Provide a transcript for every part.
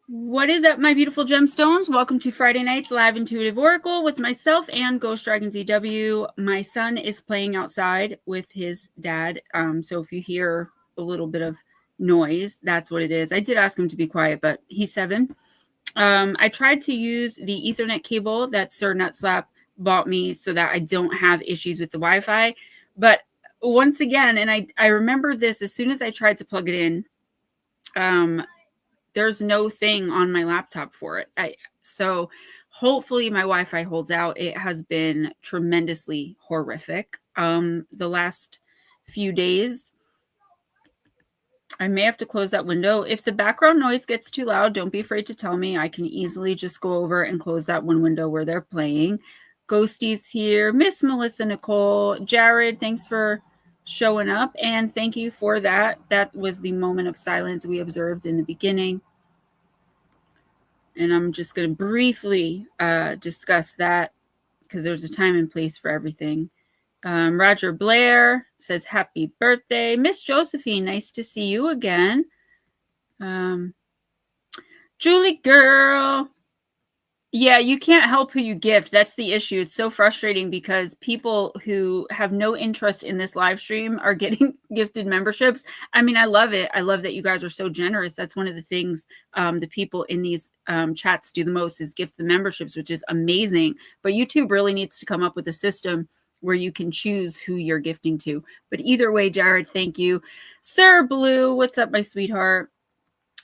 What is up, my beautiful gemstones? Welcome to Friday night's live intuitive oracle with myself and Ghostdragonzw. My son is playing outside with his dad, so if you hear a little bit of noise, that's what it is. I did ask him to be quiet, but he's 7. I tried to use the Ethernet cable that Sir Nutslap bought me so that I don't have issues with the Wi-Fi, but once again, and I remember this as soon as I tried to plug it in, there's no thing on my laptop for it. So hopefully my Wi-Fi holds out. It has been tremendously horrific. The last few days, I may have to close that window. If the background noise gets too loud, don't be afraid to tell me. I can easily just go over and close that one window where they're playing. Ghosty's here. Miss Melissa Nicole. Jared, thanks for showing up. And thank you for that. That was the moment of silence we observed in the beginning. And I'm just going to briefly discuss that because there's a time and place for everything. Roger Blair says, happy birthday. Miss Josephine, nice to see you again. Julie girl. Yeah, you can't help who you gift. That's the issue. It's so frustrating because people who have no interest in this live stream are getting gifted memberships. I mean, I love it. I love that you guys are so generous. That's one of the things the people in these chats do the most is gift the memberships, which is amazing. But YouTube really needs to come up with a system where you can choose who you're gifting to. But either way, Jared, thank you. Sir Blue, what's up, my sweetheart?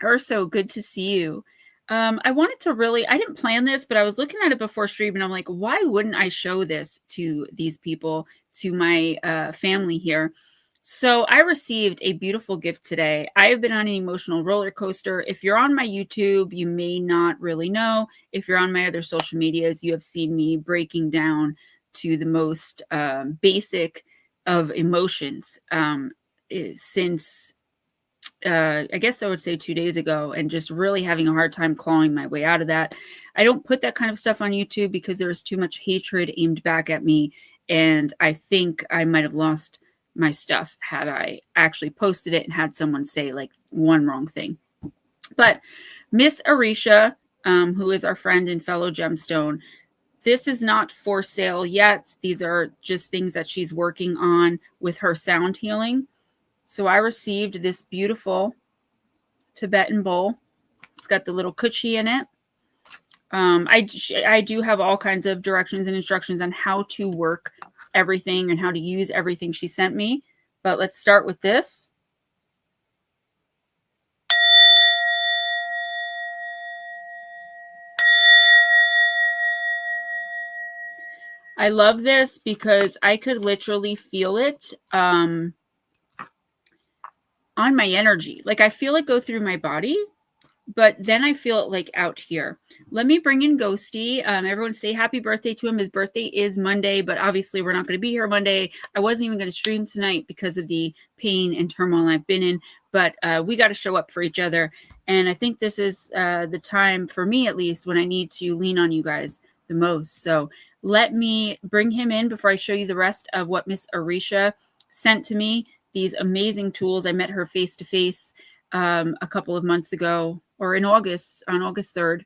Urso, good to see you. I wanted to I didn't plan this, but I was looking at it before stream and I'm like, why wouldn't I show this to these people, to my family here? So I received a beautiful gift today. I have been on an emotional roller coaster. If you're on my YouTube, you may not really know. If you're on my other social medias, you have seen me breaking down to the most basic of emotions since I guess I would say 2 days ago, and just really having a hard time clawing my way out of that. I don't put that kind of stuff on YouTube because there is too much hatred aimed back at me, and I think I might have lost my stuff had I actually posted it and had someone say like one wrong thing. But Miss Arisha, who is our friend and fellow gemstone, this is not for sale yet. These are just things that she's working on with her sound healing. So I received this beautiful Tibetan bowl. It's got the little kuchi in it. I do have all kinds of directions and instructions on how to work everything and how to use everything she sent me. But let's start with this. I love this because I could literally feel it on my energy. Like I feel it go through my body, but then I feel it like out here. Let me bring in Ghosty. Everyone say happy birthday to him. His birthday is Monday, but obviously we're not going to be here Monday. I wasn't even going to stream tonight because of the pain and turmoil I've been in, but we got to show up for each other. And I think this is the time for me, at least, when I need to lean on you guys the most. So let me bring him in before I show you the rest of what Miss Arisha sent to me. These amazing tools. I met her face to face a couple of months ago, or in August, on August 3rd.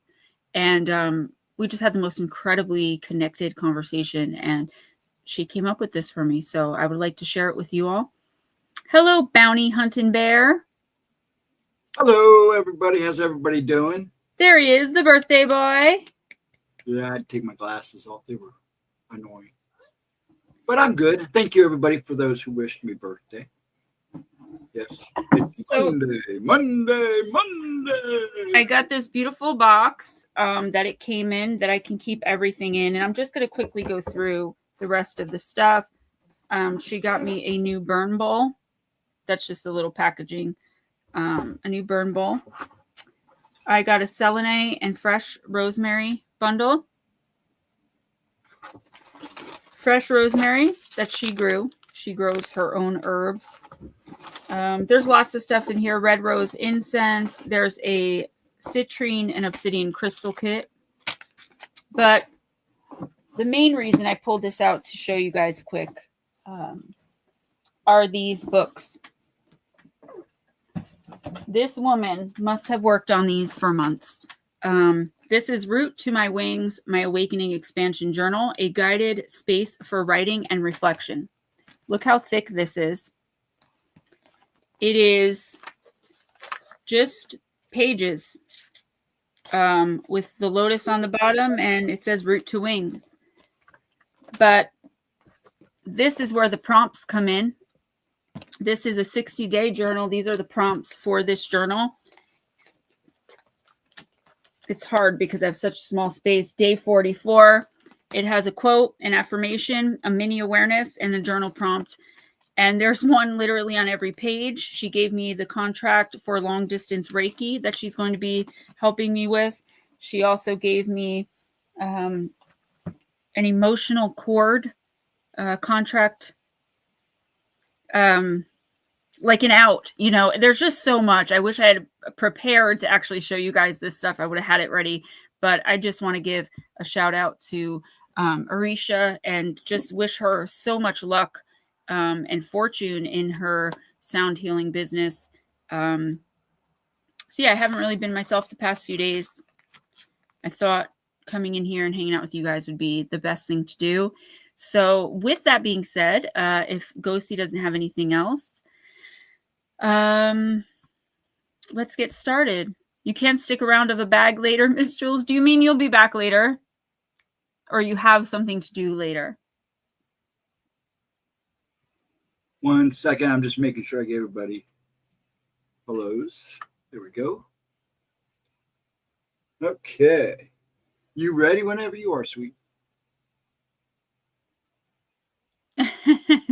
And we just had the most incredibly connected conversation. And she came up with this for me. So I would like to share it with you all. Hello, Bounty Hunting Bear. Hello, everybody. How's everybody doing? There he is, the birthday boy. Yeah, I had to take my glasses off. They were annoying. But I'm good. Thank you, everybody, for those who wished me birthday. Yes, it's Monday. I got this beautiful box that it came in that I can keep everything in. And I'm just going to quickly go through the rest of the stuff. She got me a new burn bowl. That's just a little packaging. A new burn bowl. I got a selenite and fresh rosemary bundle. Fresh rosemary that she grew. She grows her own herbs. There's lots of stuff in here. Red rose incense. There's a citrine and obsidian crystal kit. But the main reason I pulled this out to show you guys quick are these books. This woman must have worked on these for months. This is Route to My Wings, My Awakening Expansion Journal, a guided space for writing and reflection. Look how thick this is. It is just pages with the lotus on the bottom, and it says Route to Wings. But this is where the prompts come in. This is a 60-day journal. These are the prompts for this journal. It's hard because I have such small space. Day 44. It has a quote, an affirmation, a mini awareness, and a journal prompt. And there's one literally on every page. She gave me the contract for long distance Reiki that she's going to be helping me with. She also gave me an emotional cord contract, like an out. You know, there's just so much. I wish I had prepared to actually show you guys this stuff. I would have had it ready. But I just want to give a shout out to Arisha and just wish her so much luck and fortune in her sound healing business. So yeah, I haven't really been myself the past few days. I thought coming in here and hanging out with you guys would be the best thing to do. So with that being said, if Ghosty doesn't have anything else, let's get started. You can't stick around of a bag later, Miss Jules. Do you mean you'll be back later? Or you have something to do later? 1 second. I'm just making sure I give everybody hellos. There we go. Okay. You ready whenever you are, sweet?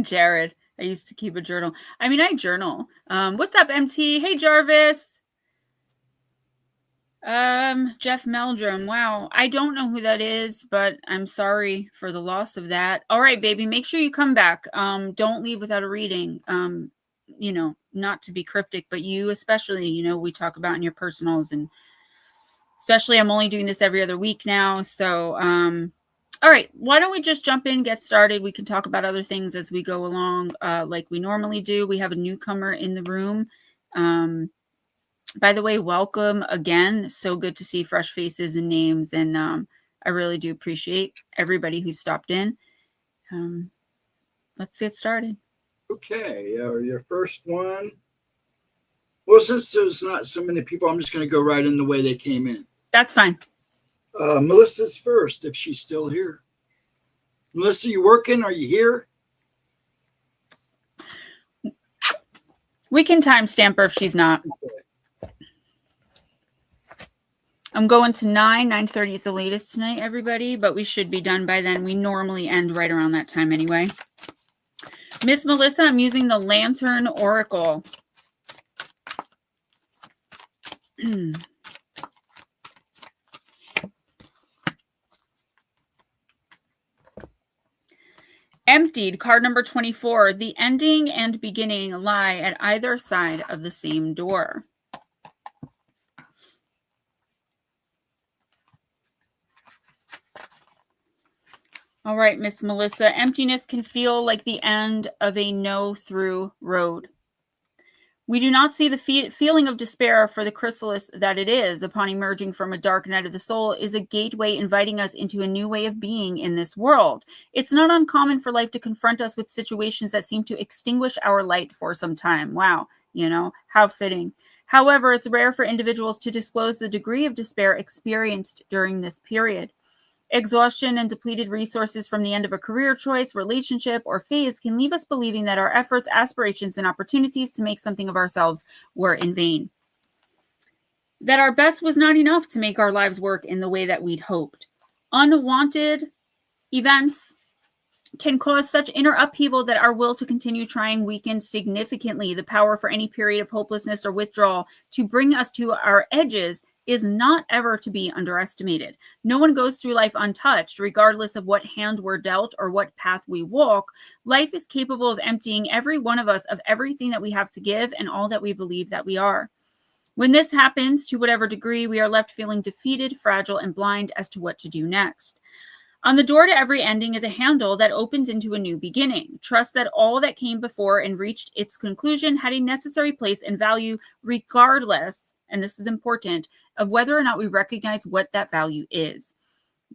Jared, I used to keep a journal. I mean, I journal. What's up, MT? Hey, Jarvis. Jeff Meldrum. Wow. I don't know who that is, but I'm sorry for the loss of that. All right, baby. Make sure you come back. Don't leave without a reading. You know, not to be cryptic, but you especially, you know, we talk about in your personals, and especially I'm only doing this every other week now. So, all right, why don't we just jump in, get started? We can talk about other things as we go along, like we normally do. We have a newcomer in the room. By the way, welcome again. So good to see fresh faces and names. And I really do appreciate everybody who stopped in. Let's get started. Okay, your first one. Well, since there's not so many people, I'm just going to go right in the way they came in. That's fine. Melissa's first, if she's still here. Melissa, you working? Are you here? We can timestamp her if she's not. Okay. I'm going to 9:30 at the latest tonight, everybody, but we should be done by then. We normally end right around that time anyway. Miss Melissa, I'm using the Lantern Oracle. Emptied, card number 24. The ending and beginning lie at either side of the same door. All right, Miss Melissa, emptiness can feel like the end of a no-through road. We do not see the feeling of despair for the chrysalis that it is upon emerging from a dark night of the soul is a gateway inviting us into a new way of being in this world. It's not uncommon for life to confront us with situations that seem to extinguish our light for some time. Wow, you know, how fitting. However, it's rare for individuals to disclose the degree of despair experienced during this period. Exhaustion and depleted resources from the end of a career choice, relationship, or phase can leave us believing that our efforts, aspirations, and opportunities to make something of ourselves were in vain. That our best was not enough to make our lives work in the way that we'd hoped. Unwanted events can cause such inner upheaval that our will to continue trying weakens significantly. The power for any period of hopelessness or withdrawal to bring us to our edges is not ever to be underestimated. No one goes through life untouched, regardless of what hand we're dealt or what path we walk. Life is capable of emptying every one of us of everything that we have to give and all that we believe that we are. When this happens, to whatever degree, we are left feeling defeated, fragile, and blind as to what to do next. On the door to every ending is a handle that opens into a new beginning. Trust that all that came before and reached its conclusion had a necessary place and value, regardless, and this is important, of whether or not we recognize what that value is.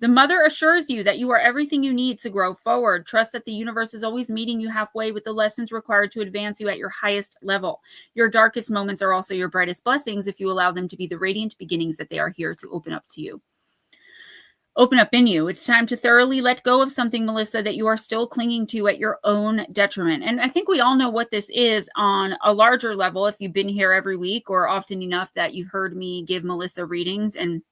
The mother assures you that you are everything you need to grow forward. Trust that the universe is always meeting you halfway with the lessons required to advance you at your highest level. Your darkest moments are also your brightest blessings if you allow them to be the radiant beginnings that they are here to open up to you. Open up in you. It's time to thoroughly let go of something, Melissa, that you are still clinging to at your own detriment. And I think we all know what this is on a larger level if you've been here every week or often enough that you've heard me give Melissa readings. And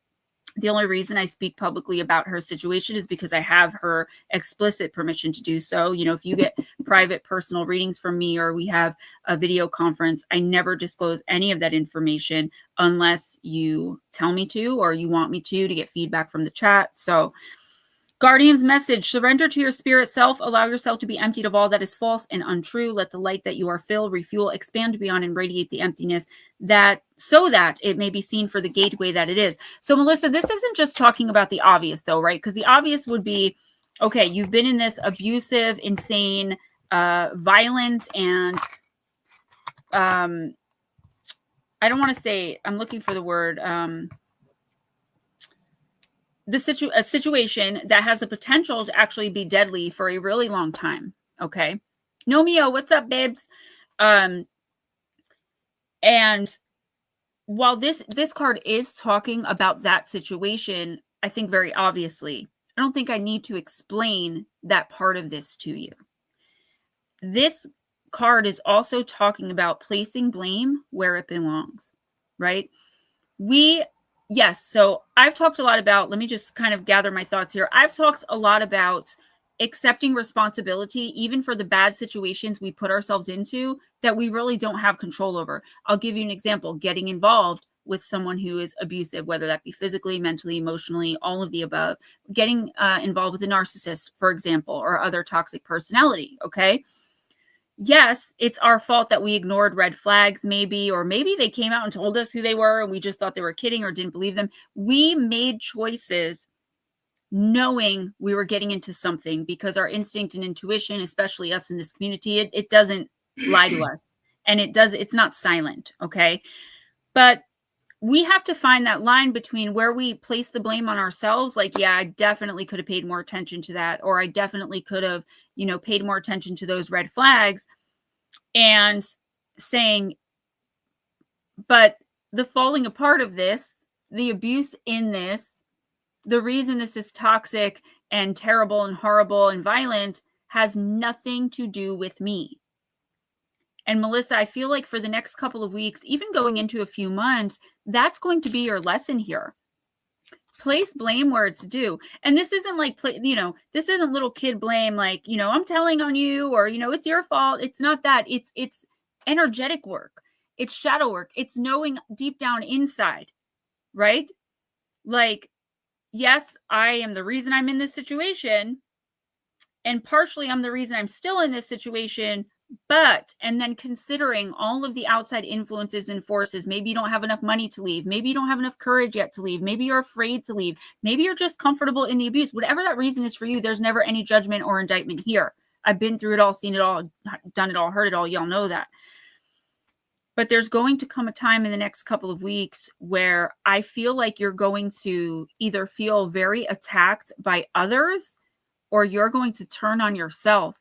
the only reason I speak publicly about her situation is because I have her explicit permission to do so. You know, if you get private personal readings from me or we have a video conference, I never disclose any of that information unless you tell me to or you want me to get feedback from the chat. So Guardian's message: surrender to your spirit self. Allow yourself to be emptied of all that is false and untrue. Let the light that you are fill, refuel, expand beyond, and radiate the emptiness so that it may be seen for the gateway that it is. So, Melissa, this isn't just talking about the obvious, though, right? Because the obvious would be, okay, you've been in this abusive, insane, violent, and I don't want to say, I'm looking for the word, a situation that has the potential to actually be deadly for a really long time. Okay. Nomio, what's up, babes? And while this card is talking about that situation, I think very obviously, I don't think I need to explain that part of this to you. This card is also talking about placing blame where it belongs, right? Yes. So I've talked a lot about, let me just kind of gather my thoughts here. I've talked a lot about accepting responsibility, even for the bad situations we put ourselves into that we really don't have control over. I'll give you an example: getting involved with someone who is abusive, whether that be physically, mentally, emotionally, all of the above, getting involved with a narcissist, for example, or other toxic personality. Okay. Yes, it's our fault that we ignored red flags, maybe, or maybe they came out and told us who they were and we just thought they were kidding or didn't believe them. We made choices knowing we were getting into something because our instinct and intuition, especially us in this community, it doesn't lie to us, and it's not silent. Okay. But we have to find that line between where we place the blame on ourselves. Like, yeah, I definitely could have paid more attention to that. Or I definitely could have, paid more attention to those red flags, and saying, but the falling apart of this, the abuse in this, the reason this is toxic and terrible and horrible and violent has nothing to do with me. And Melissa, I feel like for the next couple of weeks, even going into a few months, that's going to be your lesson here. Place blame where it's due. And this isn't like, this isn't little kid blame, like, I'm telling on you, or, it's your fault. It's not that. It's energetic work. It's shadow work. It's knowing deep down inside, right? Like, yes, I am the reason I'm in this situation. And partially I'm the reason I'm still in this situation. And then considering all of the outside influences and forces, maybe you don't have enough money to leave. Maybe you don't have enough courage yet to leave. Maybe you're afraid to leave. Maybe you're just comfortable in the abuse. Whatever that reason is for you, there's never any judgment or indictment here. I've been through it all, seen it all, done it all, heard it all. Y'all know that. But there's going to come a time in the next couple of weeks where I feel like you're going to either feel very attacked by others, or you're going to turn on yourself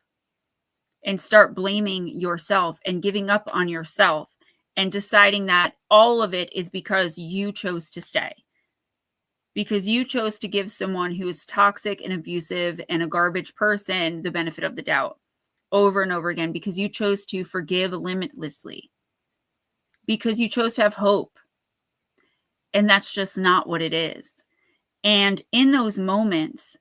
and start blaming yourself and giving up on yourself and deciding that all of it is because you chose to stay. Because you chose to give someone who is toxic and abusive and a garbage person the benefit of the doubt over and over again. Because you chose to forgive limitlessly. Because you chose to have hope. And that's just not what it is. And in those moments,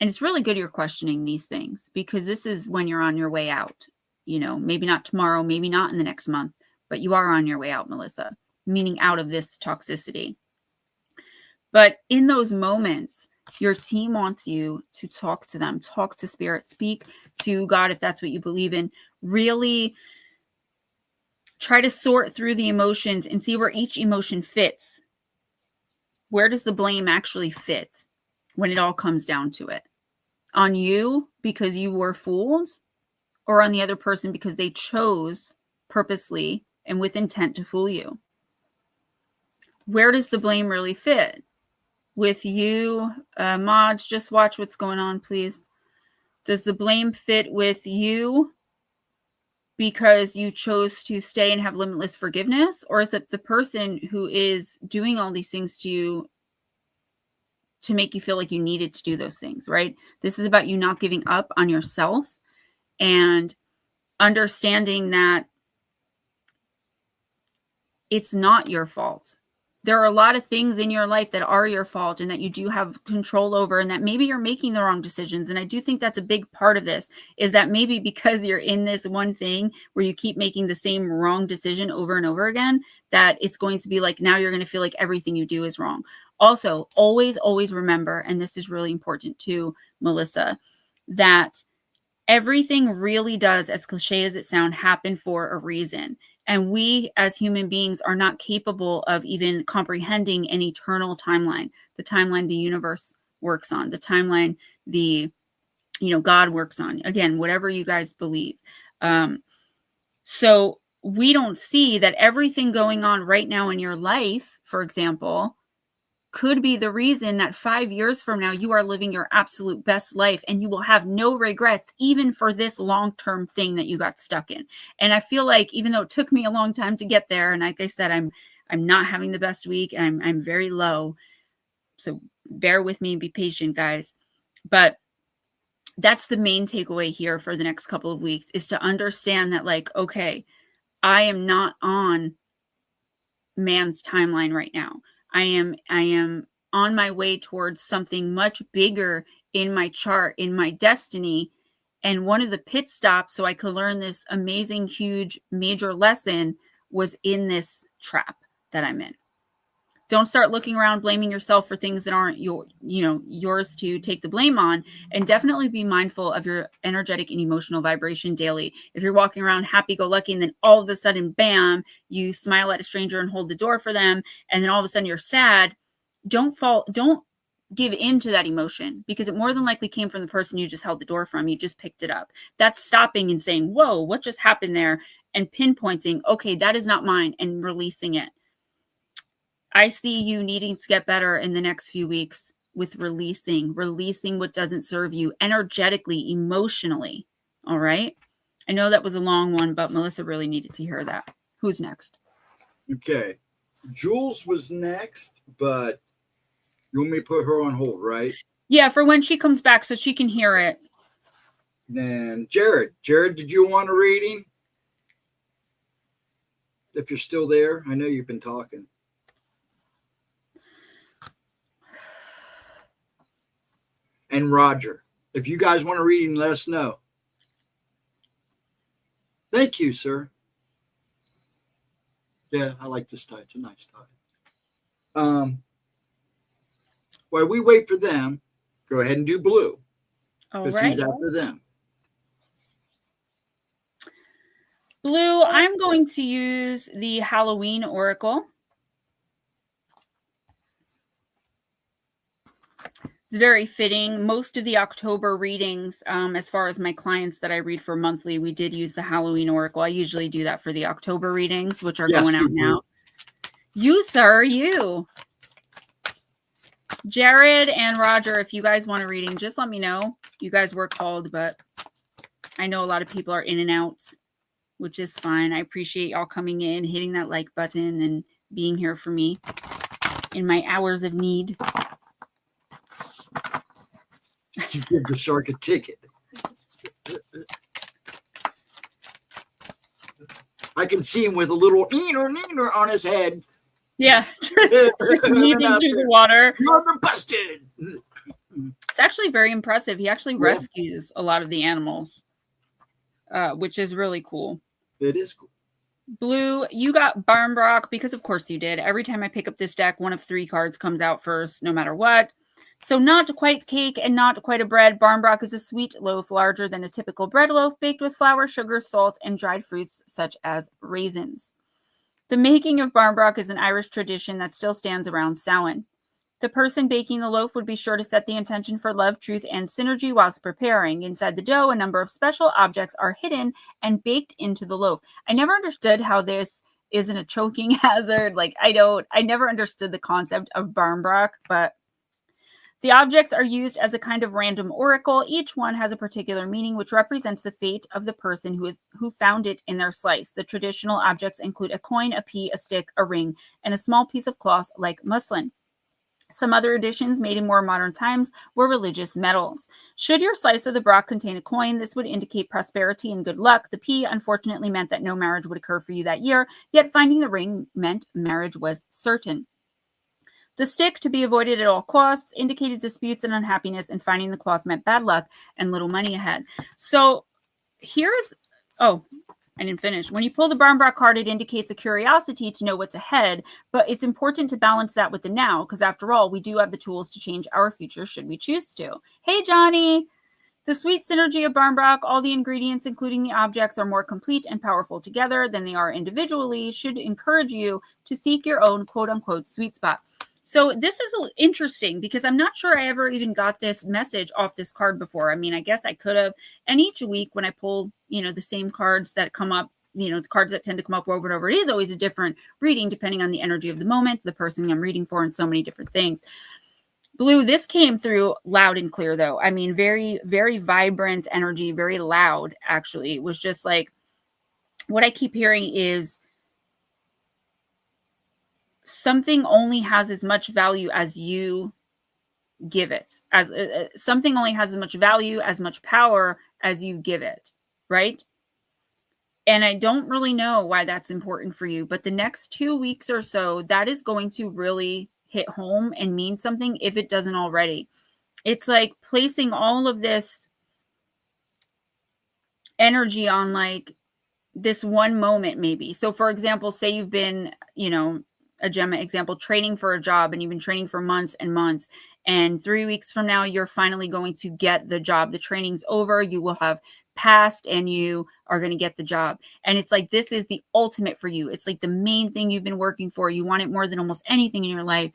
and it's really good you're questioning these things, because this is when you're on your way out. Maybe not tomorrow, maybe not in the next month, but you are on your way out, Melissa, meaning out of this toxicity. But in those moments, your team wants you to talk to them, talk to spirit, speak to God if that's what you believe in. Really try to sort through the emotions and see where each emotion fits. Where does the blame actually fit when it all comes down to it? on you because you were fooled, or on the other person because they chose purposely and with intent to fool you? Where does the blame really fit? With you, mods, just watch what's going on, please. Does the blame fit with you because you chose to stay and have limitless forgiveness? Or is it the person who is doing all these things to you to make you feel like you needed to do those things, right? This is about you not giving up on yourself and understanding that it's not your fault. There are a lot of things in your life that are your fault and that you do have control over, and that maybe you're making the wrong decisions. And I do think that's a big part of this, is that maybe because you're in this one thing where you keep making the same wrong decision over and over again, that it's going to be like, now you're going to feel like everything you do is wrong. Also, always, always remember, and this is really important too, Melissa, that everything really does, as cliche as it sounds, happen for a reason. And we as human beings are not capable of even comprehending an eternal timeline, the timeline the universe works on, the timeline God works on. Again, whatever you guys believe. So we don't see that everything going on right now in your life, for example, could be the reason that 5 years from now, you are living your absolute best life and you will have no regrets, even for this long-term thing that you got stuck in. And I feel like, even though it took me a long time to get there, and like I said, I'm not having the best week, and I'm very low. So bear with me and be patient, guys. But that's the main takeaway here for the next couple of weeks, is to understand that, like, okay, I am not on man's timeline right now. I am on my way towards something much bigger in my chart, in my destiny. And one of the pit stops so I could learn this amazing, huge, major lesson was in this trap that I'm in. Don't start looking around blaming yourself for things that aren't yours to take the blame on. And definitely be mindful of your energetic and emotional vibration daily. If you're walking around happy-go-lucky and then all of a sudden, bam, you smile at a stranger and hold the door for them, and then all of a sudden you're sad, don't give in to that emotion, because it more than likely came from the person you just held the door from. You just picked it up. That's stopping and saying, whoa, what just happened there? And pinpointing, okay, that is not mine, and releasing it. I see you needing to get better in the next few weeks with releasing what doesn't serve you energetically, emotionally. All right. I know that was a long one, but Melissa really needed to hear that. Who's next? Okay. Jules was next, but you want me to put her on hold, right? Yeah, for when she comes back so she can hear it. Then Jared, did you want a reading? If you're still there, I know you've been talking. And Roger, if you guys want a reading, let us know. Thank you, sir. Yeah, I like this tie. It's a nice tie. While we wait for them, go ahead and do Blue. Because he's after them. Blue, I'm going to use the Halloween Oracle. It's very fitting. Most of the October readings, as far as my clients that I read for monthly, we did use the Halloween Oracle. I usually do that for the October readings, which are going out now. You, sir, you. Jared and Roger, if you guys want a reading, just let me know. You guys were called, but I know a lot of people are in and out, which is fine. I appreciate y'all coming in, hitting that like button, and being here for me in my hours of need. You give the shark a ticket. I can see him with a little neener on his head. Yeah, just weaving through the water. You're busted. It's actually very impressive. He actually rescues a lot of the animals, which is really cool. It is cool. Blue, you got Barnbrock, because of course you did. Every time I pick up this deck, one of 3 cards comes out first, no matter what. So not quite cake and not quite a bread. Barnbrock is a sweet loaf larger than a typical bread loaf, baked with flour, sugar, salt, and dried fruits such as raisins. The making of Barnbrock is an Irish tradition that still stands around Samhain. The person baking the loaf would be sure to set the intention for love, truth, and synergy whilst preparing. Inside the dough, a number of special objects are hidden and baked into the loaf. I never understood how this isn't a choking hazard. Like, I never understood the concept of barmbrack, but the objects are used as a kind of random oracle. Each one has a particular meaning, which represents the fate of the person who found it in their slice. The traditional objects include a coin, a pea, a stick, a ring, and a small piece of cloth like muslin. Some other additions made in more modern times were religious medals. Should your slice of the brock contain a coin, this would indicate prosperity and good luck. The pea, unfortunately, meant that no marriage would occur for you that year, yet finding the ring meant marriage was certain. The stick, to be avoided at all costs, indicated disputes and unhappiness, and finding the cloth meant bad luck and little money ahead. So here's, oh, I didn't finish. When you pull the barmbrack card, it indicates a curiosity to know what's ahead, but it's important to balance that with the now, because after all, we do have the tools to change our future should we choose to. Hey, Johnny! The sweet synergy of barmbrack, all the ingredients, including the objects, are more complete and powerful together than they are individually, should encourage you to seek your own quote-unquote sweet spot. So this is interesting because I'm not sure I ever even got this message off this card before. I mean, I guess I could have. And each week when I pull, the same cards that come up, the cards that tend to come up over and over, it is always a different reading depending on the energy of the moment, the person I'm reading for, and so many different things. Blue, this came through loud and clear, though. I mean, very, very vibrant energy, very loud, actually. It was just like, what I keep hearing is something only has as much value as you give it. As something only has as much value, as much power as you give it, right? And I don't really know why that's important for you, but the next 2 weeks or so, that is going to really hit home and mean something if it doesn't already. It's like placing all of this energy on like this one moment, maybe. So for example, say you've been, a Gemma example, training for a job, and you've been training for months and months, and 3 weeks from now, you're finally going to get the job. The training's over, you will have passed, and you are going to get the job. And it's like, this is the ultimate for you. It's like the main thing you've been working for. You want it more than almost anything in your life.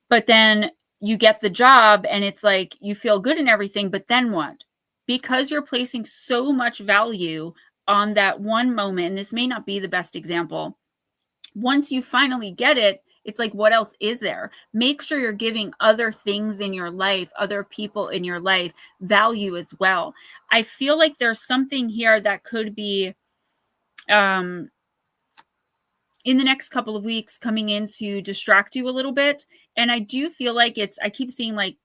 But then you get the job, and it's like, you feel good and everything, but then what? Because you're placing so much value on that one moment, and this may not be the best example, once you finally get it, it's like, what else is there? Make sure you're giving other things in your life, other people in your life, value as well. I feel like there's something here that could be in the next couple of weeks coming in to distract you a little bit. And I do feel like I keep seeing like,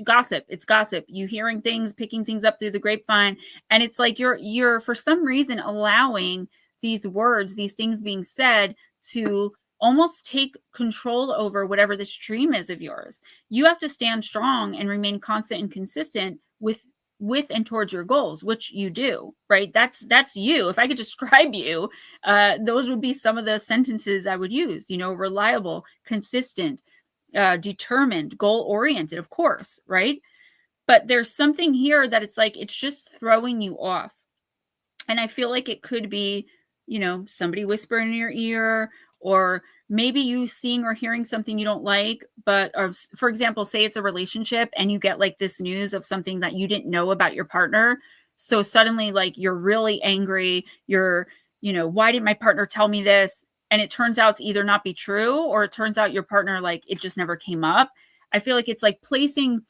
gossip. It's gossip. You hearing things, picking things up through the grapevine. And it's like you're for some reason allowing these words, these things being said, to almost take control over whatever this dream is of yours. You have to stand strong and remain constant and consistent with and towards your goals, which you do, right? That's you. If I could describe you, those would be some of the sentences I would use, reliable, consistent, determined, goal-oriented, of course, right? But there's something here that it's like, it's just throwing you off. And I feel like it could be, somebody whispering in your ear, or maybe you seeing or hearing something you don't like. But, or for example, say it's a relationship and you get like this news of something that you didn't know about your partner. So suddenly like you're really angry. You're, why didn't my partner tell me this? And it turns out to either not be true, or it turns out your partner, like, it just never came up. I feel like it's like placing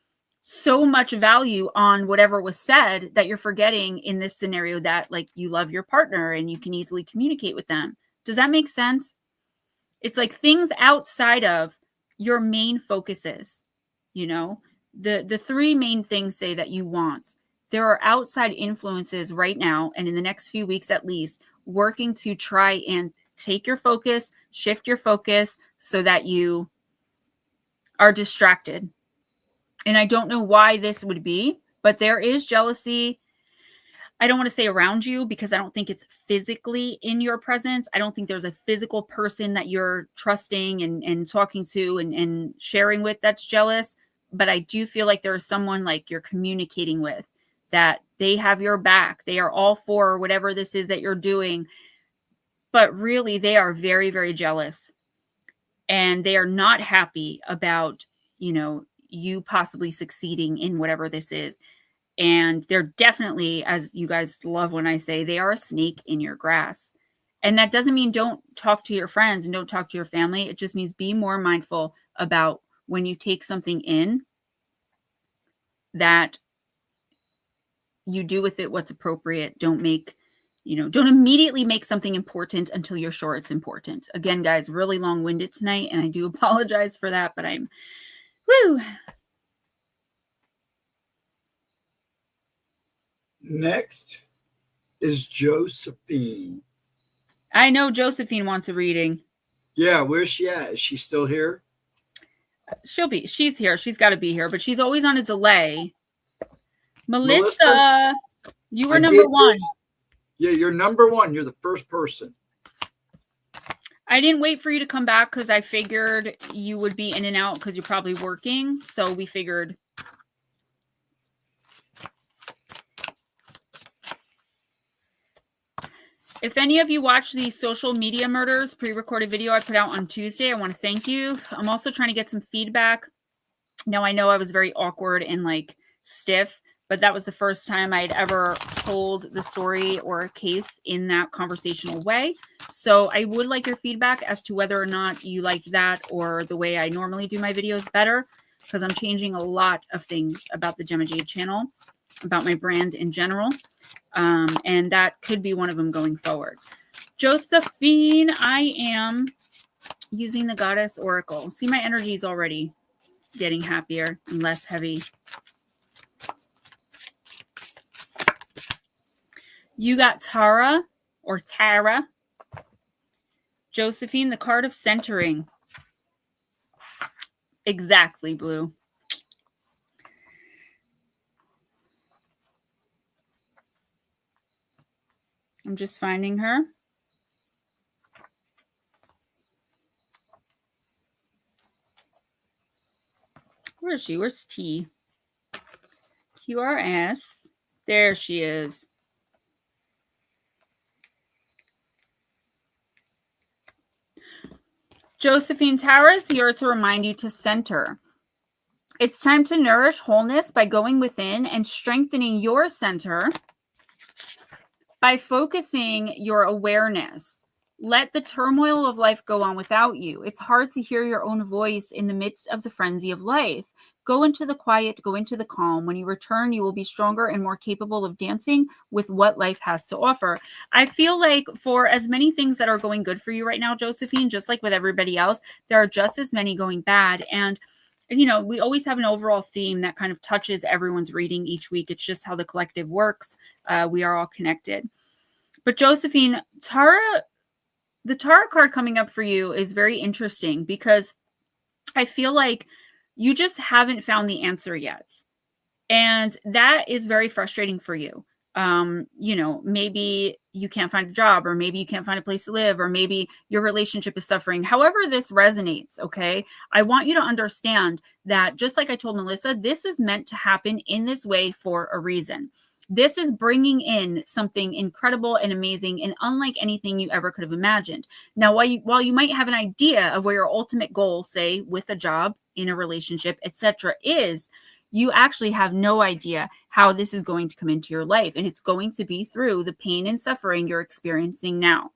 so much value on whatever was said that you're forgetting in this scenario that like you love your partner and you can easily communicate with them. Does that make sense? It's like things outside of your main focuses, the three main things say that you want. There are outside influences right now, and in the next few weeks at least, working to try and take your focus, shift your focus so that you are distracted. And I don't know why this would be, but there is jealousy. I don't want to say around you, because I don't think it's physically in your presence. I don't think there's a physical person that you're trusting and talking to and sharing with that's jealous. But I do feel like there's someone like you're communicating with, that they have your back. They are all for whatever this is that you're doing. But really, they are very, very jealous. and they are not happy about, you possibly succeeding in whatever this is. And they're definitely, as you guys love when I say, they are a snake in your grass. And that doesn't mean don't talk to your friends and don't talk to your family. It just means be more mindful about when you take something in, that you do with it what's appropriate. Don't immediately make something important until you're sure it's important. Again, guys, really long-winded tonight, and I do apologize for that, but woo. Next is Josephine. I know Josephine wants a reading. Yeah, where's she at? Is she still here? She's here. She's got to be here, but she's always on a delay. Melissa, you were number one. Yeah, you're number one. You're the first person. I didn't wait for you to come back because I figured you would be in and out because you're probably working. So we figured. If any of you watch the Social Media Murders pre-recorded video I put out on Tuesday, I want to thank you. I'm also trying to get some feedback. Now, I know I was very awkward and stiff, but that was the first time I'd ever told the story or a case in that conversational way. So I would like your feedback as to whether or not you like that or the way I normally do my videos better, because I'm changing a lot of things about the Gemma Jade channel, about my brand in general. And that could be one of them going forward. Josephine, I am using the Goddess Oracle. See, my energy is already getting happier and less heavy. You got Tara or Tara. Josephine, the card of centering. Exactly, Blue. I'm just finding her. Where is she? Where's T? QRS. There she is. Josephine Tara is here to remind you to center. It's time to nourish wholeness by going within and strengthening your center by focusing your awareness. Let the turmoil of life go on without you. It's hard to hear your own voice in the midst of the frenzy of life. Go into the quiet, go into the calm. When you return, you will be stronger and more capable of dancing with what life has to offer. I feel like for as many things that are going good for you right now, Josephine, just like with everybody else, there are just as many going bad. And we always have an overall theme that kind of touches everyone's reading each week. It's just how the collective works. We are all connected. But Josephine, the Tara card coming up for you is very interesting because I feel like you just haven't found the answer yet. And that is very frustrating for you. Maybe you can't find a job, or maybe you can't find a place to live, or maybe your relationship is suffering. However this resonates, okay? I want you to understand that, just like I told Melissa, this is meant to happen in this way for a reason. This is bringing in something incredible and amazing and unlike anything you ever could have imagined. Now, while you might have an idea of where your ultimate goal, say with a job, in a relationship, etc., is, you actually have no idea how this is going to come into your life. And it's going to be through the pain and suffering you're experiencing now.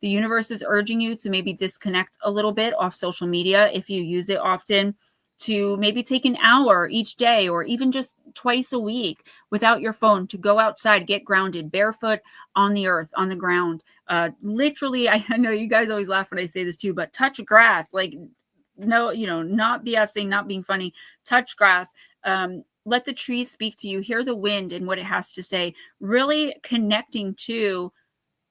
The universe is urging you to maybe disconnect a little bit off social media if you use it often, to maybe take an hour each day or even just twice a week without your phone, to go outside, get grounded, barefoot on the earth, on the ground. Literally, I know you guys always laugh when I say this too, but touch grass. No, not BSing, not being funny. Touch grass. Let the trees speak to you. Hear the wind and what it has to say. Really connecting to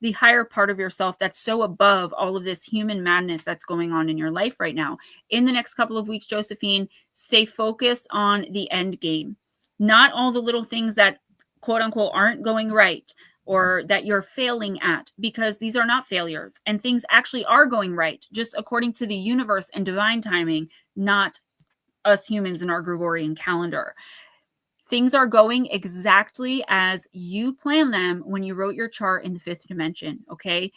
the higher part of yourself that's so above all of this human madness that's going on in your life right now. In the next couple of weeks, Josephine, stay focused on the end game. Not all the little things that, quote unquote, aren't going right, or that you're failing at, because these are not failures, and things actually are going right, just according to the universe and divine timing, not us humans in our Gregorian calendar. Things are going exactly as you planned them when you wrote your chart in the fifth dimension, okay?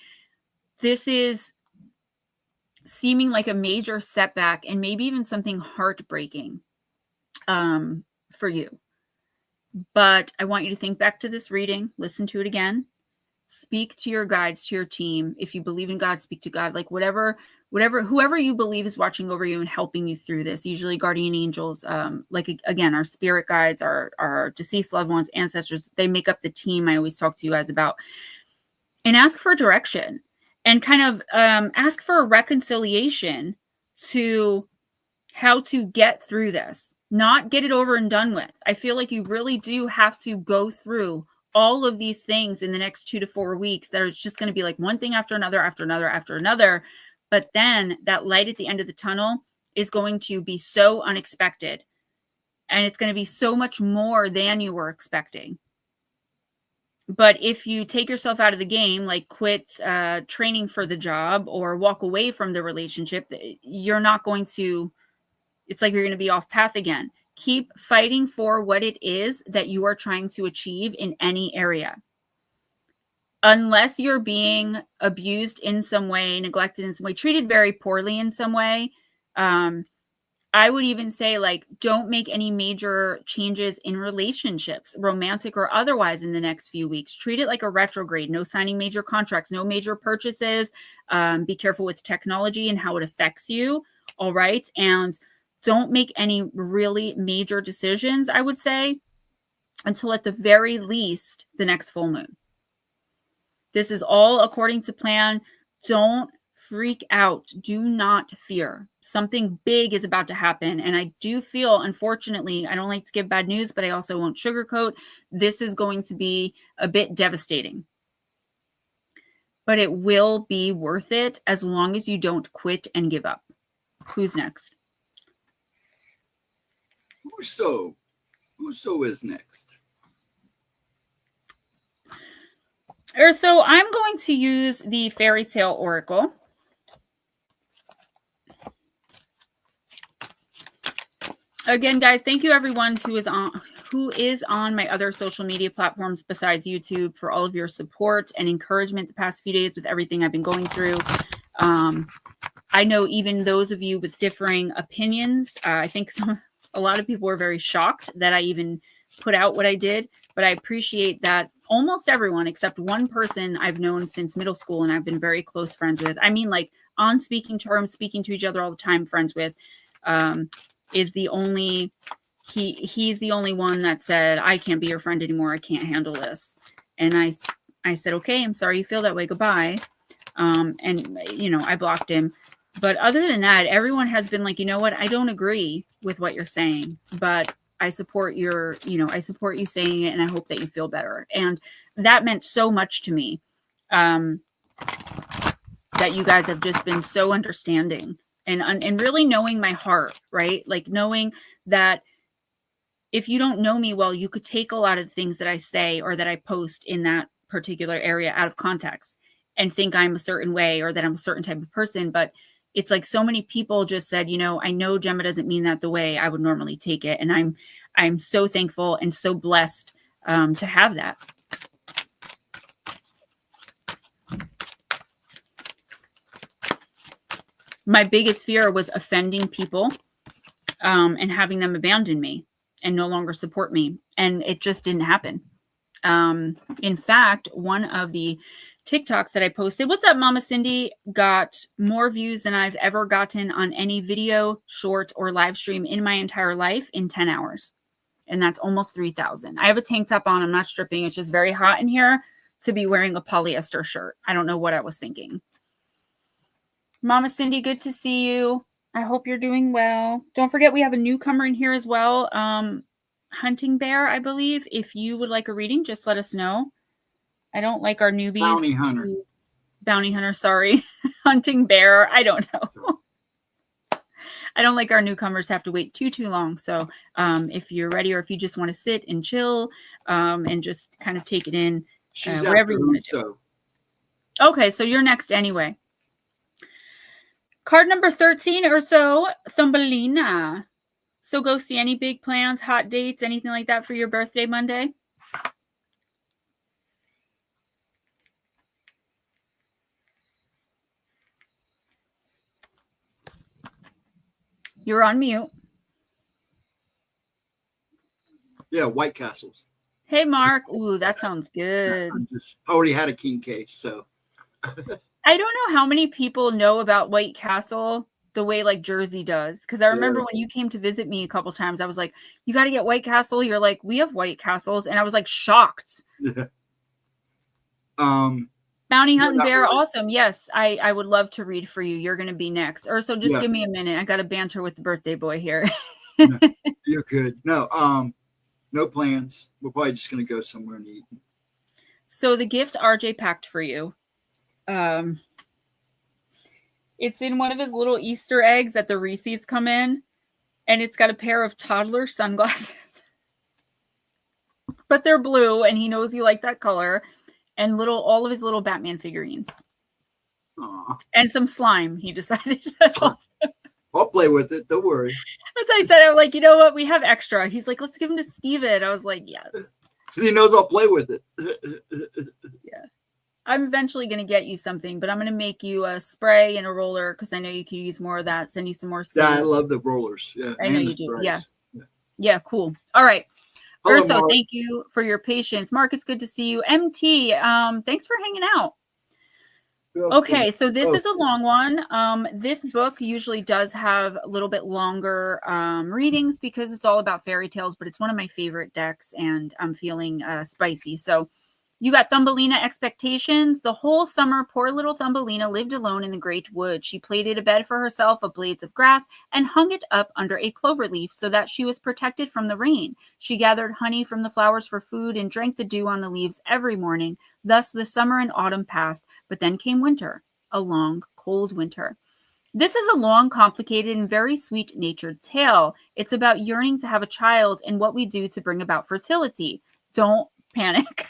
This is seeming like a major setback and maybe even something heartbreaking for you. But I want you to think back to this reading, listen to it again, speak to your guides, to your team. If you believe in God, speak to God, like whoever you believe is watching over you and helping you through this. Usually guardian angels, like again, our spirit guides, our deceased loved ones, ancestors, they make up the team I always talk to you guys about. And ask for direction and kind of ask for a reconciliation to how to get through this, not get it over and done with. I feel like you really do have to go through all of these things in the next 2 to 4 weeks that are just going to be like one thing after another, after another, after another. But then that light at the end of the tunnel is going to be so unexpected. And it's going to be so much more than you were expecting. But if you take yourself out of the game, like quit training for the job or walk away from the relationship, you're not going to, it's like you're going to be off path again. Keep fighting for what it is that you are trying to achieve in any area. Unless you're being abused in some way, neglected in some way, treated very poorly in some way, I would even say, like, don't make any major changes in relationships, romantic or otherwise, in the next few weeks. Treat it like a retrograde. No signing major contracts, no major purchases. Be careful with technology and how it affects you. All right. And don't make any really major decisions, I would say, until at the very least the next full moon. This is all according to plan. Don't freak out. Do not fear. Something big is about to happen. And I do feel, unfortunately, I don't like to give bad news, but I also won't sugarcoat. This is going to be a bit devastating. But it will be worth it as long as you don't quit and give up. Who's next? Uso is next. So I'm going to use the Fairy Tale Oracle. Again, guys, thank you everyone who is on my other social media platforms besides YouTube for all of your support and encouragement the past few days with everything I've been going through. I know even those of you with differing opinions, I think a lot of people were very shocked that I even put out what I did, but I appreciate that almost everyone except one person I've known since middle school and I've been very close friends with. I mean, like on speaking terms, speaking to each other all the time, friends with, is the only, he's the only one that said, I can't be your friend anymore. I can't handle this. And I said, okay, I'm sorry you feel that way. Goodbye. And you know, I blocked him. But other than that, everyone has been like, you know what? I don't agree with what you're saying, but I support your, I support you saying it and I hope that you feel better. And that meant so much to me, that you guys have just been so understanding and really knowing my heart, right? Like knowing that if you don't know me well, you could take a lot of things that I say or that I post in that particular area out of context and think I'm a certain way or that I'm a certain type of person. But it's like so many people just said, I know Gemma doesn't mean that the way I would normally take it. And I'm so thankful and so blessed to have that. My biggest fear was offending people and having them abandon me and no longer support me. And it just didn't happen. In fact, one of the TikToks that I posted, what's up, Mama Cindy, got more views than I've ever gotten on any video, short, or live stream in my entire life in 10 hours. And that's almost 3,000. I have a tank top on. I'm not stripping. It's just very hot in here to be wearing a polyester shirt. I don't know what I was thinking. Mama Cindy, good to see you. I hope you're doing well. Don't forget we have a newcomer in here as well. Hunting Bear, I believe. If you would like a reading, just let us know. I don't like our newbies. Bounty Hunter, sorry. Hunting Bear, I don't know. I don't like our newcomers to have to wait too long. So if you're ready or if you just want to sit and chill and just kind of take it in, wherever you want to do. Okay, so you're next anyway. Card number 13 or so, Thumbelina. So, Ghosty, any big plans, hot dates, anything like that for your birthday Monday? You're on mute. Yeah, White Castles. Hey, Mark. Ooh, that sounds good. I already had a king case, so. I don't know how many people know about White Castle the way like Jersey does. Because I remember when you came to visit me a couple times, I was like, you got to get White Castle. You're like, we have White Castles. And I was like shocked. Yeah. Bounty Hunting Bear, really. Awesome. Yes, I would love to read for you. You're going to be next. Or so just give me a minute. I got to banter with the birthday boy here. No, you're good. No, no plans. We're probably just going to go somewhere and eat. So the gift RJ packed for you. It's in one of his little Easter eggs that the Reese's come in, and it's got a pair of toddler sunglasses. But they're blue, and he knows you like that color, and all of his little Batman figurines. Aww. And some slime, he decided. I'll play with it. Don't worry. As I said, I'm like, you know what? We have extra. He's like, let's give him to Steven. I was like, yes. He knows I'll play with it. Yeah. I'm eventually going to get you something, but I'm going to make you a spray and a roller because I know you could use more of that. Send you some more. Yeah, I love the rollers. Yeah, I know you do. Yeah, cool. All right. Urso, thank you for your patience. Mark, it's good to see you. MT, thanks for hanging out. Okay, so this is a long one. This book usually does have a little bit longer readings because it's all about fairy tales, but it's one of my favorite decks, and I'm feeling spicy. So you got Thumbelina Expectations. The whole summer, poor little Thumbelina lived alone in the great wood. She plaited a bed for herself of blades of grass and hung it up under a clover leaf so that she was protected from the rain. She gathered honey from the flowers for food and drank the dew on the leaves every morning. Thus the summer and autumn passed, but then came winter, a long, cold winter. This is a long, complicated, and very sweet-natured tale. It's about yearning to have a child and what we do to bring about fertility. Don't panic.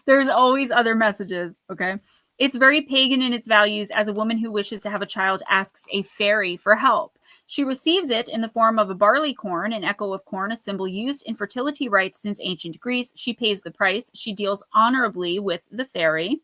There's always other messages, okay? It's very pagan in its values, as a woman who wishes to have a child asks a fairy for help. She receives it in the form of a barley corn, an echo of corn, a symbol used in fertility rites since ancient Greece. She pays the price. She deals honorably with the fairy.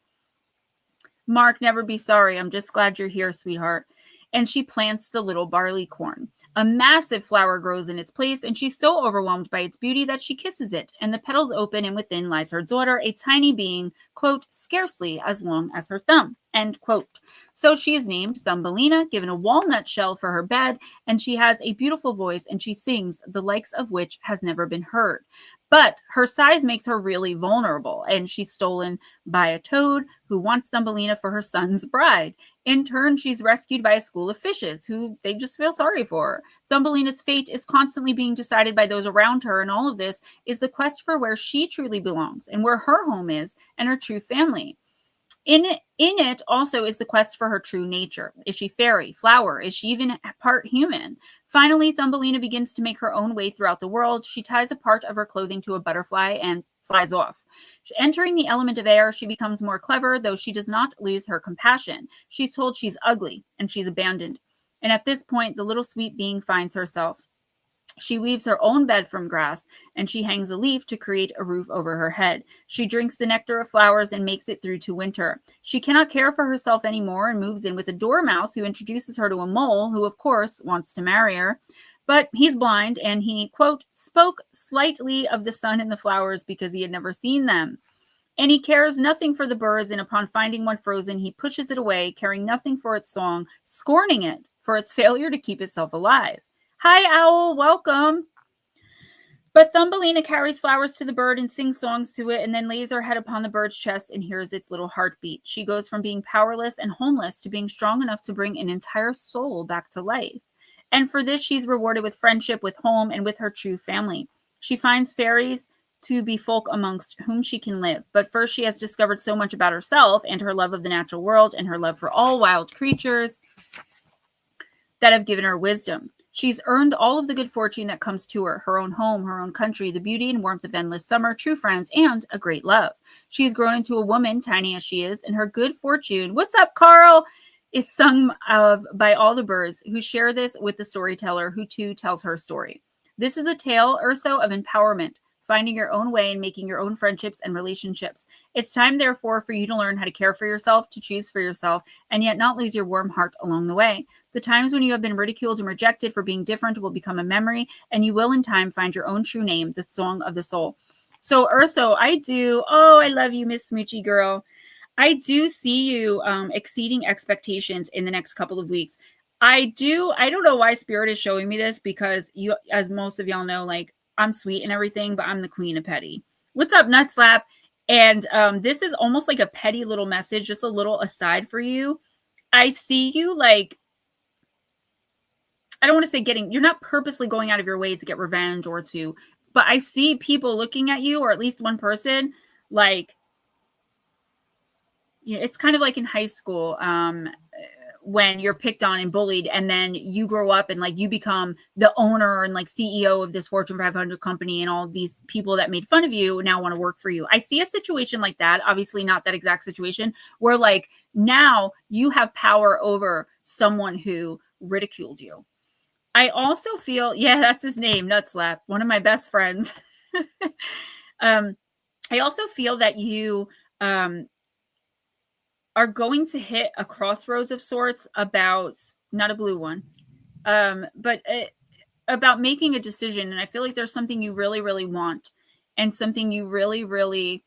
Mark, never be sorry. I'm just glad you're here, sweetheart. And she plants the little barley corn. A massive flower grows in its place, and she's so overwhelmed by its beauty that she kisses it, and the petals open, and within lies her daughter, a tiny being, quote, scarcely as long as her thumb, end quote. So she is named Thumbelina, given a walnut shell for her bed, and she has a beautiful voice, and she sings, the likes of which has never been heard. But her size makes her really vulnerable, and she's stolen by a toad who wants Thumbelina for her son's bride. In turn, she's rescued by a school of fishes who they just feel sorry for her. Thumbelina's fate is constantly being decided by those around her, and all of this is the quest for where she truly belongs and where her home is and her true family. In it also is the quest for her true nature. Is she fairy, flower? Is she even part human? Finally, Thumbelina begins to make her own way throughout the world. She ties a part of her clothing to a butterfly and flies off. Entering the element of air, she becomes more clever, though she does not lose her compassion. She's told she's ugly and she's abandoned. And at this point, the little sweet being finds herself. She weaves her own bed from grass, and she hangs a leaf to create a roof over her head. She drinks the nectar of flowers and makes it through to winter. She cannot care for herself anymore and moves in with a dormouse who introduces her to a mole who, of course, wants to marry her. But he's blind, and he, quote, spoke slightly of the sun and the flowers because he had never seen them. And he cares nothing for the birds, and upon finding one frozen, he pushes it away, caring nothing for its song, scorning it for its failure to keep itself alive. Hi, owl, welcome. But Thumbelina carries flowers to the bird and sings songs to it, and then lays her head upon the bird's chest and hears its little heartbeat. She goes from being powerless and homeless to being strong enough to bring an entire soul back to life. And for this, she's rewarded with friendship, with home, and with her true family. She finds fairies to be folk amongst whom she can live. But first, she has discovered so much about herself and her love of the natural world and her love for all wild creatures that have given her wisdom. She's earned all of the good fortune that comes to her, her own home, her own country, the beauty and warmth of endless summer, true friends, and a great love. She has grown into a woman, tiny as she is, and her good fortune, what's up, Carl, is sung of by all the birds who share this with the storyteller who too tells her story. This is a tale, Urso, of empowerment, finding your own way and making your own friendships and relationships. It's time, therefore, for you to learn how to care for yourself, to choose for yourself, and yet not lose your warm heart along the way. The times when you have been ridiculed and rejected for being different will become a memory, and you will in time find your own true name, the song of the soul. So Urso, I love you, Miss Smoochie girl. I do see you exceeding expectations in the next couple of weeks. I don't know why Spirit is showing me this, because you, as most of y'all know, like, I'm sweet and everything, but I'm the queen of petty. What's up, Nutslap? And this is almost like a petty little message, just a little aside for you. I see you, like, I don't want to say you're not purposely going out of your way to get revenge or to, but I see people looking at you, or at least one person, like, you know, it's kind of like in high school, when you're picked on and bullied, and then you grow up and like you become the owner and like CEO of this Fortune 500 company, and all these people that made fun of you now want to work for you. I see a situation like that, obviously not that exact situation, where like now you have power over someone who ridiculed you. I also feel, yeah, that's his name, Nutslap, one of my best friends. I also feel that you are going to hit a crossroads of sorts about, not a blue one, but about making a decision. And I feel like there's something you really, really want, and something you really, really,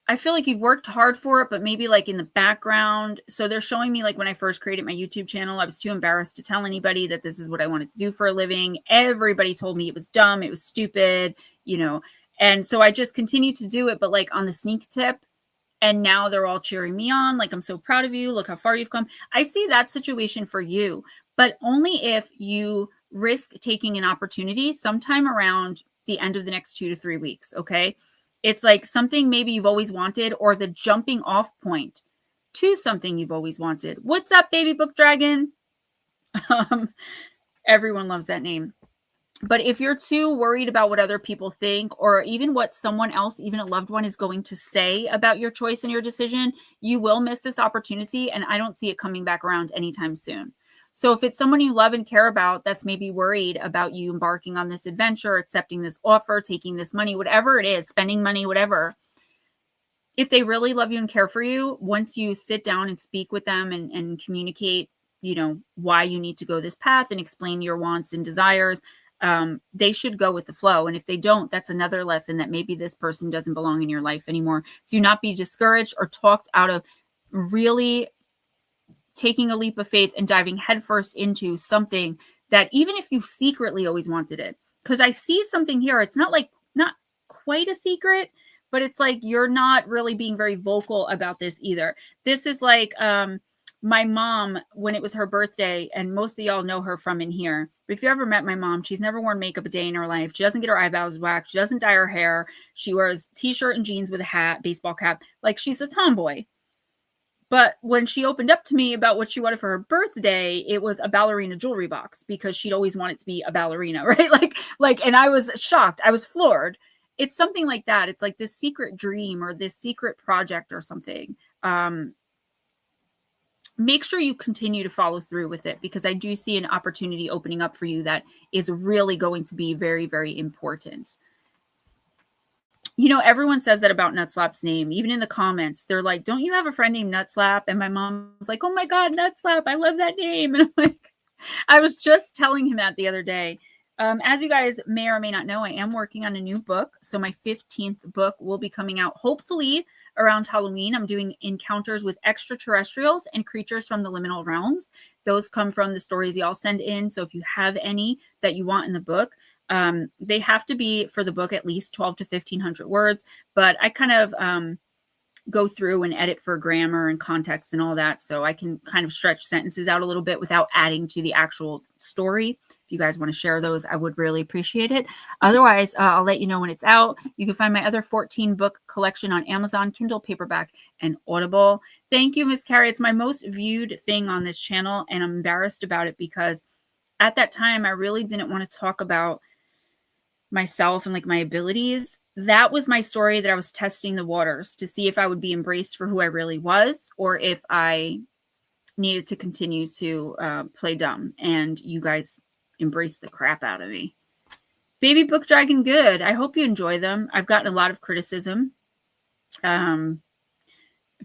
I feel like you've worked hard for it, but maybe like in the background. So they're showing me, like, when I first created my YouTube channel, I was too embarrassed to tell anybody that this is what I wanted to do for a living. Everybody told me it was dumb, it was stupid, you know. And so I just continued to do it, but like on the sneak tip. And now they're all cheering me on. Like, I'm so proud of you. Look how far you've come. I see that situation for you, but only if you risk taking an opportunity sometime around the end of the next 2 to 3 weeks. Okay. It's like something maybe you've always wanted, or the jumping off point to something you've always wanted. What's up, baby book dragon? Everyone loves that name. But if you're too worried about what other people think, or even what someone else, even a loved one, is going to say about your choice and your decision, you will miss this opportunity. And I don't see it coming back around anytime soon. So if it's someone you love and care about that's maybe worried about you embarking on this adventure, accepting this offer, taking this money, whatever it is, spending money, whatever, if they really love you and care for you, once you sit down and speak with them and communicate, you know, why you need to go this path and explain your wants and desires, they should go with the flow. And if they don't, that's another lesson that maybe this person doesn't belong in your life anymore. Do not be discouraged or talked out of really taking a leap of faith and diving headfirst into something that, even if you secretly always wanted it, because I see something here, it's not quite a secret, but it's like you're not really being very vocal about this either. This is like, my mom, when it was her birthday, and most of y'all know her from in here, but if you ever met my mom, she's never worn makeup a day in her life. She doesn't get her eyebrows waxed. She doesn't dye her hair. She wears t-shirt and jeans with a hat, baseball cap. Like, she's a tomboy. But when she opened up to me about what she wanted for her birthday, it was a ballerina jewelry box, because she'd always wanted to be a ballerina, right? And I was shocked. I was floored. It's something like that. It's like this secret dream or this secret project or something. Make sure you continue to follow through with it, because I do see an opportunity opening up for you that is really going to be very, very important. You know, everyone says that about Nutslap's name, even in the comments. They're like, don't you have a friend named Nutslap? And my mom's like, oh my God, Nutslap, I love that name. And I'm like, I was just telling him that the other day. As you guys may or may not know, I am working on a new book. So my 15th book will be coming out hopefully around Halloween. I'm doing encounters with extraterrestrials and creatures from the liminal realms. Those come from the stories y'all send in. So if you have any that you want in the book, they have to be, for the book, at least 12 to 1500 words. But I kind of go through and edit for grammar and context and all that, so I can kind of stretch sentences out a little bit without adding to the actual story. If you guys want to share those, I would really appreciate it. Otherwise, I'll let you know when it's out. You can find my other 14 book collection on Amazon, Kindle paperback, and Audible. Thank you, Miss Carrie. It's my most viewed thing on this channel, and I'm embarrassed about it, because at that time I really didn't want to talk about myself and like my abilities. That was my story, that I was testing the waters to see if I would be embraced for who I really was, or if I needed to continue to play dumb. And you guys embraced the crap out of me. Baby Book Dragon, good. I hope you enjoy them. I've gotten a lot of criticism.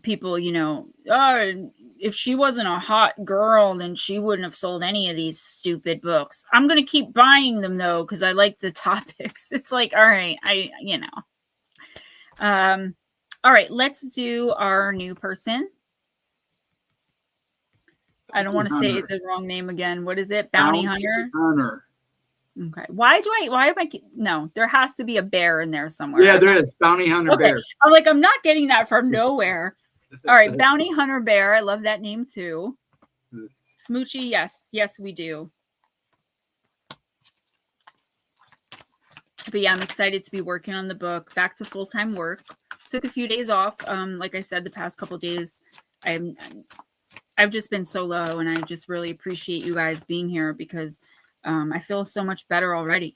People, oh, if she wasn't a hot girl, then she wouldn't have sold any of these stupid books. I'm going to keep buying them, though, because I like the topics. It's like, all right, all right, let's do our new person. I don't want to say the wrong name again. What is it? Bounty Hunter? Okay. No, there has to be a bear in there somewhere. Yeah, there is. Bounty Hunter Bear. I'm like, I'm not getting that from nowhere. All right. Bounty Hunter Bear. I love that name too. Smoochy. Yes. Yes, we do. But yeah, I'm excited to be working on the book. Back to full-time work. Took a few days off. Like I said, the past couple of days, I've just been so low, and I just really appreciate you guys being here because I feel so much better already,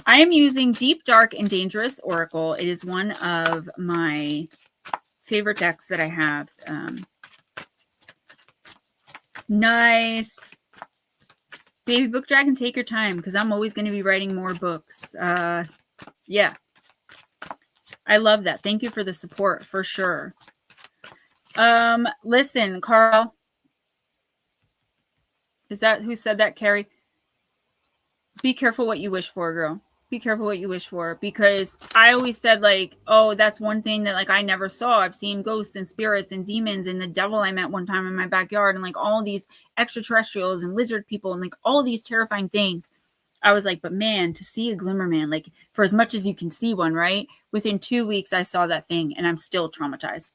I am using Deep, Dark, and Dangerous Oracle. It is one of my favorite decks that I have. Nice. Baby Book Dragon, take your time because I'm always going to be writing more books. Yeah. I love that. Thank you for the support for sure. Listen, Carl. Is that who said that, Carrie? Be careful what you wish for, girl. Be careful what you wish for, because I always said, like, oh, that's one thing that, like, I never saw. I've seen ghosts and spirits and demons and the devil I met one time in my backyard and, like, all these extraterrestrials and lizard people and, like, all these terrifying things. I was like, but man, to see a glimmer man, like, for as much as you can see one, right? Within 2 weeks, I saw that thing and I'm still traumatized.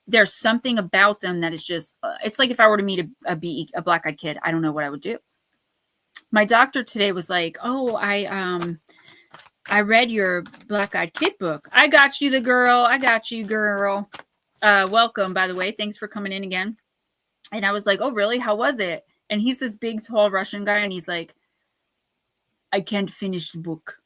There's something about them that is just, it's like if I were to meet a black-eyed kid, I don't know what I would do. My doctor today was like, oh, I read your black-eyed kid book. I got you, girl. Welcome, by the way. Thanks for coming in again. And I was like, oh, really? How was it? And he's this big, tall Russian guy. And he's like, I can't finish the book.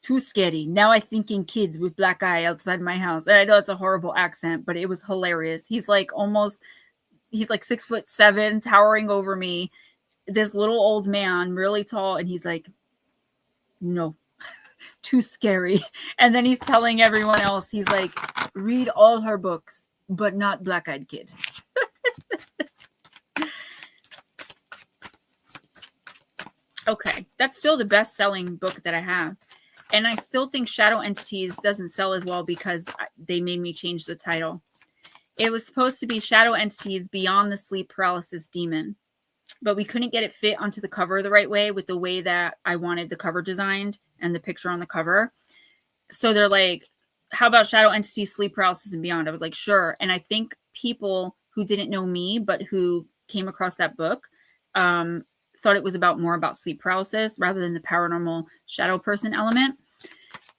Too scary. Now I think in kids with black eye outside my house. And I know it's a horrible accent, but it was hilarious. He's like 6'7", towering over me. This little old man, really tall. And he's like, no, too scary. And then he's telling everyone else, he's like, read all her books, but not Black-Eyed Kid. Okay, that's still the best-selling book that I have. And I still think Shadow Entities doesn't sell as well because they made me change the title. It was supposed to be Shadow Entities Beyond the Sleep Paralysis Demon, but we couldn't get it fit onto the cover the right way with the way that I wanted the cover designed and the picture on the cover. So they're like, how about Shadow Entities Sleep Paralysis and Beyond? I was like, sure. And I think people who didn't know me, but who came across that book, thought it was more about sleep paralysis rather than the paranormal shadow person element.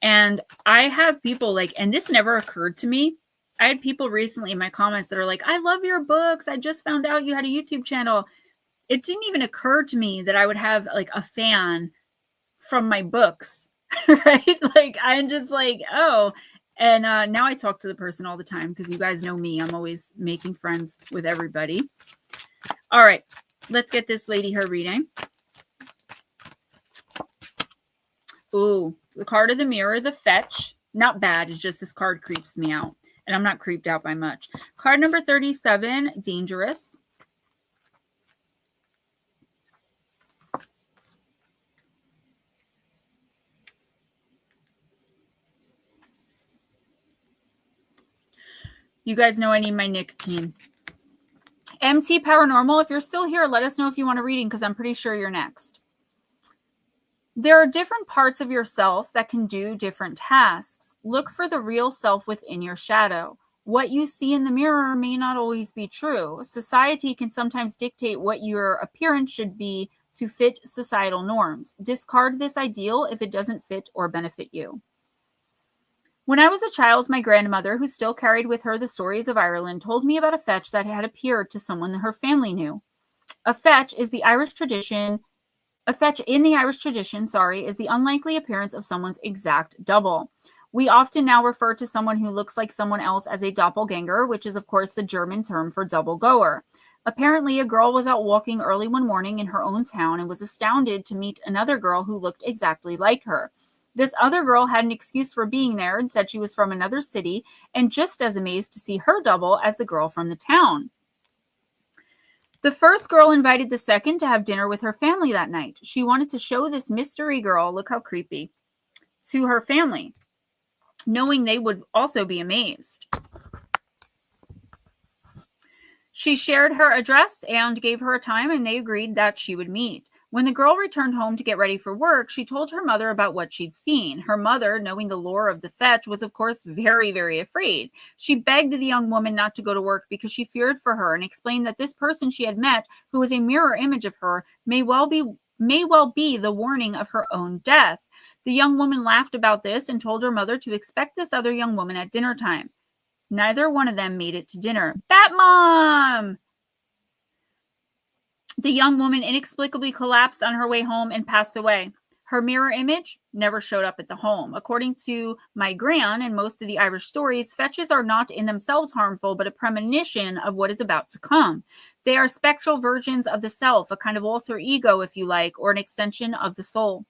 And I have people like, and this never occurred to me. I had people recently in my comments that are like, I love your books. I just found out you had a YouTube channel. It didn't even occur to me that I would have like a fan from my books, right? Like, I'm just like, oh, and now I talk to the person all the time because you guys know me. I'm always making friends with everybody. All right. Let's get this lady her reading. Ooh, the card of the mirror, the fetch. Not bad. It's just this card creeps me out. And I'm not creeped out by much. Card number 37, dangerous. You guys know I need my nicotine. MT Paranormal, if you're still here, let us know if you want a reading because I'm pretty sure you're next. There are different parts of yourself that can do different tasks. Look for the real self within your shadow. What you see in the mirror may not always be true. Society can sometimes dictate what your appearance should be to fit societal norms. Discard this ideal if it doesn't fit or benefit you. When I was a child, my grandmother, who still carried with her the stories of Ireland, told me about a fetch that had appeared to someone her family knew. A fetch in the Irish tradition, is the unlikely appearance of someone's exact double. We often now refer to someone who looks like someone else as a doppelganger, which is, of course, the German term for double goer. Apparently, a girl was out walking early one morning in her own town and was astounded to meet another girl who looked exactly like her. This other girl had an excuse for being there and said she was from another city and just as amazed to see her double as the girl from the town. The first girl invited the second to have dinner with her family that night. She wanted to show this mystery girl, look how creepy, to her family, knowing they would also be amazed. She shared her address and gave her a time, and they agreed that she would meet. When the girl returned home to get ready for work, she told her mother about what she'd seen. Her mother, knowing the lore of the fetch, was of course very, very afraid. She begged the young woman not to go to work because she feared for her and explained that this person she had met, who was a mirror image of her, may well be the warning of her own death. The young woman laughed about this and told her mother to expect this other young woman at dinner time. Neither one of them made it to dinner. Bat Mom! The young woman inexplicably collapsed on her way home and passed away. Her mirror image never showed up at the home. According to my gran and most of the Irish stories, fetches are not in themselves harmful, but a premonition of what is about to come. They are spectral versions of the self, a kind of alter ego, if you like, or an extension of the soul.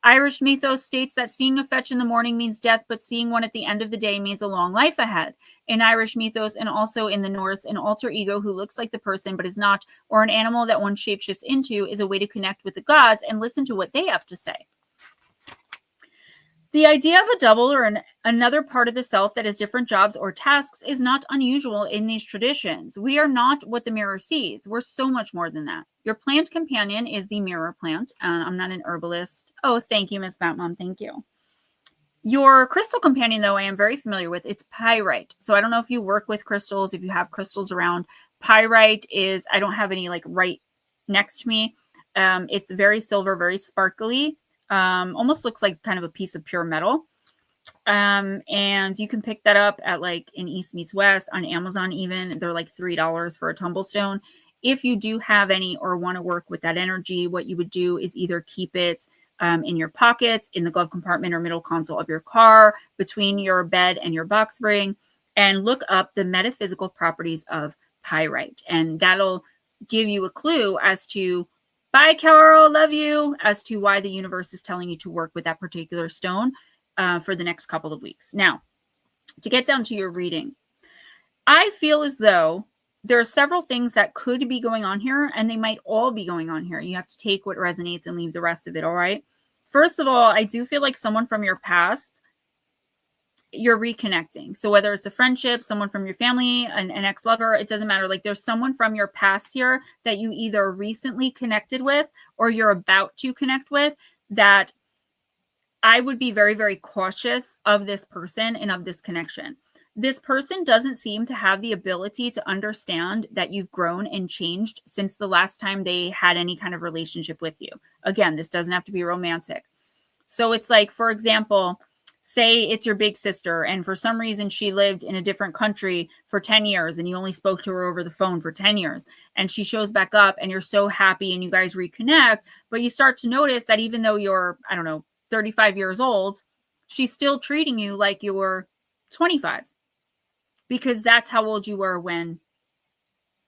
Irish mythos states that seeing a fetch in the morning means death, but seeing one at the end of the day means a long life ahead. In Irish mythos and also in the Norse, an alter ego who looks like the person but is not, or an animal that one shapeshifts into, is a way to connect with the gods and listen to what they have to say. The idea of a double or another part of the self that has different jobs or tasks is not unusual in these traditions. We are not what the mirror sees. We're so much more than that. Your plant companion is the mirror plant. I'm not an herbalist. Oh, thank you, Miss Batmom. Thank you. Your crystal companion, though, I am very familiar with. It's pyrite. So I don't know if you work with crystals, if you have crystals around. Pyrite is, I don't have any like right next to me. It's very silver, very sparkly. Almost looks like kind of a piece of pure metal. And you can pick that up at like in East Meets West on Amazon even. They're like $3 for a tumblestone. If you do have any or want to work with that energy, what you would do is either keep it in your pockets, in the glove compartment or middle console of your car, between your bed and your box spring, and look up the metaphysical properties of pyrite. And that'll give you a clue as to, bye, Carol, love you, as to why the universe is telling you to work with that particular stone for the next couple of weeks. Now, to get down to your reading, I feel as though there are several things that could be going on here, and they might all be going on here. You have to take what resonates and leave the rest of it, all right? First of all, I do feel like someone from your past, you're reconnecting. So whether it's a friendship, someone from your family, an ex-lover, it doesn't matter. Like there's someone from your past here that you either recently connected with or you're about to connect with, that I would be very, very cautious of this person and of this connection. This person doesn't seem to have the ability to understand that you've grown and changed since the last time they had any kind of relationship with you. Again, this doesn't have to be romantic. So it's like, for example, say it's your big sister and for some reason she lived in a different country for 10 years and you only spoke to her over the phone for 10 years and she shows back up and you're so happy and you guys reconnect, but you start to notice that even though you're, I don't know, 35 years old, she's still treating you like you're 25 because that's how old you were when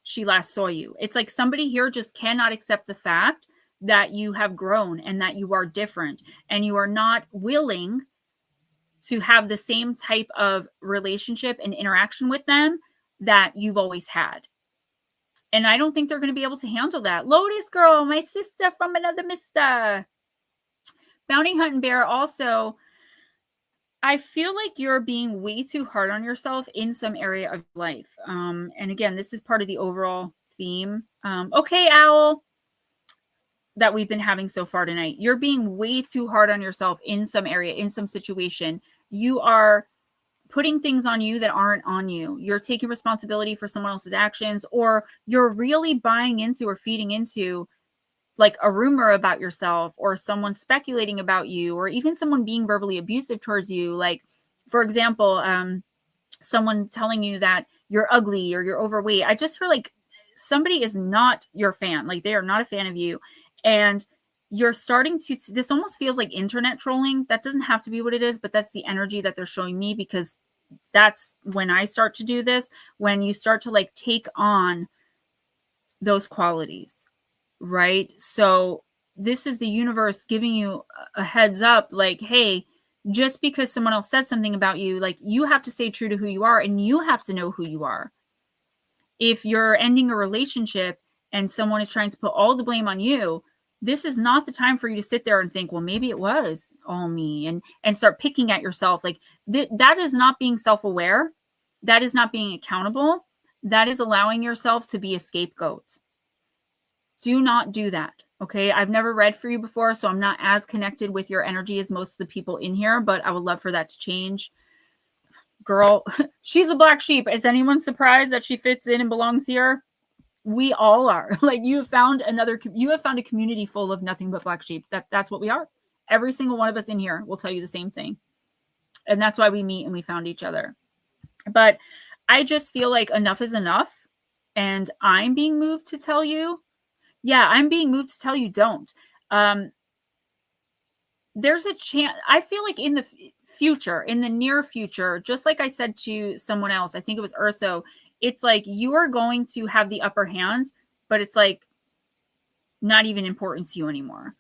she last saw you. It's like somebody here just cannot accept the fact that you have grown and that you are different and you are not willing to have the same type of relationship and interaction with them that you've always had. And I don't think they're going to be able to handle that. Lotus girl, my sister from another mister. Bounty Hunt and Bear also, I feel like you're being way too hard on yourself in some area of life. And again, this is part of the overall theme. Okay, Owl, that we've been having so far tonight. You're being way too hard on yourself in some area, in some situation. You are putting things on you that aren't on you. You're taking responsibility for someone else's actions, or you're really buying into or feeding into like a rumor about yourself or someone speculating about you or even someone being verbally abusive towards you. Like, for example, someone telling you that you're ugly or you're overweight. I just feel like somebody is not your fan. Like they are not a fan of you. And you're starting to, this almost feels like internet trolling. That doesn't have to be what it is, but that's the energy that they're showing me, because that's when I start to do this, when you start to like take on those qualities, right? So this is the universe giving you a heads up, like, hey, just because someone else says something about you, like, you have to stay true to who you are, and you have to know who you are. If you're ending a relationship and someone is trying to put all the blame on you, this is not the time for you to sit there and think, well, maybe it was all me, and start picking at yourself. Like, that is not being self-aware. That is not being accountable. That is allowing yourself to be a scapegoat. Do not do that. Okay. I've never read for you before, so I'm not as connected with your energy as most of the people in here, but I would love for that to change. Girl, she's a black sheep. Is anyone surprised that she fits in and belongs here? We all are. Like, you have found a community full of nothing but black sheep. That's what we are. Every single one of us in here will tell you the same thing. And that's why we meet and we found each other. But I just feel like enough is enough. And I'm being moved to tell you, don't. There's a chance. I feel like in the future, in the near future, just like I said to someone else, I think it was Urso, it's like you are going to have the upper hand, but it's like not even important to you anymore.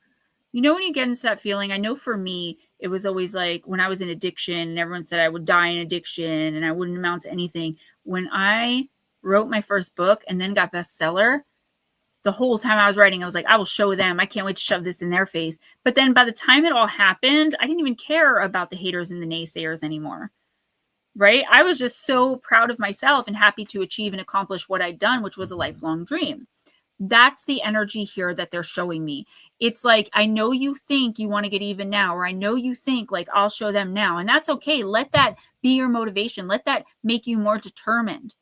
You know, when you get into that feeling, I know for me, it was always like when I was in addiction and everyone said I would die in addiction and I wouldn't amount to anything. When I wrote my first book and then got bestseller, the whole time I was writing, I was like, I will show them. I can't wait to shove this in their face. But then by the time it all happened, I didn't even care about the haters and the naysayers anymore. Right? I was just so proud of myself and happy to achieve and accomplish what I'd done, which was a lifelong dream. That's the energy here that they're showing me. It's like, I know you think you want to get even now, or I know you think like, I'll show them now. And that's okay. Let that be your motivation. Let that make you more determined.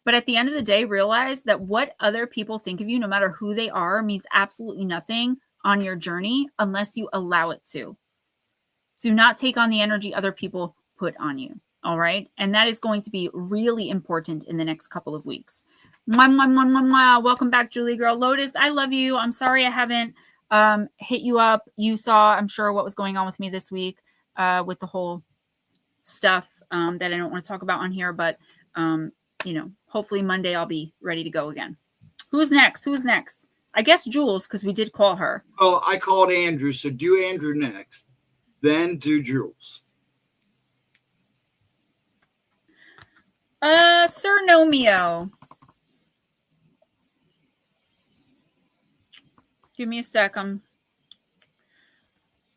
But at the end of the day, realize that what other people think of you, no matter who they are, means absolutely nothing on your journey unless you allow it to. Do not take on the energy other people put on you. All right. And that is going to be really important in the next couple of weeks. Mwah, mwah, mwah, mwah, mwah. Welcome back, Julie Girl. Lotus, I love you. I'm sorry I haven't hit you up. You saw, I'm sure, what was going on with me this week with the whole stuff that I don't want to talk about on here. But, hopefully Monday I'll be ready to go again. Who's next? I guess Jules, because we did call her. Oh, I called Andrew, so do Andrew next. Then do Jules. Sir Nomeo. Give me a sec. I'm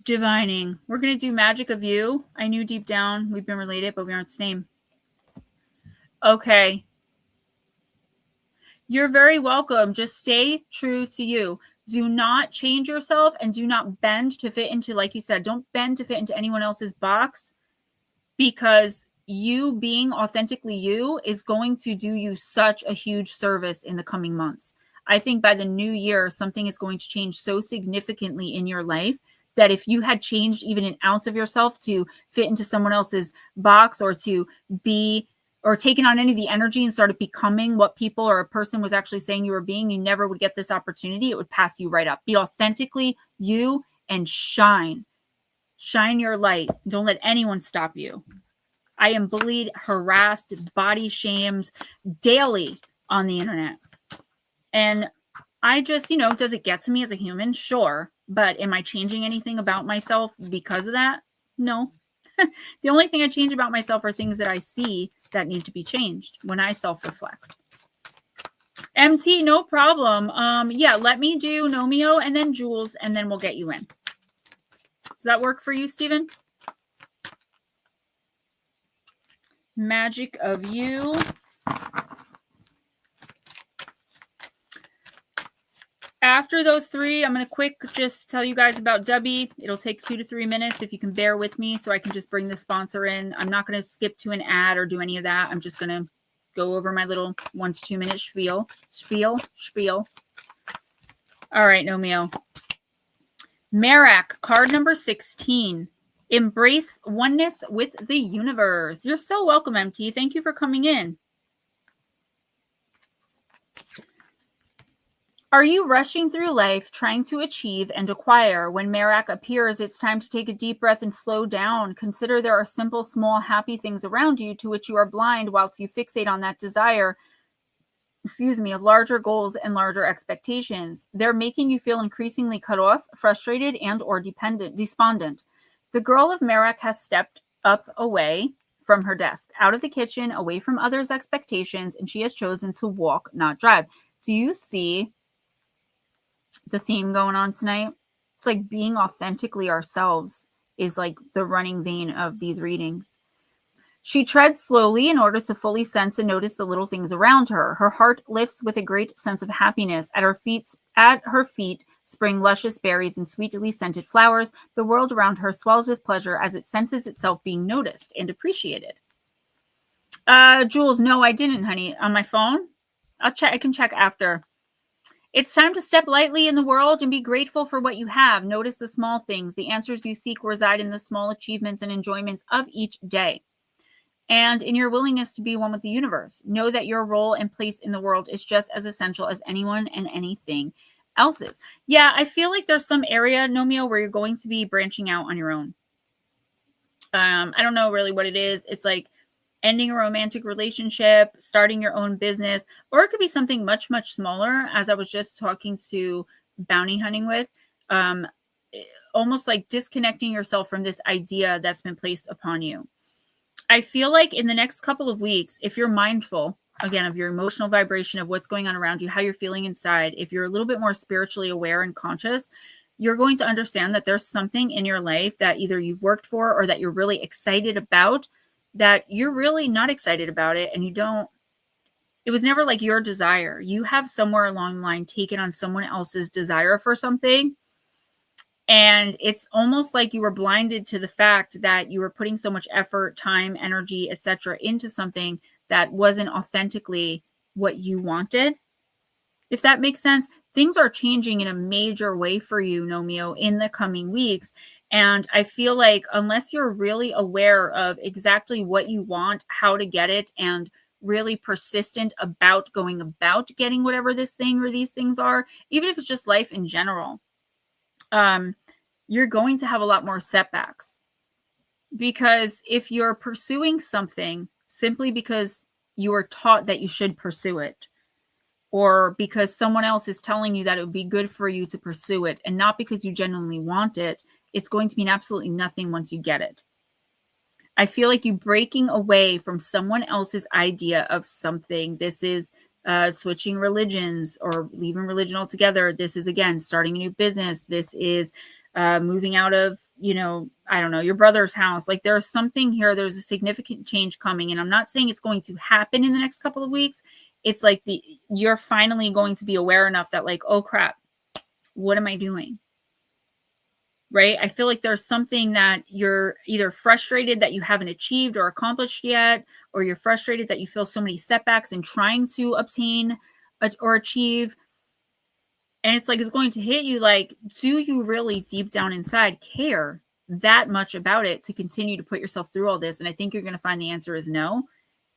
divining. We're going to do Magic of You. I knew deep down we've been related, but we aren't the same. Okay. You're very welcome. Just stay true to you. Do not change yourself and do not bend to fit into, like you said, don't bend to fit into anyone else's box, because you being authentically you is going to do you such a huge service in the coming months. I think by the new year, something is going to change so significantly in your life that if you had changed even an ounce of yourself to fit into someone else's box, or to be, or taken on any of the energy and started becoming what people or a person was actually saying you were being, you never would get this opportunity. It would pass you right up. Be authentically you and shine. Shine your light. Don't let anyone stop you. I am bullied, harassed, body shamed daily on the internet. And I just, does it get to me as a human? Sure. But am I changing anything about myself because of that? No. The only thing I change about myself are things that I see that need to be changed when I self-reflect. MT, no problem. Yeah, let me do Nomeo and then Jules, and then we'll get you in. Does that work for you, Stephen? Magic of You. After those three, I'm going to just tell you guys about Debbie. It'll take 2 to 3 minutes if you can bear with me so I can just bring the sponsor in. I'm not going to skip to an ad or do any of that. I'm just going to go over my little 1 to 2 minute spiel. All right, Nomeo. Merak, card number 16. Embrace oneness with the universe. You're so welcome, MT. Thank you for coming in. Are you rushing through life trying to achieve and acquire? When Merak appears, it's time to take a deep breath and slow down. Consider there are simple, small, happy things around you to which you are blind whilst you fixate on that desire. of larger goals and larger expectations. They're making you feel increasingly cut off, frustrated, and or despondent. The girl of Merak has stepped up away from her desk, out of the kitchen, away from others' expectations, and she has chosen to walk, not drive. Do you see the theme going on tonight? It's like being authentically ourselves is like the running vein of these readings. She treads slowly in order to fully sense and notice the little things around her. Her heart lifts with a great sense of happiness. At her feet spring luscious berries and sweetly scented flowers. The world around her swells with pleasure as it senses itself being noticed and appreciated. Jules, no, I didn't, honey. On my phone? I'll check. I can check after. It's time to step lightly in the world and be grateful for what you have. Notice the small things. The answers you seek reside in the small achievements and enjoyments of each day, and in your willingness to be one with the universe. Know that your role and place in the world is just as essential as anyone and anything else's. Yeah, I feel like there's some area, Nomeo, where you're going to be branching out on your own. I don't know really what it is. It's like ending a romantic relationship, starting your own business, or it could be something much, much smaller, as I was just talking to Bounty Hunting with. Almost like disconnecting yourself from this idea that's been placed upon you. I feel like in the next couple of weeks, if you're mindful, again, of your emotional vibration, of what's going on around you, how you're feeling inside, if you're a little bit more spiritually aware and conscious, you're going to understand that there's something in your life that either you've worked for or that you're really excited about, that you're really not excited about it. And it was never like your desire. You have somewhere along the line taken on someone else's desire for something. And it's almost like you were blinded to the fact that you were putting so much effort, time, energy, etc. into something that wasn't authentically what you wanted. If that makes sense, things are changing in a major way for you, Nomeo, in the coming weeks. And I feel like unless you're really aware of exactly what you want, how to get it, and really persistent about going about getting whatever this thing or these things are, even if it's just life in general, you're going to have a lot more setbacks. Because if you're pursuing something simply because you were taught that you should pursue it, or because someone else is telling you that it would be good for you to pursue it, and not because you genuinely want it, it's going to mean absolutely nothing once you get it. I feel like you breaking away from someone else's idea of something. This is switching religions or leaving religion altogether. This is, again, starting a new business. This is moving out of, I don't know, your brother's house. Like, there's something here. There's a significant change coming. And I'm not saying it's going to happen in the next couple of weeks. It's like you're finally going to be aware enough that, like, oh crap, what am I doing? Right? I feel like there's something that you're either frustrated that you haven't achieved or accomplished yet, or you're frustrated that you feel so many setbacks in trying to obtain or achieve. And it's like, it's going to hit you like, do you really deep down inside care that much about it to continue to put yourself through all this? And I think you're going to find the answer is no.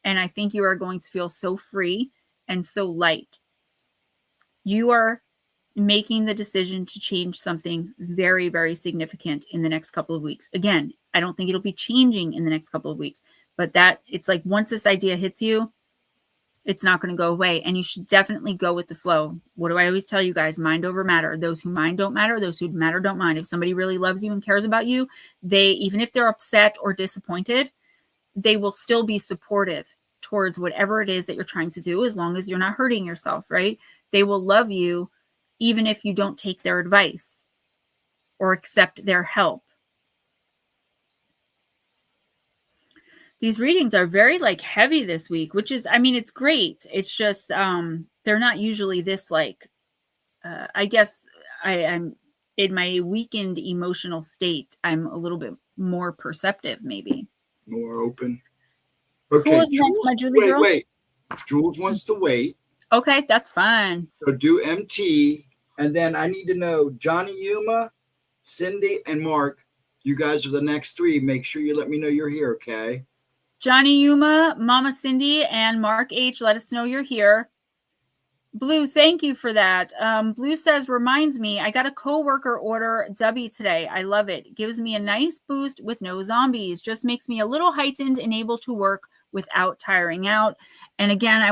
And I think you are going to feel so free and so light. You are making the decision to change something very, very significant in the next couple of weeks. Again, I don't think it'll be changing in the next couple of weeks, but that it's like, once this idea hits you, it's not going to go away. And you should definitely go with the flow. What do I always tell you guys? Mind over matter. Those who mind don't matter. Those who matter don't mind. If somebody really loves you and cares about you, even if they're upset or disappointed, they will still be supportive towards whatever it is that you're trying to do, as long as you're not hurting yourself, right? They will love you even if you don't take their advice or accept their help. These readings are very like heavy this week, which is, I mean, it's great. It's just, they're not usually this like, I guess I'm in my weakened emotional state. I'm a little bit more perceptive, maybe. More open. Okay, Who is next, my Julie girl? Wait. Jules wants to wait. Okay, that's fine. So do MT, and then I need to know Johnny Yuma, Cindy, and Mark. You guys are the next three. Make sure you let me know you're here, okay? Johnny Yuma, Mama Cindy, and Mark H. Let us know you're here. Blue, thank you for that. Blue says, reminds me, I got a coworker order W today. I love it. Gives me a nice boost with no zombies. Just makes me a little heightened and able to work without tiring out. And again, I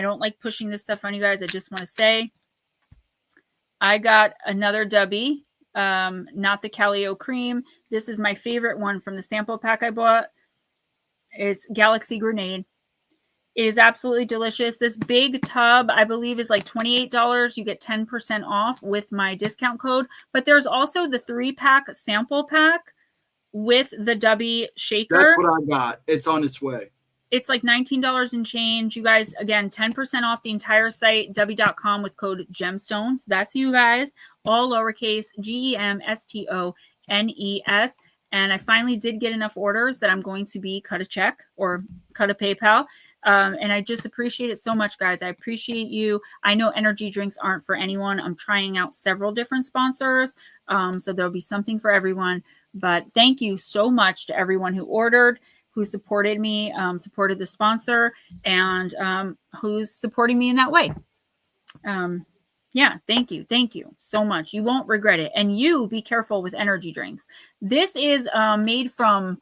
don't like pushing this stuff on you guys. I just want to say I got another Dubby, not the Calio cream. This is my favorite one from the sample pack I bought. It's Galaxy Grenade. It is absolutely delicious. This big tub, I believe, is like $28. You get 10% off with my discount code. But there's also the 3-pack sample pack with the Dubby shaker. That's what I got. It's on its way. It's like $19 and change. You guys, again, 10% off the entire site, Dubby.com with code GEMSTONES. That's you guys. All lowercase, GEMSTONES. And I finally did get enough orders that I'm going to be cut a check or cut a PayPal. And I just appreciate it so much, guys. I appreciate you. I know energy drinks aren't for anyone. I'm trying out several different sponsors. So there'll be something for everyone. But thank you so much to everyone who ordered, who supported me, supported the sponsor, and who's supporting me in that way. Yeah, thank you. Thank you so much. You won't regret it. And you be careful with energy drinks. This is made from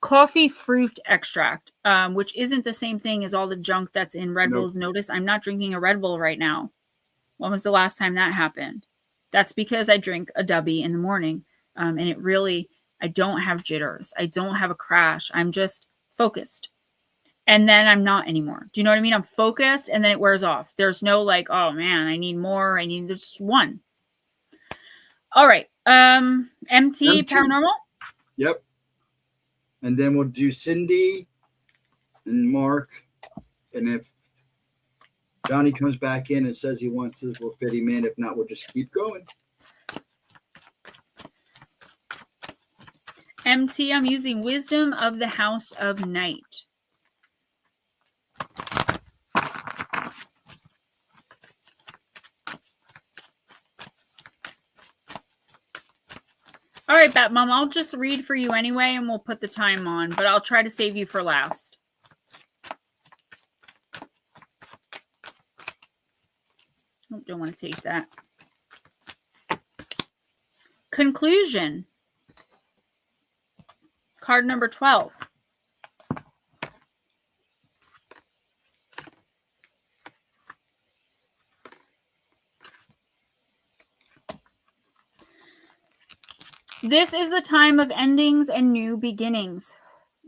coffee fruit extract, which isn't the same thing as all the junk that's in Red Bulls. Notice I'm not drinking a Red Bull right now. When was the last time that happened? That's because I drink a Dubby in the morning. And it really, I don't have jitters. I don't have a crash. I'm just focused. And then I'm not anymore. Do you know what I mean? I'm focused and then it wears off. There's no like, oh man, I need more. There's just one. All right. MT Paranormal. Yep. And then we'll do Cindy and Mark. And if Johnny comes back in and says he wants this, we'll fit him in. If not, we'll just keep going. MT, I'm using Wisdom of the House of Night. All right, Bat Mom, I'll just read for you anyway, and we'll put the time on, but I'll try to save you for last. Oh, don't want to take that. Conclusion. Card number 12. This is the time of endings and new beginnings.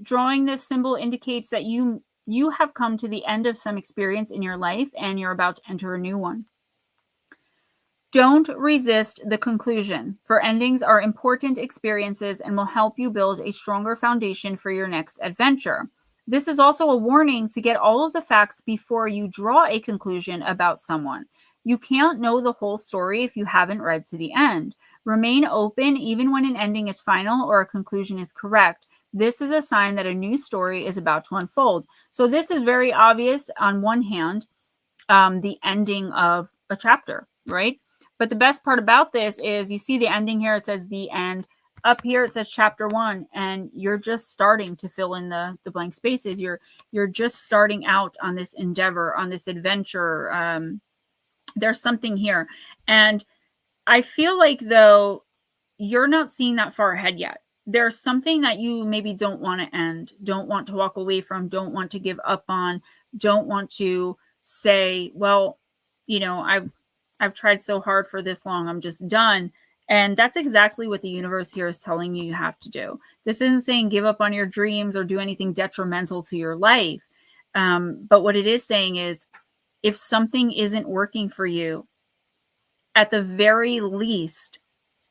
Drawing this symbol indicates that you have come to the end of some experience in your life and you're about to enter a new one. Don't resist the conclusion, for endings are important experiences and will help you build a stronger foundation for your next adventure. This is also a warning to get all of the facts before you draw a conclusion about someone. You can't know the whole story if you haven't read to the end. Remain open even when an ending is final or a conclusion is correct. This is a sign that a new story is about to unfold. So this is very obvious on one hand, the ending of a chapter, right? But the best part about this is you see the ending here. It says the end. Up here it says chapter 1, and you're just starting to fill in the blank spaces. You're just starting out on this endeavor, on this adventure. There's something here. And I feel like, though, you're not seeing that far ahead yet. There's something that you maybe don't want to end, don't want to walk away from, don't want to give up on, don't want to say, well, you know, I've tried so hard for this long, I'm just done. And that's exactly what the universe here is telling you have to do. This isn't saying give up on your dreams or do anything detrimental to your life. But what it is saying is, if something isn't working for you, at the very least,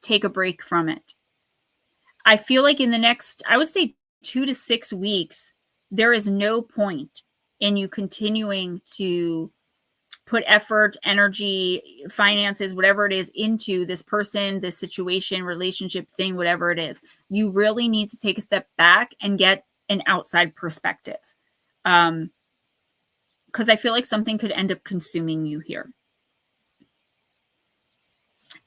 take a break from it. I feel like in the next, I would say 2 to 6 weeks, there is no point in you continuing to put effort, energy, finances, whatever it is, into this person, this situation, relationship thing, whatever it is. You really need to take a step back and get an outside perspective. Because I feel like something could end up consuming you here.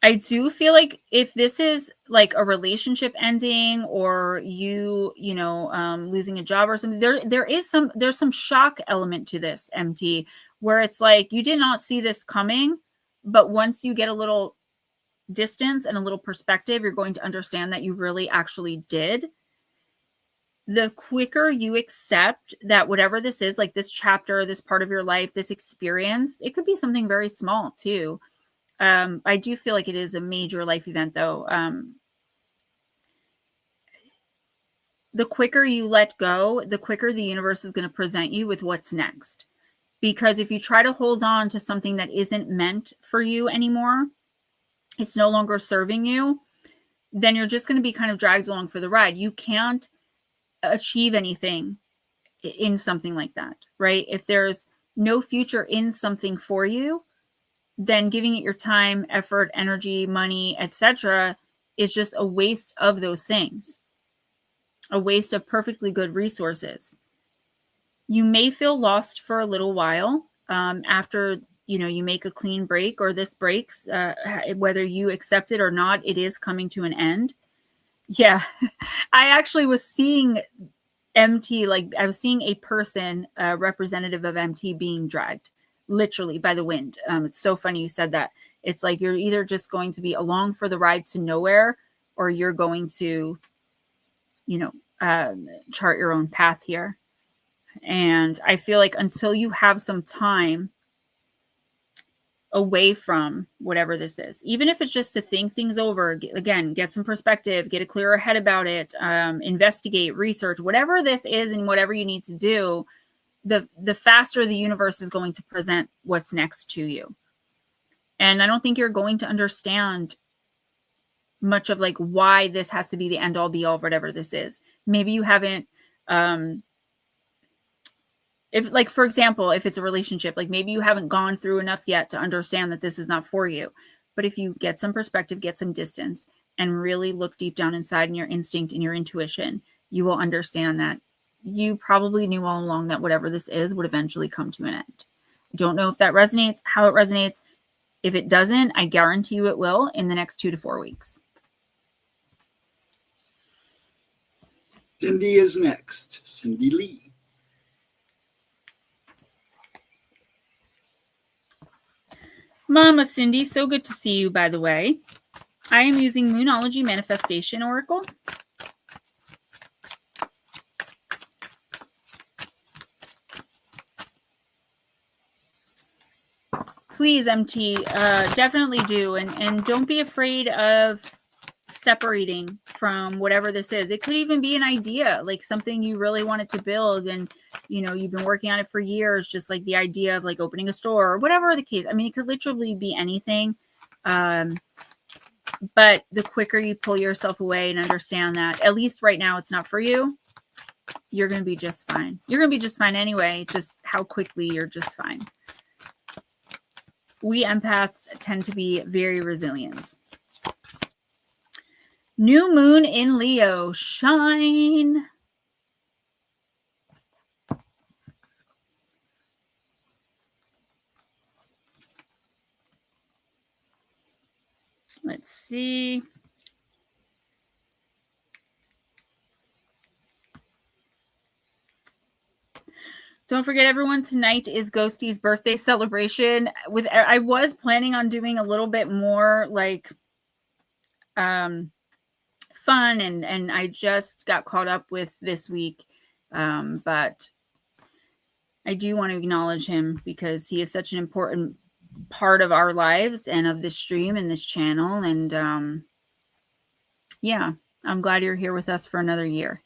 I do feel like if this is like a relationship ending or losing a job or something, there's some shock element to this, MT, where it's like you did not see this coming, but once you get a little distance and a little perspective, you're going to understand that you really actually did. the quicker you accept that whatever this is, like this chapter, this part of your life, this experience, it could be something very small too. I do feel like it is a major life event though. The quicker you let go, the quicker the universe is going to present you with what's next. Because if you try to hold on to something that isn't meant for you anymore, it's no longer serving you, then you're just going to be kind of dragged along for the ride. You can't achieve anything in something like that, right? If there's no future in something for you, then giving it your time, effort, energy, money, etc. is just a waste of those things, a waste of perfectly good resources. You may feel lost for a little while after you make a clean break or this breaks, whether you accept it or not, it is coming to an end. Yeah, I actually was seeing MT, like I was seeing a person, a representative of MT being dragged literally by the wind. It's so funny you said that. It's like you're either just going to be along for the ride to nowhere, or you're going to, chart your own path here. And I feel like until you have some time away from whatever this is, even if it's just to think things over, again, get some perspective, get a clearer head about it, investigate, research, whatever this is and whatever you need to do, the faster the universe is going to present what's next to you. And I don't think you're going to understand much of like why this has to be the end all be all of whatever this is. Maybe you haven't, if like, for example, if it's a relationship, like maybe you haven't gone through enough yet to understand that this is not for you. But if you get some perspective, get some distance, and really look deep down inside in your instinct and your intuition, you will understand that you probably knew all along that whatever this is would eventually come to an end. Don't know if that resonates, how it resonates. If it doesn't, I guarantee you it will in the next 2 to 4 weeks. Cindy is next. Cindy Lee. Mama Cindy, so good to see you, by the way. I am using Moonology Manifestation Oracle. Please, MT, definitely do. And don't be afraid of separating from whatever this is. It could even be an idea, like something you really wanted to build and you've been working on it for years, just like the idea of like opening a store or whatever the case. I mean, it could literally be anything. But the quicker you pull yourself away and understand that at least right now it's not for you, you're going to be just fine. You're going to be just fine anyway, just how quickly you're just fine. We empaths tend to be very resilient. New moon in Leo, shine. Let's see. Don't forget, everyone, tonight is Ghosty's birthday celebration. I was planning on doing a little bit more like fun, and I just got caught up with this week. But I do want to acknowledge him because he is such an important part of our lives and of this stream and this channel. And yeah, I'm glad you're here with us for another year.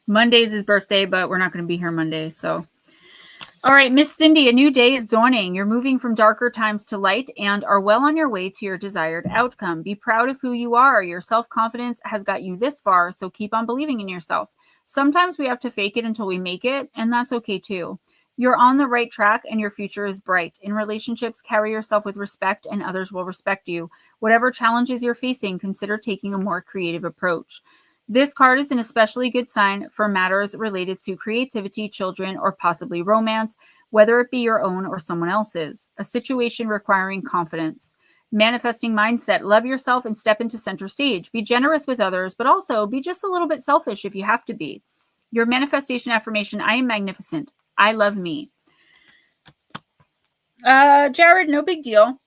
Monday's his birthday, but we're not going to be here Monday. So, all right, Miss Cindy, a new day is dawning. You're moving from darker times to light and are well on your way to your desired outcome. Be proud of who you are. Your self-confidence has got you this far, so keep on believing in yourself. Sometimes we have to fake it until we make it, and that's okay too. You're on the right track and your future is bright. In relationships, carry yourself with respect and others will respect you. Whatever challenges you're facing, consider taking a more creative approach. This card is an especially good sign for matters related to creativity, children, or possibly romance, whether it be your own or someone else's. A situation requiring confidence. Manifesting mindset. Love yourself and step into center stage. Be generous with others, but also be just a little bit selfish if you have to be. Your manifestation affirmation. I am magnificent. I love me. Jared, no big deal.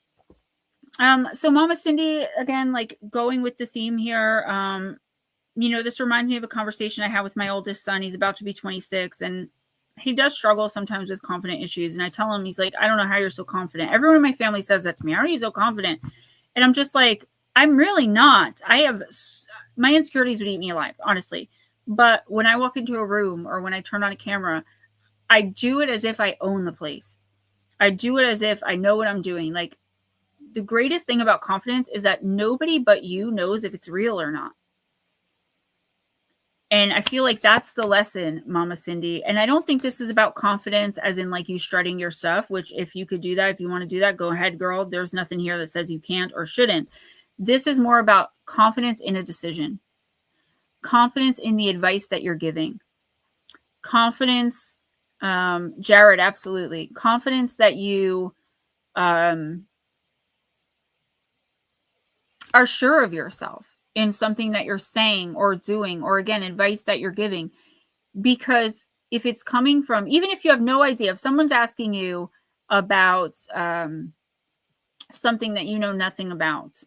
So Mama Cindy, again, like going with the theme here, this reminds me of a conversation I had with my oldest son. He's about to be 26, and he does struggle sometimes with confident issues. And I tell him, he's like, I don't know how you're so confident. Everyone in my family says that to me. How are you so confident? And I'm just like, I'm really not. My insecurities would eat me alive, honestly. But when I walk into a room or when I turn on a camera, I do it as if I own the place. I do it as if I know what I'm doing. Like, the greatest thing about confidence is that nobody but you knows if it's real or not. And I feel like that's the lesson, Mama Cindy. And I don't think this is about confidence as in like you strutting your stuff, which if you could do that, if you want to do that, go ahead, girl. There's nothing here that says you can't or shouldn't. This is more about confidence in a decision, confidence in the advice that you're giving, confidence, Jared, absolutely. Confidence that you are sure of yourself in something that you're saying or doing, or again, advice that you're giving. Because if it's coming from, even if you have no idea, if someone's asking you about something that you know nothing about,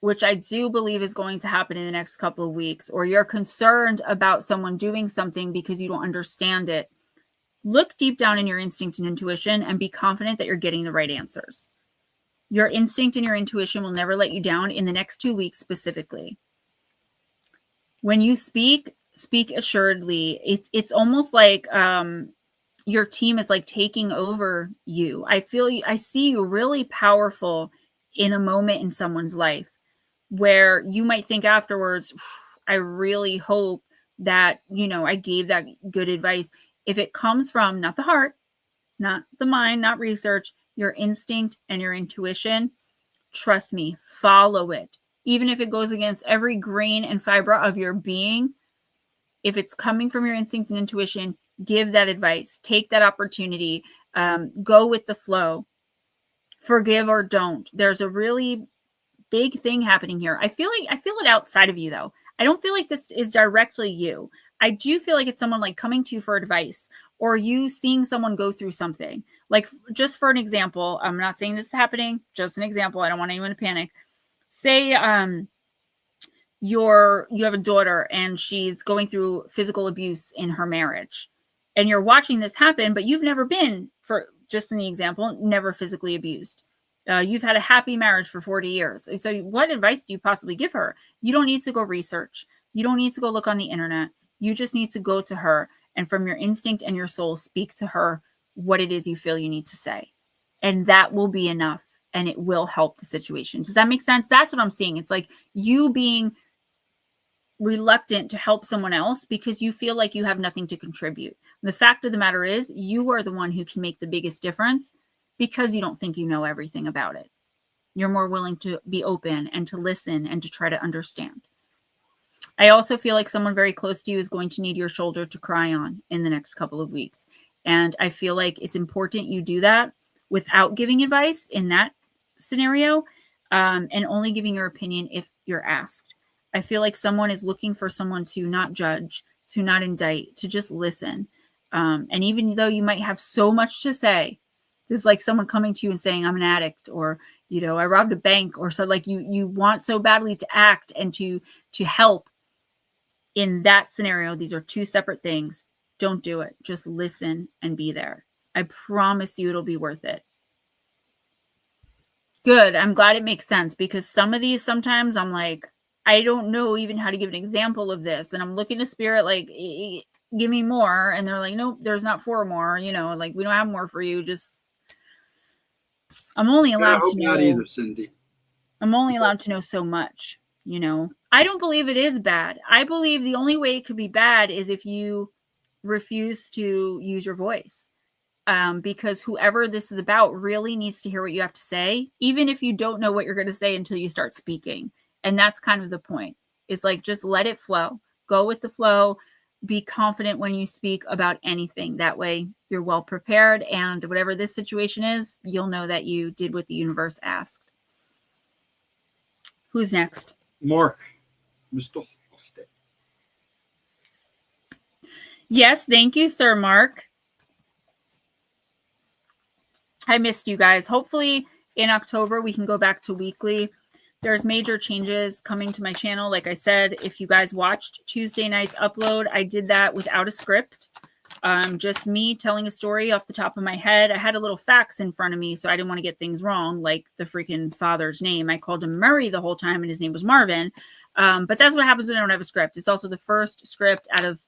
which I do believe is going to happen in the next couple of weeks, or you're concerned about someone doing something because you don't understand it, look deep down in your instinct and intuition and be confident that you're getting the right answers. Your instinct and your intuition will never let you down in the next 2 weeks specifically. When you speak assuredly. It's almost like your team is like taking over you. I see you really powerful in a moment in someone's life where you might think afterwards, I really hope that, I gave that good advice. If it comes from not the heart, not the mind, not research, your instinct and your intuition, trust me, follow it. Even if it goes against every grain and fiber of your being, if it's coming from your instinct and intuition, give that advice, take that opportunity, go with the flow, forgive or don't. There's a really big thing happening here. I feel it outside of you though. I don't feel like this is directly you. I do feel like it's someone like coming to you for advice, or you seeing someone go through something. Like, just for an example, I'm not saying this is happening, just an example. I don't want anyone to panic. Say, you have a daughter and she's going through physical abuse in her marriage, and you're watching this happen, but you've never been, for just in the example, never physically abused. You've had a happy marriage for 40 years. So what advice do you possibly give her? You don't need to go research. You don't need to go look on the internet. You just need to go to her and from your instinct and your soul, speak to her what it is you feel you need to say. And that will be enough, and it will help the situation. Does that make sense? That's what I'm seeing. It's like you being reluctant to help someone else because you feel like you have nothing to contribute. And the fact of the matter is, you are the one who can make the biggest difference because you don't think you know everything about it. You're more willing to be open and to listen and to try to understand. I also feel like someone very close to you is going to need your shoulder to cry on in the next couple of weeks. And I feel like it's important you do that without giving advice in that scenario, and only giving your opinion if you're asked. I feel like someone is looking for someone to not judge, to not indict, to just listen. And even though you might have so much to say, this is like someone coming to you and saying, I'm an addict, or, I robbed a bank, or so, like you want so badly to act and to help. In that scenario, these are two separate things. Don't do it. Just listen and be there. I promise you it'll be worth it. Good. I'm glad it makes sense, because some of these, sometimes I'm like, I don't know even how to give an example of this. And I'm looking to spirit, like, give me more. And they're like, nope, there's not 4 more, like, we don't have more for you. Just, I'm only allowed to know. Not either, Cindy. I'm only allowed to know so much, I don't believe it is bad. I believe the only way it could be bad is if you refuse to use your voice. Because whoever this is about really needs to hear what you have to say, even if you don't know what you're going to say until you start speaking. And that's kind of the point. It's like, just let it flow. Go with the flow. Be confident when you speak about anything. That way you're well prepared. And whatever this situation is, you'll know that you did what the universe asked. Who's next? Mark. Mr. Hosted. Yes, thank you, Sir Mark. I missed you guys. Hopefully in October we can go back to weekly. There's major changes coming to my channel. Like I said, if you guys watched Tuesday night's upload, I did that without a script. Just me telling a story off the top of my head. I had a little fax in front of me, so I didn't want to get things wrong, like the freaking father's name. I called him Murray the whole time, and his name was Marvin. But that's what happens when I don't have a script. It's also the first script out of,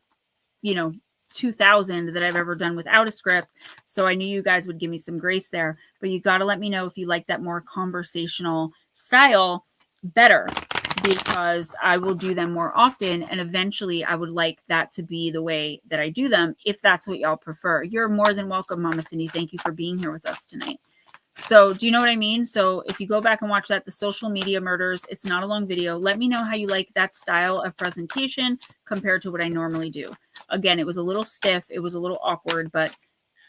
2,000 that I've ever done without a script. So I knew you guys would give me some grace there. But you got to let me know if you like that more conversational style better, because I will do them more often. And eventually I would like that to be the way that I do them, if that's what y'all prefer. You're more than welcome, Mama Cindy. Thank you for being here with us tonight. So do you know what I mean? So if you go back and watch that, the social media murders, it's not a long video. Let me know how you like that style of presentation compared to what I normally do. Again, it was a little stiff. It was a little awkward, but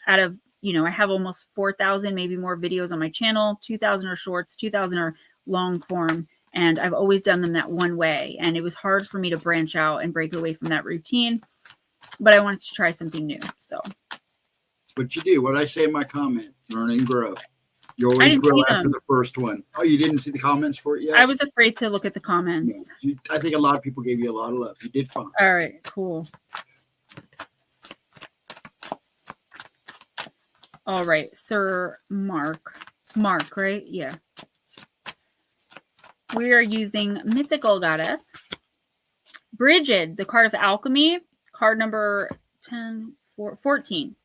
out of, I have almost 4,000, maybe more videos on my channel. 2,000 are shorts, 2,000 are long form. And I've always done them that one way. And it was hard for me to branch out and break away from that routine, but I wanted to try something new. So that's what you do. What I say in my comment, learn and grow. You always grow after the first one. Oh, you didn't see the comments for it yet? I was afraid to look at the comments. No, I think a lot of people gave you a lot of love. You did fine. All right, cool. All right, Sir Mark. Mark, right? Yeah. We are using Mythical Goddess. Brigid, the card of alchemy. Card number 14.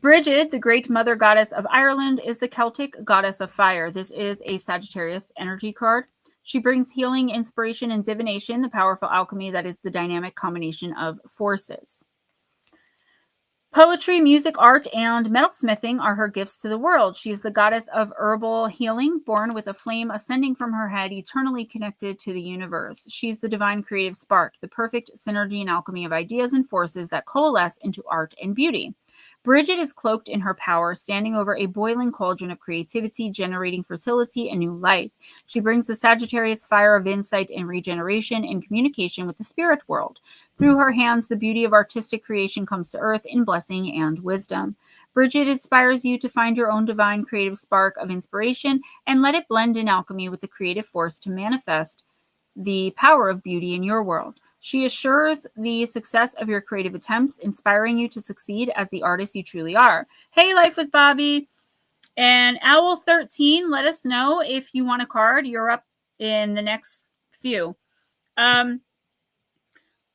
Brigid, the great mother goddess of Ireland, is the Celtic goddess of fire. This is a Sagittarius energy card. She brings healing, inspiration, and divination, the powerful alchemy that is the dynamic combination of forces. Poetry, music, art, and metalsmithing are her gifts to the world. She is the goddess of herbal healing, born with a flame ascending from her head, eternally connected to the universe. She's the divine creative spark, the perfect synergy and alchemy of ideas and forces that coalesce into art and beauty. Brigid is cloaked in her power, standing over a boiling cauldron of creativity, generating fertility and new life. She brings the Sagittarius fire of insight and regeneration in communication with the spirit world. Through her hands, the beauty of artistic creation comes to earth in blessing and wisdom. Brigid inspires you to find your own divine creative spark of inspiration and let it blend in alchemy with the creative force to manifest the power of beauty in your world. She assures the success of your creative attempts, inspiring you to succeed as the artist you truly are. Hey, Life with Bobby. And Owl13, let us know if you want a card. You're up in the next few.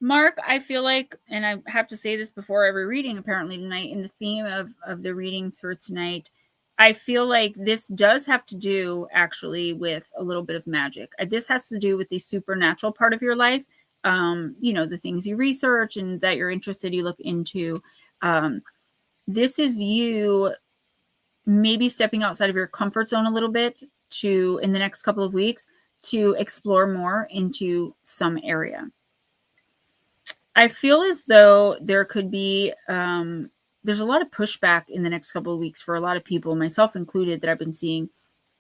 Mark, I feel like, and I have to say this before every reading apparently tonight, in the theme of the readings for tonight, I feel like this does have to do actually with a little bit of magic. This has to do with the supernatural part of your life. The things you research and that you're interested, you look into. This is you maybe stepping outside of your comfort zone a little bit in the next couple of weeks, to explore more into some area. I feel as though there could be, there's a lot of pushback in the next couple of weeks for a lot of people, myself included, that I've been seeing,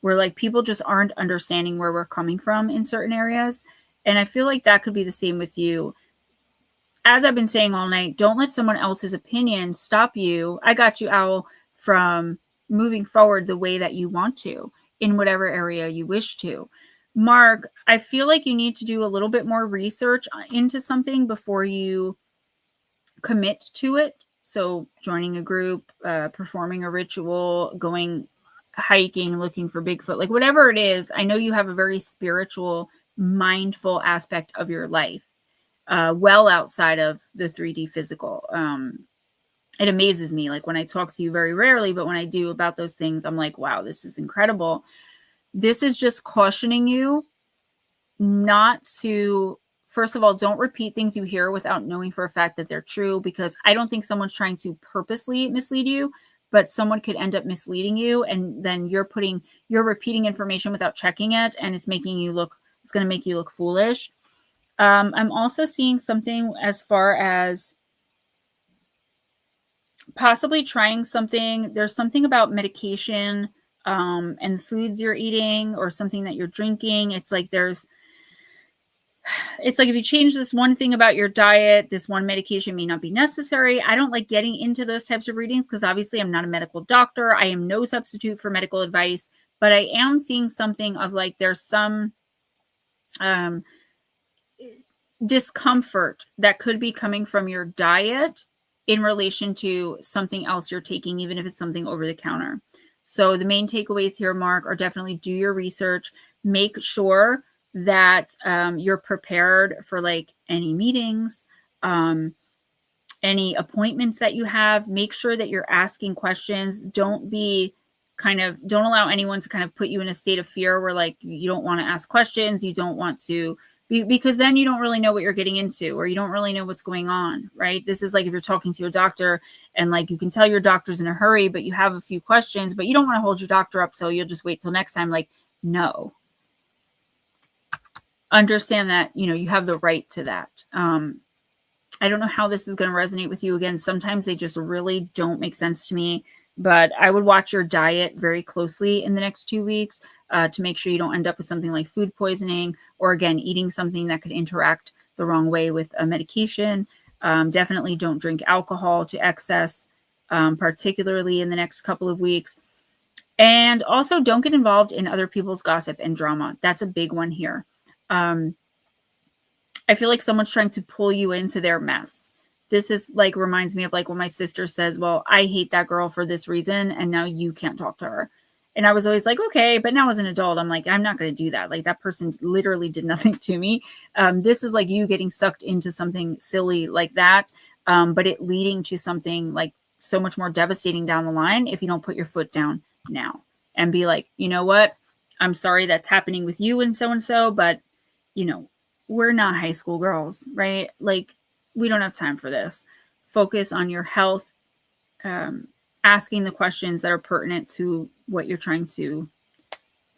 where like people just aren't understanding where we're coming from in certain areas. And I feel like that could be the same with you. As I've been saying all night, don't let someone else's opinion stop you. I got you, Owl, from moving forward the way that you want to in whatever area you wish to. Mark, I feel like you need to do a little bit more research into something before you commit to it. So joining a group, performing a ritual, going hiking, looking for Bigfoot, like whatever it is. I know you have a very spiritual, mindful aspect of your life, well outside of the 3D physical. It amazes me, like when I talk to you very rarely, but when I do about those things, I'm like, wow, this is incredible. This is just cautioning you not to, first of all, don't repeat things you hear without knowing for a fact that they're true, because I don't think someone's trying to purposely mislead you, but someone could end up misleading you, and then you're repeating information without checking it, and it's going to make you look foolish. I'm also seeing something as far as possibly trying something. There's something about medication and foods you're eating or something that you're drinking. It's like there's It's like if you change this one thing about your diet, this one medication may not be necessary. I don't like getting into those types of readings because obviously I'm not a medical doctor. I am no substitute for medical advice, but I am seeing something of like there's some discomfort that could be coming from your diet in relation to something else you're taking, even if it's something over the counter. So the main takeaways here, Mark, are definitely do your research, make sure that you're prepared for like any meetings, any appointments that you have. Make sure that you're asking questions. Don't allow anyone to kind of put you in a state of fear where like you don't want to ask questions, you don't want to, because then you don't really know what you're getting into, or you don't really know what's going on, right? This is like if you're talking to a doctor and like you can tell your doctor's in a hurry, but you have a few questions, but you don't want to hold your doctor up, so you'll just wait till next time. Like, no. Understand that, you have the right to that. I don't know how this is going to resonate with you. Again, sometimes they just really don't make sense to me, but I would watch your diet very closely in the next 2 weeks to make sure you don't end up with something like food poisoning, or again, eating something that could interact the wrong way with a medication. Definitely don't drink alcohol to excess, particularly in the next couple of weeks. And also don't get involved in other people's gossip and drama. That's a big one here. I feel like someone's trying to pull you into their mess. This is like, reminds me of like when my sister says, well, I hate that girl for this reason, and now you can't talk to her. And I was always like, okay, but now as an adult, I'm like, I'm not going to do that. Like that person literally did nothing to me. This is like you getting sucked into something silly like that, but it leading to something like so much more devastating down the line if you don't put your foot down now and be like, you know what? I'm sorry that's happening with you and so, but we're not high school girls, right? Like we don't have time for this. Focus on your health, asking the questions that are pertinent to what you're trying to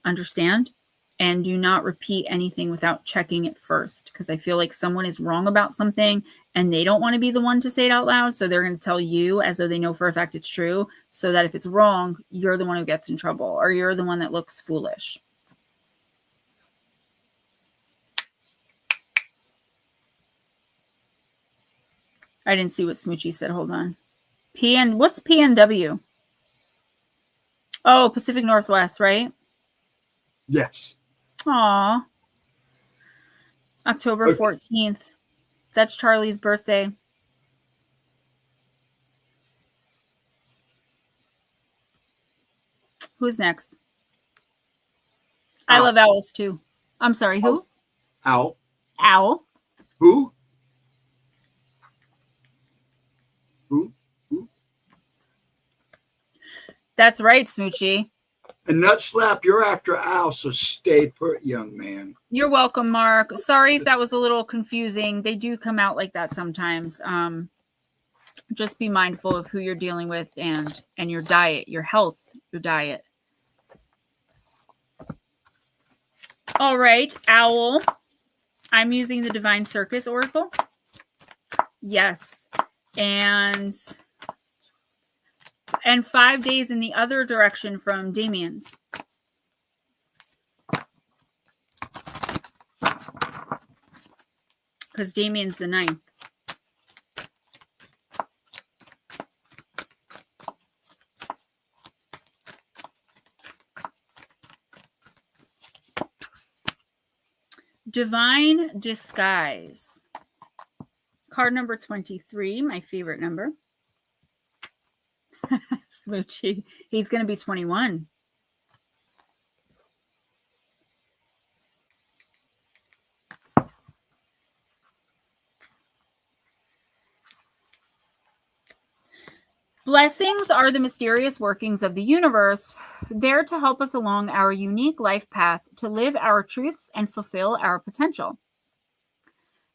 understand, and do not repeat anything without checking it first. Because I feel like someone is wrong about something and they don't want to be the one to say it out loud. So they're going to tell you as though they know for a fact it's true, so that if it's wrong, you're the one who gets in trouble, or you're the one that looks foolish. I didn't see what Smoochie said. Hold on. What's PNW? Oh, Pacific Northwest, right? Yes. Aw. October 14th. That's Charlie's birthday. Who's next? Owl. I love owls too. I'm sorry, who? Owl. Owl. Who? That's right, Smoochie. And nut slap, you're after Owl, so stay put, young man. You're welcome, Mark. Sorry if that was a little confusing. They do come out like that sometimes. Just be mindful of who you're dealing with and your diet, your health, your diet. All right, Owl. I'm using the Divine Circus Oracle. Yes. And 5 days in the other direction from Damien's. Because Damien's the 9th. Divine Disguise. Card number 23, my favorite number. Smoochie. He's going to be 21. Blessings are the mysterious workings of the universe, there to help us along our unique life path to live our truths and fulfill our potential.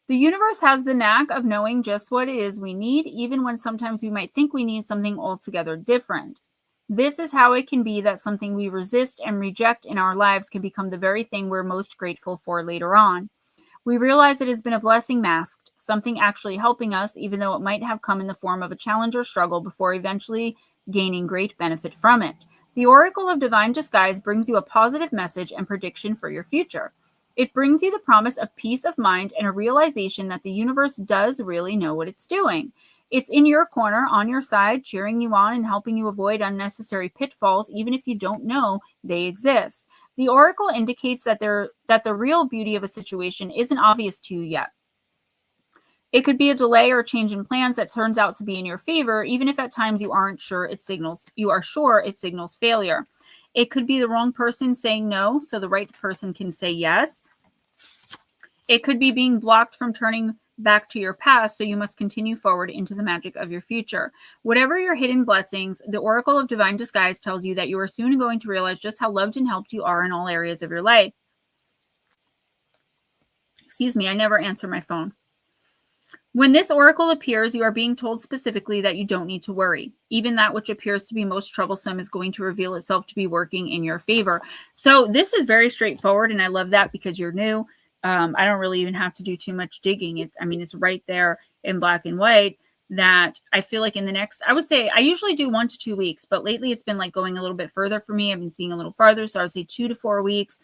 The universe has the knack of knowing just what it is we need, even when sometimes we might think we need something altogether different. This is how it can be that something we resist and reject in our lives can become the very thing we're most grateful for later on. We realize it has been a blessing masked, something actually helping us, even though it might have come in the form of a challenge or struggle before eventually gaining great benefit from it. The Oracle of Divine Disguise brings you a positive message and prediction for your future. It brings you the promise of peace of mind and a realization that the universe does really know what it's doing. It's in your corner, on your side, cheering you on and helping you avoid unnecessary pitfalls, even if you don't know they exist. The oracle indicates that the real beauty of a situation isn't obvious to you yet. It could be a delay or a change in plans that turns out to be in your favor, even if at times you are sure it signals failure. It could be the wrong person saying no, so the right person can say yes. It could be being blocked from turning back to your past, so you must continue forward into the magic of your future. Whatever your hidden blessings, the Oracle of Divine Disguise tells you that you are soon going to realize just how loved and helped you are in all areas of your life. Excuse me, I never answer my phone. When this oracle appears, you are being told specifically that you don't need to worry. Even that which appears to be most troublesome is going to reveal itself to be working in your favor. So this is very straightforward, and I love that because you're new. I don't really even have to do too much digging. It's right there in black and white that I feel like in the next, I would say I usually do 1 to 2 weeks, but lately it's been like going a little bit further for me. I've been seeing a little farther. So I would say 2 to 4 weeks.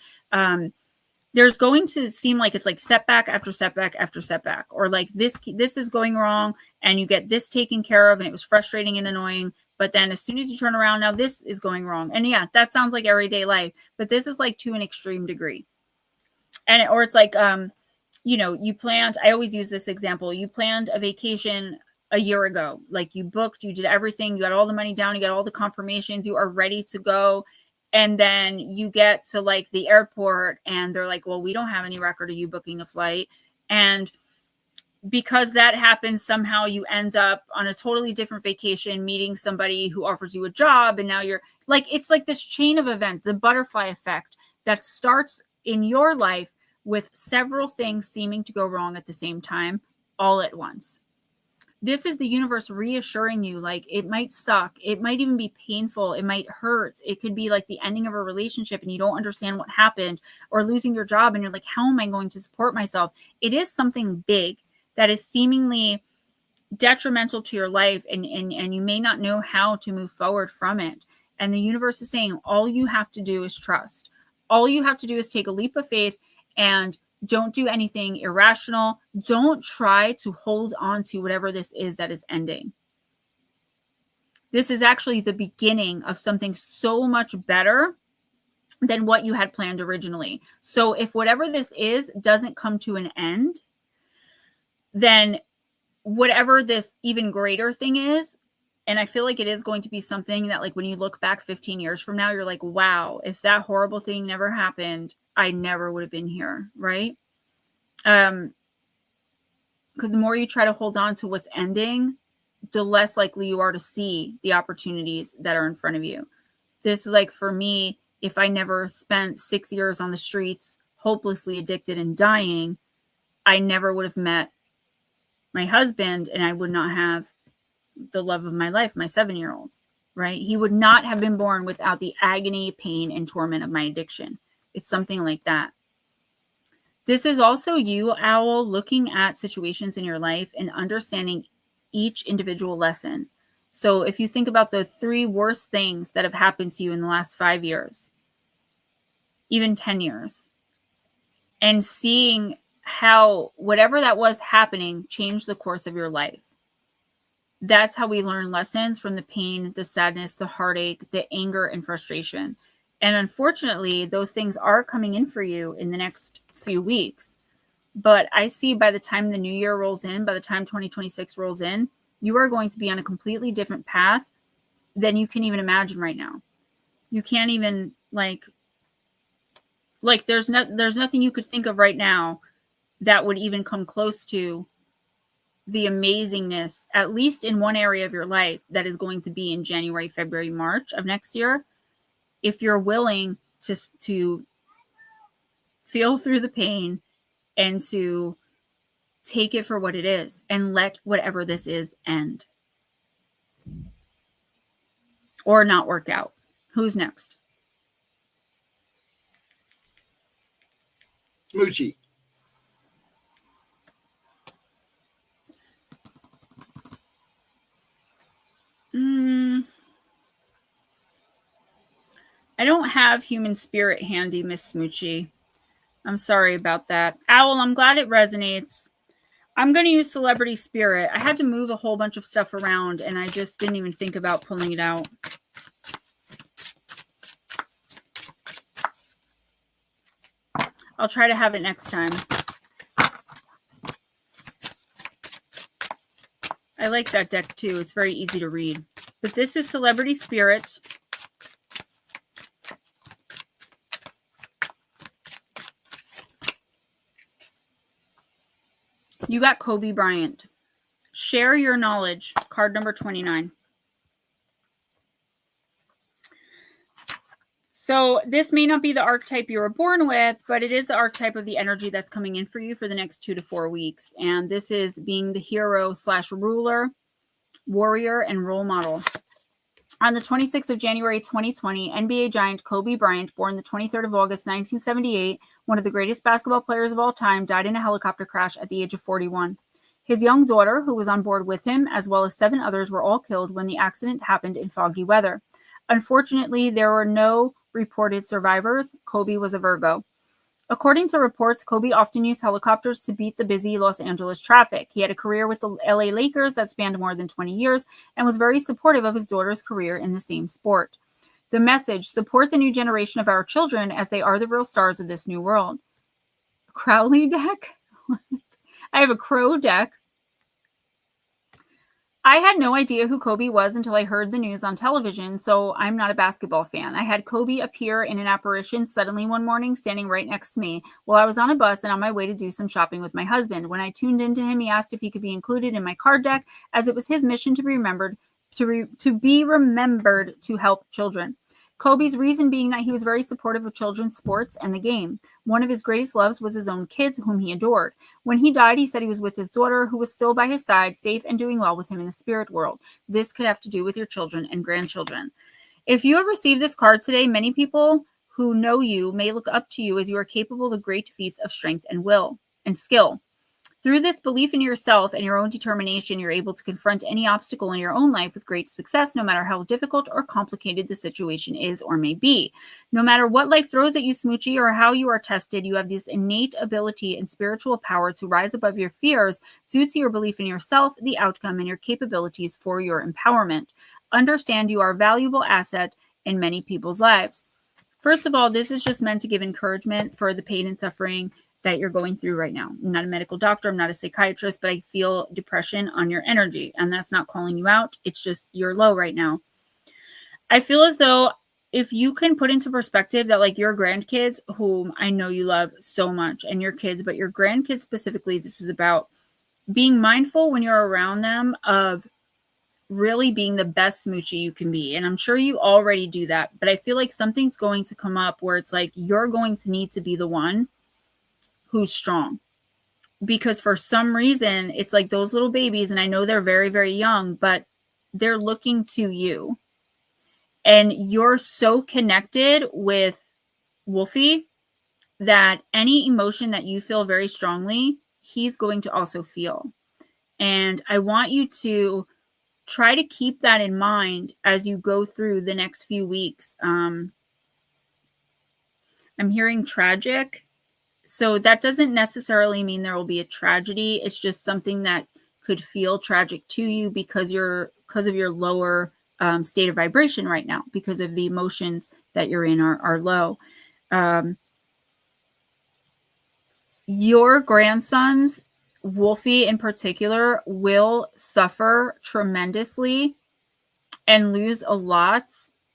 There's going to seem like it's like setback after setback after setback, or like this is going wrong and you get this taken care of and it was frustrating and annoying. But then as soon as you turn around, now this is going wrong. And yeah, that sounds like everyday life, but this is like to an extreme degree. Or it's like, you planned, I always use this example. You planned a vacation a year ago, like you booked, you did everything, you got all the money down, you got all the confirmations, you are ready to go. And then you get to like the airport and they're like, well, we don't have any record of you booking a flight. And because that happens, somehow you end up on a totally different vacation, meeting somebody who offers you a job. And now you're like, it's like this chain of events, the butterfly effect that starts in your life with several things seeming to go wrong at the same time, all at once. This is the universe reassuring you, like, it might suck. It might even be painful. It might hurt. It could be like the ending of a relationship and you don't understand what happened, or losing your job and you're like, how am I going to support myself? It is something big that is seemingly detrimental to your life, and you may not know how to move forward from it. And the universe is saying, all you have to do is trust. All you have to do is take a leap of faith and don't do anything irrational. Don't try to hold on to whatever this is that is ending. This is actually the beginning of something so much better than what you had planned originally. So if whatever this is doesn't come to an end, then whatever this even greater thing is, and I feel like it is going to be something that, like, when you look back 15 years from now, you're like, wow, if that horrible thing never happened, I never would have been here, right? Because the more you try to hold on to what's ending, the less likely you are to see the opportunities that are in front of you. This is like, for me, if I never spent 6 years on the streets, hopelessly addicted and dying, I never would have met my husband, and I would not have the love of my life, my 7-year-old, right? He would not have been born without the agony, pain, and torment of my addiction. It's something like that. This is also you, Owl, looking at situations in your life and understanding each individual lesson. So if you think about the 3 worst things that have happened to you in the last 5 years, even 10 years, and seeing how whatever that was happening changed the course of your life. That's how we learn lessons from the pain, the sadness, the heartache, the anger, and frustration. And unfortunately, those things are coming in for you in the next few weeks. But I see by the time the new year rolls in, by the time 2026 rolls in, you are going to be on a completely different path than you can even imagine right now. You can't even like there's nothing you could think of right now that would even come close to the amazingness, at least in one area of your life, that is going to be in January, February, March of next year, if you're willing to feel through the pain and to take it for what it is and let whatever this is end or not work out. Who's next? Smoochie. I don't have human spirit handy, Miss Smoochie. I'm sorry about that. Owl, I'm glad it resonates. I'm going to use celebrity spirit. I had to move a whole bunch of stuff around and I just didn't even think about pulling it out. I'll try to have it next time. I like that deck too. It's very easy to read. But this is celebrity spirit. You got Kobe Bryant. Share your knowledge. Card number 29. So this may not be the archetype you were born with, but it is the archetype of the energy that's coming in for you for the next 2 to 4 weeks. And this is being the hero / ruler, warrior, and role model. On the 26th of January 2020, NBA giant Kobe Bryant, born the 23rd of August 1978, one of the greatest basketball players of all time, died in a helicopter crash at the age of 41. His young daughter, who was on board with him, as well as 7 others, were all killed when the accident happened in foggy weather. Unfortunately, there were no reported survivors. Kobe was a Virgo. According to reports, Kobe often used helicopters to beat the busy Los Angeles traffic. He had a career with the LA Lakers that spanned more than 20 years and was very supportive of his daughter's career in the same sport. The message: support the new generation of our children as they are the real stars of this new world. Crowley deck? I have a Crow deck. I had no idea who Kobe was until I heard the news on television, so I'm not a basketball fan. I had Kobe appear in an apparition suddenly one morning, standing right next to me while I was on a bus and on my way to do some shopping with my husband. When I tuned into him, he asked if he could be included in my card deck, as it was his mission to be remembered to help children. Kobe's reason being that he was very supportive of children's sports and the game. One of his greatest loves was his own kids, whom he adored. When he died, he said he was with his daughter, who was still by his side, safe and doing well with him in the spirit world. This could have to do with your children and grandchildren. If you have received this card today, many people who know you may look up to you as you are capable of great feats of strength and will and skill. Through this belief in yourself and your own determination, you're able to confront any obstacle in your own life with great success, no matter how difficult or complicated the situation is or may be. No matter what life throws at you, Smoochie, or how you are tested, you have this innate ability and spiritual power to rise above your fears due to your belief in yourself, the outcome, and your capabilities for your empowerment. Understand you are a valuable asset in many people's lives. First of all, this is just meant to give encouragement for the pain and suffering that you're going through right now. I'm not a medical doctor. I'm not a psychiatrist, but I feel depression on your energy. And that's not calling you out. It's just you're low right now. I feel as though if you can put into perspective that like your grandkids, whom I know you love so much, and your kids, but your grandkids specifically, this is about being mindful when you're around them of really being the best Smoochie you can be. And I'm sure you already do that, but I feel like something's going to come up where it's like you're going to need to be the one who's strong, because for some reason it's like those little babies, and I know they're very, very young, but they're looking to you, and you're so connected with Wolfie that any emotion that you feel very strongly, he's going to also feel. And I want you to try to keep that in mind as you go through the next few weeks. I'm hearing tragic. So that doesn't necessarily mean there will be a tragedy. It's just something that could feel tragic to you because of your lower state of vibration right now, because of the emotions that you're in are low. Your grandsons, Wolfie in particular, will suffer tremendously and lose a lot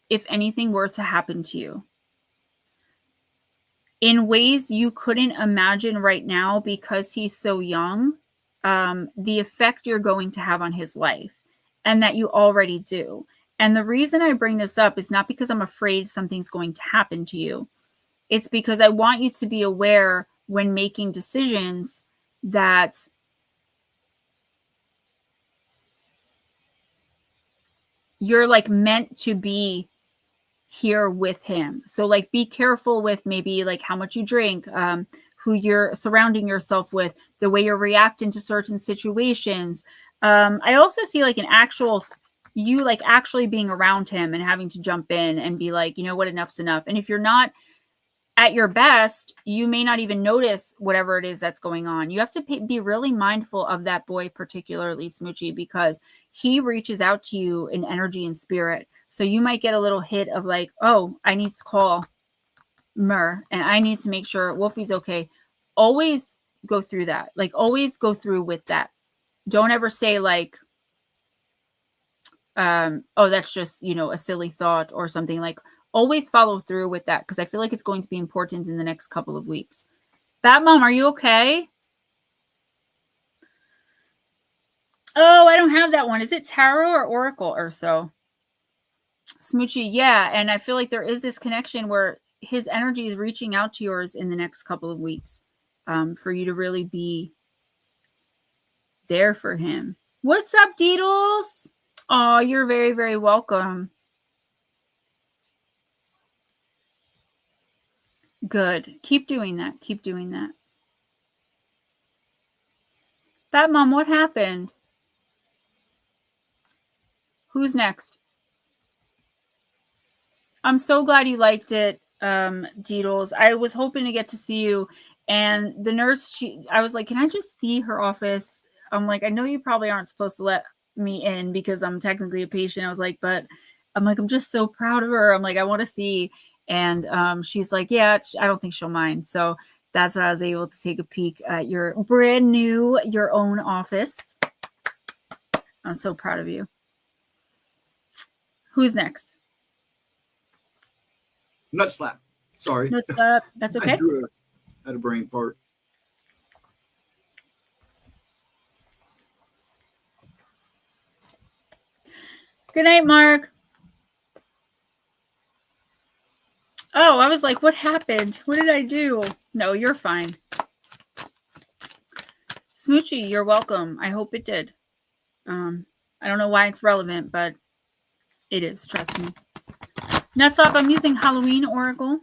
if anything were to happen to you, in ways you couldn't imagine right now, because he's so young, the effect you're going to have on his life, and that you already do. And the reason I bring this up is not because I'm afraid something's going to happen to you. It's because I want you to be aware when making decisions that you're like meant to be here with him. So like be careful with maybe like how much you drink, who you're surrounding yourself with, the way you're reacting to certain situations. I also see like you like actually being around him and having to jump in and be like, you know what, enough's enough. And if you're not at your best, you may not even notice whatever it is that's going on. You have to be really mindful of that boy, particularly Smoochie, because he reaches out to you in energy and spirit. So you might get a little hit of like, oh, I need to call Mur and I need to make sure Wolfie's okay. Always go through that. Like, always go through with that. Don't ever say like, oh, that's just, a silly thought or something. Like, always follow through with that, because I feel like it's going to be important in the next couple of weeks. Bat Mom, are you okay? Oh, I don't have that one. Is it Tarot or Oracle or so? Smoochie, yeah. And I feel like there is this connection where his energy is reaching out to yours in the next couple of weeks, for you to really be there for him. What's up, Deedles? Oh, you're very, very welcome. Good. Keep doing that. Keep doing that. Bat Mom, what happened? Who's next? I'm so glad you liked it, Deedles. I was hoping to get to see you. And the nurse, I was like, can I just see her office? I'm like, I know you probably aren't supposed to let me in because I'm technically a patient. I was like, but I'm like, I'm just so proud of her. I'm like, I want to see. And she's like, yeah, I don't think she'll mind. So that's how I was able to take a peek at your brand new, your own office. I'm so proud of you. Who's next? Nut slap. Sorry. Nut slap. That's okay. I had a brain fart. Good night, Mark. Oh, I was like, what happened? What did I do? No, you're fine. Smoochie, you're welcome. I hope it did. I don't know why it's relevant, but it is. Trust me. Nutslop, I'm using Halloween Oracle.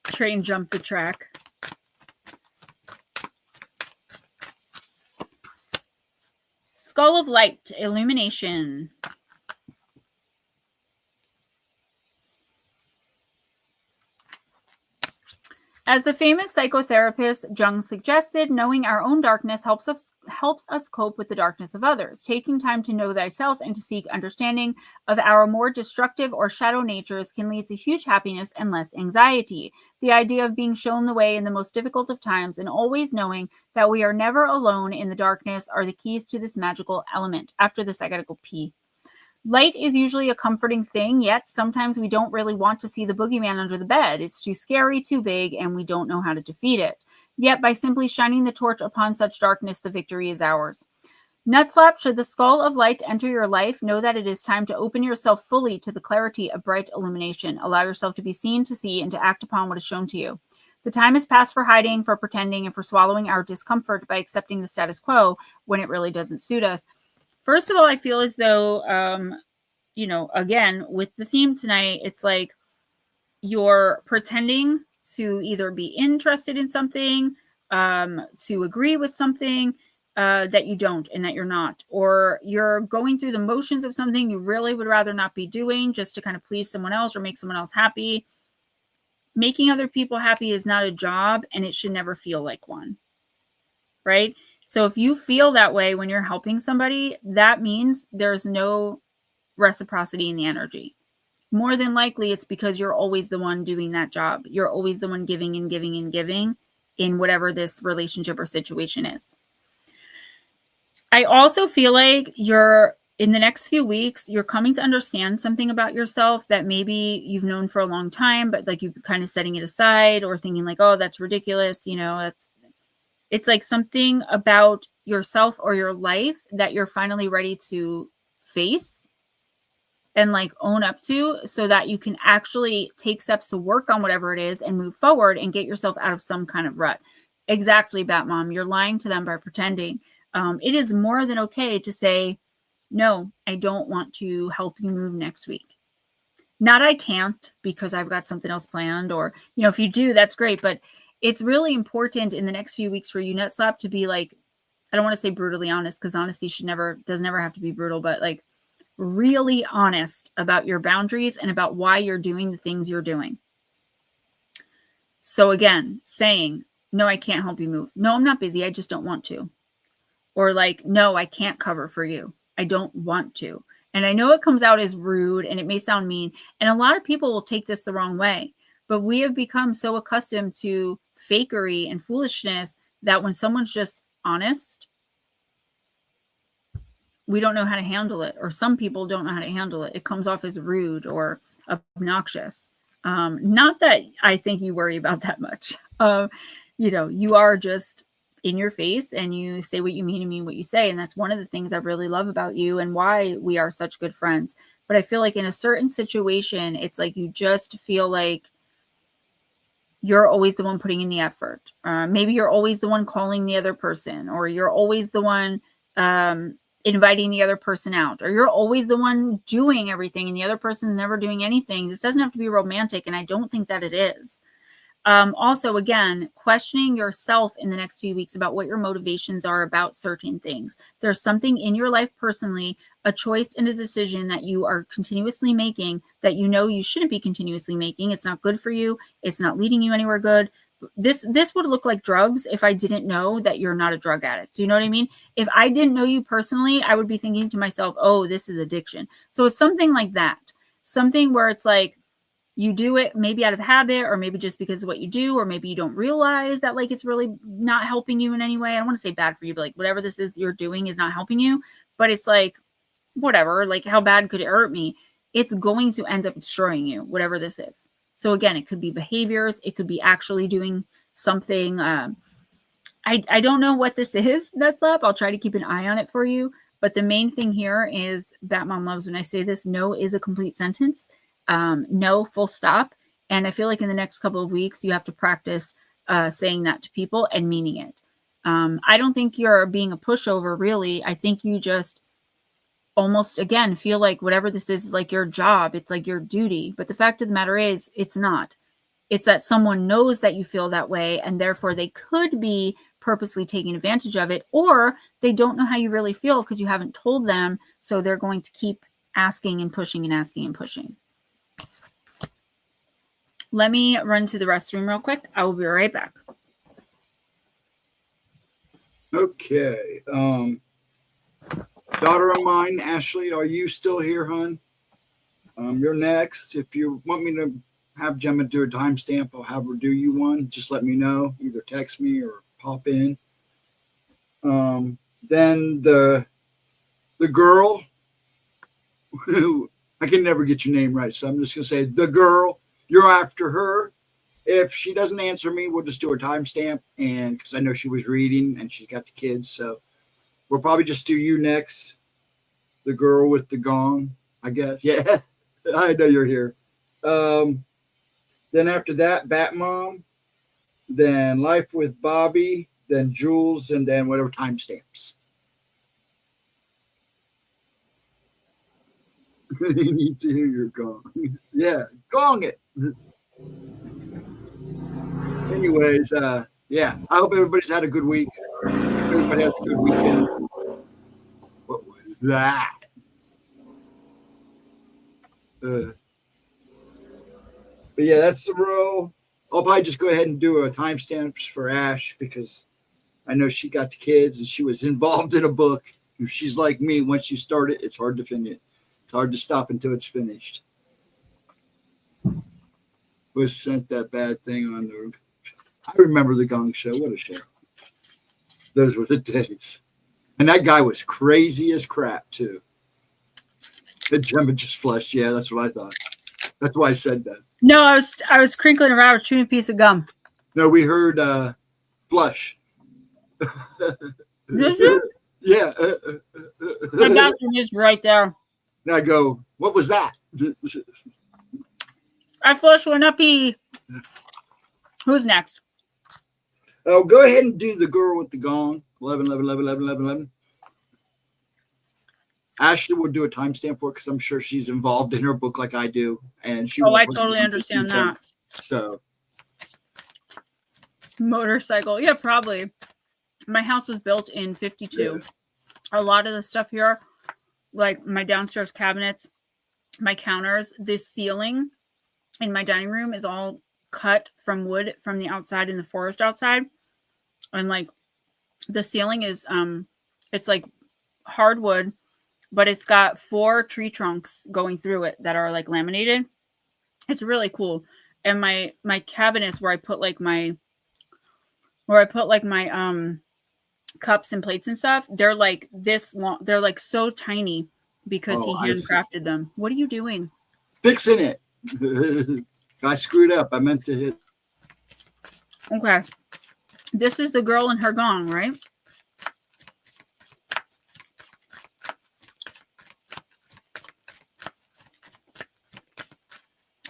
Train jumped the track. Skull of Light, Illumination. As the famous psychotherapist Jung suggested, knowing our own darkness helps us cope with the darkness of others. Taking time to know thyself and to seek understanding of our more destructive or shadow natures can lead to huge happiness and less anxiety. The idea of being shown the way in the most difficult of times and always knowing that we are never alone in the darkness are the keys to this magical element. After this, I gotta go pee. Light is usually a comforting thing, yet sometimes we don't really want to see the boogeyman under the bed. It's too scary, too big, and we don't know how to defeat it. Yet by simply shining the torch upon such darkness, the victory is ours. Nutslap, should the skull of light enter your life, know that it is time to open yourself fully to the clarity of bright illumination. Allow yourself to be seen, to see, and to act upon what is shown to you. The time is past for hiding, for pretending, and for swallowing our discomfort by accepting the status quo when it really doesn't suit us. First of all, I feel as though, again, with the theme tonight, it's like you're pretending to either be interested in something, to agree with something that you don't and that you're not, or you're going through the motions of something you really would rather not be doing just to kind of please someone else or make someone else happy. Making other people happy is not a job, and it should never feel like one, right? So if you feel that way when you're helping somebody, that means there's no reciprocity in the energy. More than likely, it's because you're always the one doing that job. You're always the one giving and giving and giving in whatever this relationship or situation is. I also feel like in the next few weeks, you're coming to understand something about yourself that maybe you've known for a long time, but like you're kind of setting it aside or thinking like, oh, that's ridiculous. It's like something about yourself or your life that you're finally ready to face and like own up to, so that you can actually take steps to work on whatever it is and move forward and get yourself out of some kind of rut. Exactly, Batmom. You're lying to them by pretending. It is more than okay to say, no, I don't want to help you move next week. Not I can't because I've got something else planned, or, if you do, that's great. But it's really important in the next few weeks for you, Nutslap, to be like, I don't want to say brutally honest, because honesty does never have to be brutal, but like really honest about your boundaries and about why you're doing the things you're doing. So again, saying, no, I can't help you move. No, I'm not busy. I just don't want to. Or like, no, I can't cover for you. I don't want to. And I know it comes out as rude and it may sound mean. And a lot of people will take this the wrong way. But we have become so accustomed to fakery and foolishness that when someone's just honest, we don't know how to handle it. Or some people don't know how to handle it. It comes off as rude or obnoxious. Not that I think you worry about that much. You are just in your face and you say what you mean and mean what you say. And that's one of the things I really love about you and why we are such good friends. But I feel like in a certain situation, it's like you just feel like you're always the one putting in the effort. Maybe you're always the one calling the other person, or you're always the one inviting the other person out, or you're always the one doing everything and the other person's never doing anything. This doesn't have to be romantic, and I don't think that it is. Also, again, questioning yourself in the next few weeks about what your motivations are about certain things. There's something in your life personally, a choice and a decision that you are continuously making that you know you shouldn't be continuously making. It's not good for you. It's not leading you anywhere good. This would look like drugs if I didn't know that you're not a drug addict. Do you know what I mean? If I didn't know you personally, I would be thinking to myself, oh, this is addiction. So it's something like that. Something where it's like, you do it maybe out of habit, or maybe just because of what you do, or maybe you don't realize that like it's really not helping you in any way. I don't want to say bad for you, but like whatever this is you're doing is not helping you. But it's like, whatever, like how bad could it hurt me? It's going to end up destroying you, whatever this is. So again, it could be behaviors. It could be actually doing something. I don't know what this is that's up. I'll try to keep an eye on it for you. But the main thing here is Batmom loves when I say this, no is a complete sentence. No, full stop. And I feel like in the next couple of weeks, you have to practice saying that to people and meaning it. I don't think you're being a pushover, really. I think you just almost, again, feel like whatever this is like your job. It's like your duty. But the fact of the matter is, it's not. It's that someone knows that you feel that way, and therefore they could be purposely taking advantage of it, or they don't know how you really feel because you haven't told them. So they're going to keep asking and pushing and asking and pushing. Let me run to the restroom real quick. I will be right back. Okay. Daughter of mine, Ashley, are you still here, hon? You're next. If you want me to have Gemma do a timestamp, I'll have her do you one. Just let me know. Either text me or pop in. Then the girl, who I can never get your name right, so I'm just going to say the girl. You're after her. If she doesn't answer me, we'll just do a timestamp, and because I know she was reading and she's got the kids, so we'll probably just do you next. The girl with the gong, I guess. Yeah, I know you're here. Then after that, Batmom, then Life with Bobby, then Jules, and then whatever timestamps. You need to hear your gong. Yeah, gong it. Anyways, yeah, I hope everybody's had a good week. Everybody has a good weekend. What was that? But yeah, that's the row. I'll probably just go ahead and do a timestamps for Ash because I know she got the kids and she was involved in a book. If she's like me, once you start it, it's hard to finish it. It's hard to stop until it's finished. Was sent that bad thing on the. I remember the Gong Show. What a show! Those were the days. And that guy was crazy as crap too. The Gemma just flushed. Yeah, that's what I thought. That's why I said that. No, I was crinkling around chewing a piece of gum. No, we heard flush. Did you? Yeah. My bathroom is right there. And I go, what was that? I flush when I pee. Who's next? Oh, go ahead and do the girl with the gong. 11, 11, 11, 11, 11, 11. Ashley will do a timestamp for it because I'm sure she's involved in her book like I do. And she I totally understand that. So. Motorcycle. Yeah, probably. My house was built in 52. Yeah. A lot of the stuff here like my downstairs cabinets, my counters, this ceiling in my dining room is all cut from wood from the outside in the forest outside. And like the ceiling is it's like hardwood, but it's got 4 tree trunks going through it that are like laminated. It's really cool. And my cabinets where I put like my cups and plates and stuff, they're like this long. They're like so tiny because he handcrafted them. What are you doing? Fixing it. I screwed up. I meant to hit. Okay. This is the girl and her gong, right?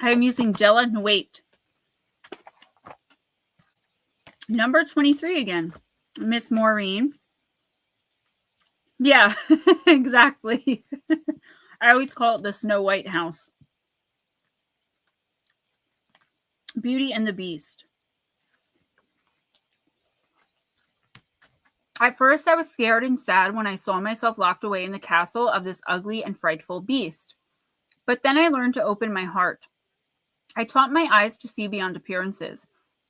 I am using Della Nwait. Number 23 again. Miss Maureen. Yeah, exactly. I always call it the Snow White house. Beauty and the Beast. At first, I was scared and sad when I saw myself locked away in the castle of this ugly and frightful beast. But then I learned to open my heart. I taught my eyes to see beyond appearances.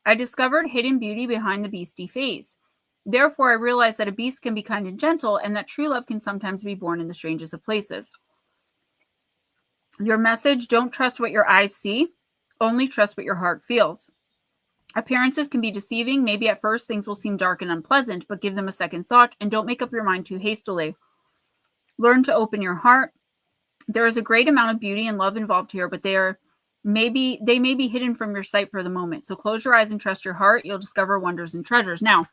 I discovered hidden beauty behind the beastie face. Therefore, I realized that a beast can be kind and gentle, and that true love can sometimes be born in the strangest of places. Your message: don't trust what your eyes see, only trust what your heart feels. Appearances can be deceiving. Maybe at first things will seem dark and unpleasant, but give them a second thought and don't make up your mind too hastily. Learn to open your heart. There is a great amount of beauty and love involved here, but they may be hidden from your sight for the moment. So close your eyes and trust your heart. You'll discover wonders and treasures. Now,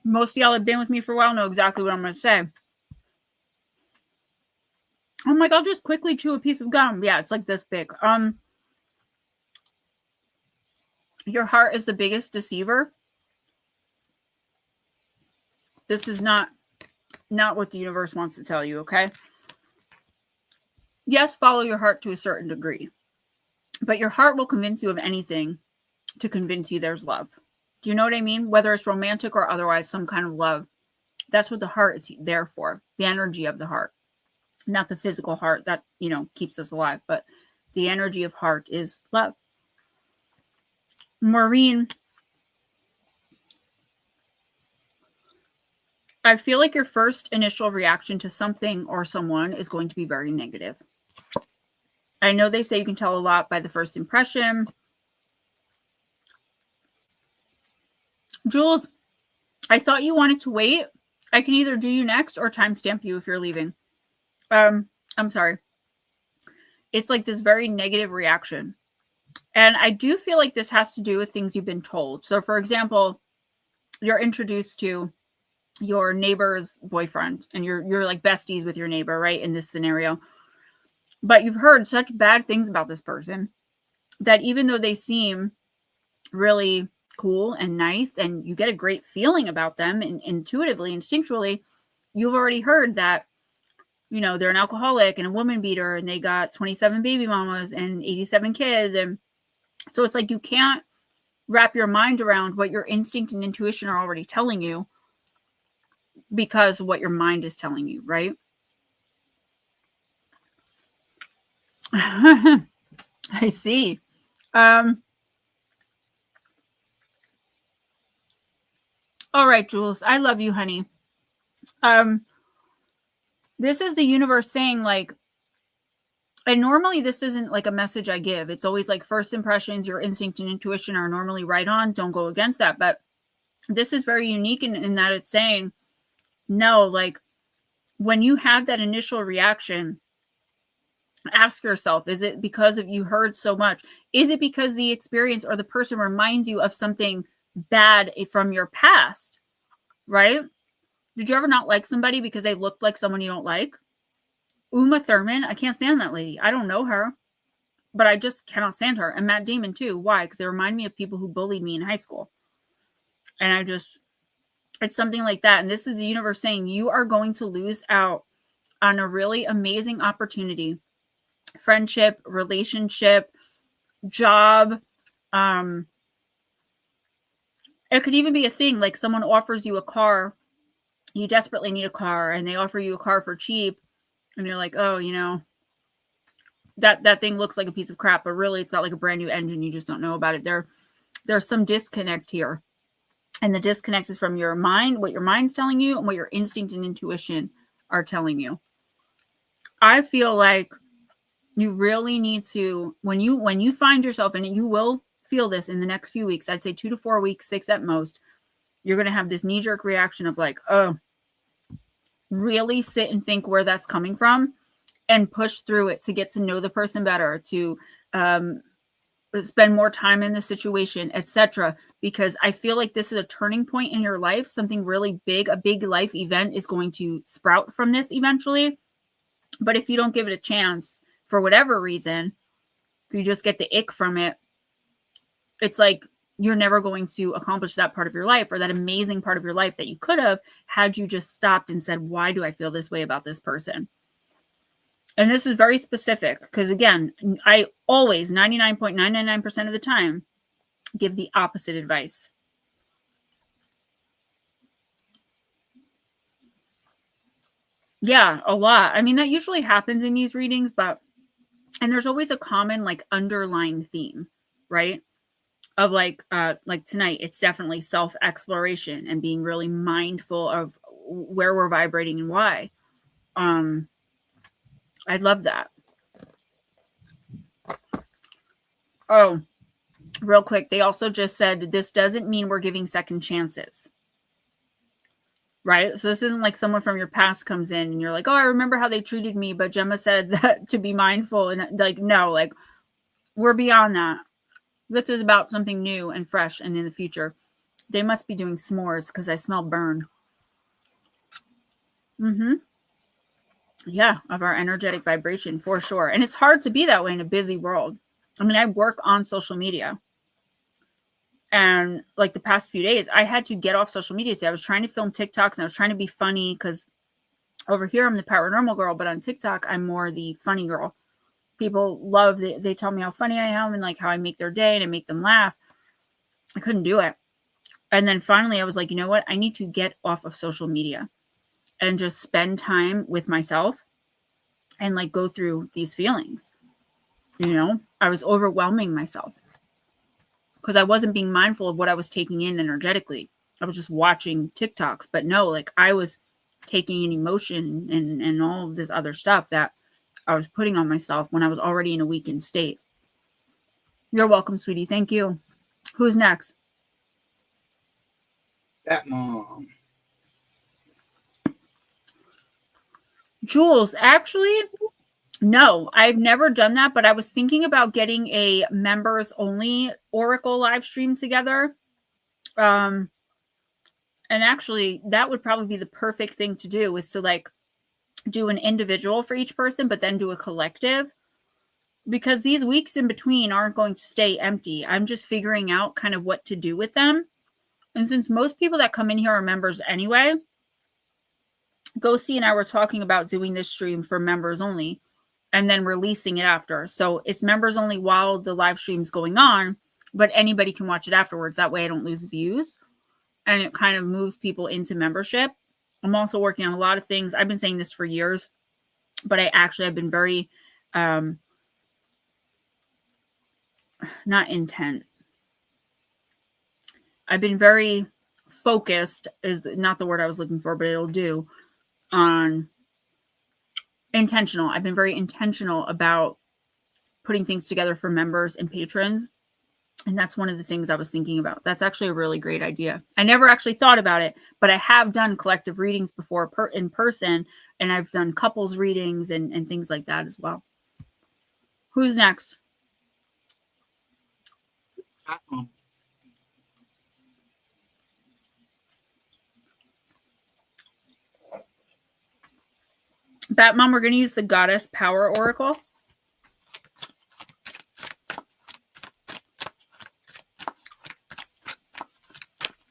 most of y'all have been with me for a while, know exactly what I'm going to say. I'm like, I'll just quickly chew a piece of gum. Yeah, it's like this big. Your heart is the biggest deceiver. This is not what the universe wants to tell you, okay? Yes, follow your heart to a certain degree. But your heart will convince you of anything to convince you there's love. Do you know what I mean? Whether it's romantic or otherwise, some kind of love. That's what the heart is there for. The energy of the heart. Not the physical heart that, keeps us alive. But the energy of heart is love. Maureen, I feel like your first initial reaction to something or someone is going to be very negative. I know they say you can tell a lot by the first impression. Jules, I thought you wanted to wait. I can either do you next or timestamp you if you're leaving. I'm sorry. It's like this very negative reaction. And I do feel like this has to do with things you've been told. So, for example, you're introduced to your neighbor's boyfriend and you're like besties with your neighbor, right? In this scenario. But you've heard such bad things about this person that even though they seem really cool and nice and you get a great feeling about them and intuitively, instinctually, you've already heard that, they're an alcoholic and a woman beater and they got 27 baby mamas and 87 kids. And so it's like you can't wrap your mind around what your instinct and intuition are already telling you because of what your mind is telling you, right? I see. All right, Jules, I love you, honey. This is the universe saying, like, and normally this isn't like a message I give. It's always like first impressions, your instinct and intuition are normally right on. Don't go against that. But this is very unique in that it's saying, no, like when you have that initial reaction, ask yourself, is it because of you heard so much? Is it because the experience or the person reminds you of something bad from your past, right? Did you ever not like somebody because they looked like someone you don't like? Uma Thurman, I can't stand that lady. I don't know her, but I just cannot stand her. And Matt Damon too. Why? Because they remind me of people who bullied me in high school. And it's something like that. And this is the universe saying you are going to lose out on a really amazing opportunity. Friendship, relationship, job. It could even be a thing like someone offers you a car. You desperately need a car and they offer you a car for cheap. and you're like, oh, that thing looks like a piece of crap, but really it's got like a brand new engine. You just don't know about it. There's some disconnect here. And the disconnect is from your mind, what your mind's telling you, and what your instinct and intuition are telling you. I feel like you really need to, when you find yourself, and you will feel this in the next few weeks, I'd say 2 to 4 weeks, 6 at most, you're going to have this knee-jerk reaction of like, oh, really sit and think where that's coming from and push through it to get to know the person better, to spend more time in the situation, etc. Because I feel like this is a turning point in your life. Something really big, a big life event is going to sprout from this eventually. But if you don't give it a chance for whatever reason, you just get the ick from it. It's like you're never going to accomplish that part of your life, or that amazing part of your life that you could have had you just stopped and said, why do I feel this way about this person? And this is very specific because, again, I always, 99.999% of the time, give the opposite advice. Yeah, a lot. I mean, that usually happens in these readings, and there's always a common like underlying theme, right? Of like tonight, it's definitely self-exploration and being really mindful of where we're vibrating and why. I love that. Oh, real quick, they also just said this doesn't mean we're giving second chances. Right? So this isn't like someone from your past comes in and you're like, oh, I remember how they treated me, but Gemma said that to be mindful. And like, no, like we're beyond that. This is about something new and fresh and in the future. They must be doing s'mores because I smell burn. Yeah, of our energetic vibration for sure. And it's hard to be that way in a busy world. I mean, I work on social media. And like the past few days, I had to get off social media. So I was trying to film TikToks and I was trying to be funny because over here I'm the paranormal girl, but on TikTok, I'm more the funny girl. People love they tell me how funny I am and like how I make their day and I make them laugh. I couldn't do it. And then finally I was like, you know what? I need to get off of social media and just spend time with myself and like go through these feelings. I was overwhelming myself because I wasn't being mindful of what I was taking in energetically. I was just watching TikToks, but no, like I was taking in emotion and all of this other stuff that I was putting on myself when I was already in a weakened state. You're welcome, sweetie. Thank you. Who's next? That mom. Jules, actually, no, I've never done that, but I was thinking about getting a members only Oracle live stream together. And actually, that would probably be the perfect thing to do, is to like do an individual for each person, but then do a collective, because these weeks in between aren't going to stay empty. I'm just figuring out kind of what to do with them. And since most people that come in here are members anyway, Ghosty and I were talking about doing this stream for members only and then releasing it after. So it's members only while the live stream's going on, but anybody can watch it afterwards. That way I don't lose views and it kind of moves people into membership. I'm also working on a lot of things. I've been saying this for years, but I actually have been very, not intent. I've been very focused, is not the word I was looking for, but it'll do, on intentional. I've been very intentional about putting things together for members and patrons. And that's one of the things I was thinking about. That's actually a really great idea. I never actually thought about it, but I have done collective readings before in person, and I've done couples readings and things like that as well. Who's next? That mom. Batmom, we're going to use the Goddess Power Oracle.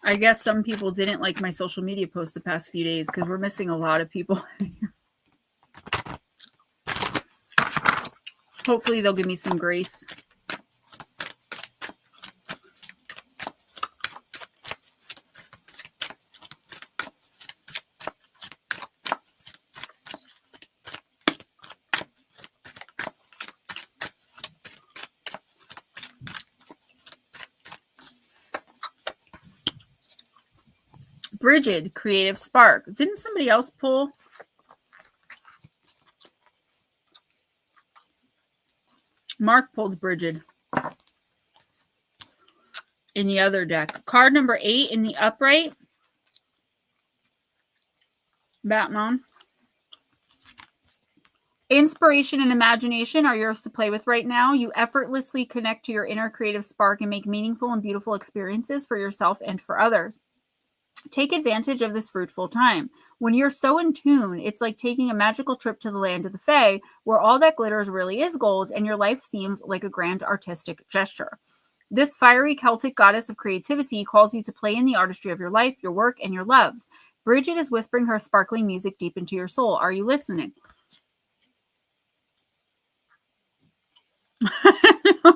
I guess some people didn't like my social media posts the past few days because we're missing a lot of people. Hopefully they'll give me some grace. Bridget, creative spark. Didn't somebody else pull? Mark pulled Bridget in the other deck. Card number 8 in the upright. Batman. Inspiration and imagination are yours to play with right now. You effortlessly connect to your inner creative spark and make meaningful and beautiful experiences for yourself and for others. Take advantage of this fruitful time. When you're so in tune, it's like taking a magical trip to the land of the Fae, where all that glitters really is gold, and your life seems like a grand artistic gesture. This fiery Celtic goddess of creativity calls you to play in the artistry of your life, your work, and your loves. Bridget is whispering her sparkling music deep into your soul. Are you listening?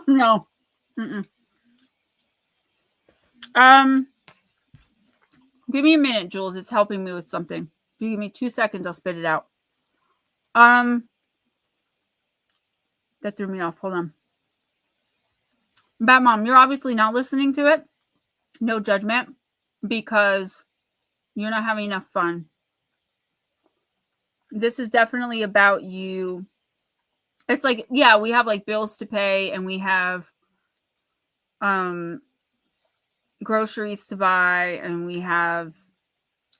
No. Mm-mm. Give me a minute, Jules. It's helping me with something. If you give me 2 seconds, I'll spit it out. That threw me off. Hold on. Batmom, you're obviously not listening to it. No judgment, because you're not having enough fun. This is definitely about you. It's like, yeah, we have like bills to pay, and we have groceries to buy, and we have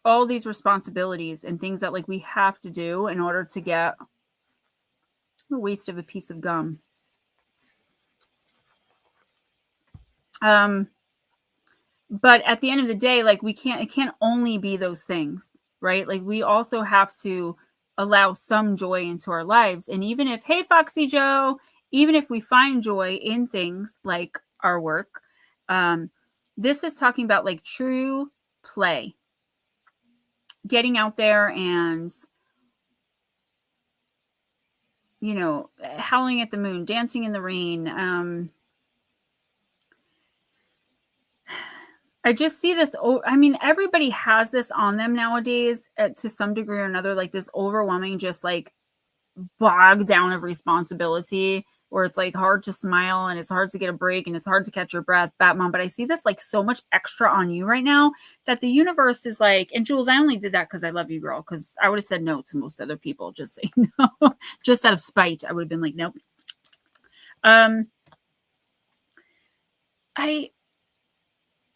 all these responsibilities and things that like we have to do in order to get a waste of a piece of gum. But at the end of the day, like it can't only be those things, right? Like we also have to allow some joy into our lives. And even if, hey, Foxy Joe, even if we find joy in things like our work, this is talking about like true play, getting out there and, you know, howling at the moon, dancing in the rain. I just see this. I mean, everybody has this on them nowadays to some degree or another, like this overwhelming, just like bogged down of responsibility, where it's like hard to smile and it's hard to get a break and it's hard to catch your breath, Batman. But I see this like so much extra on you right now that the universe is like, and Jules, I only did that because I love you, girl, because I would have said no to most other people, just saying no, just out of spite. I would have been like, nope.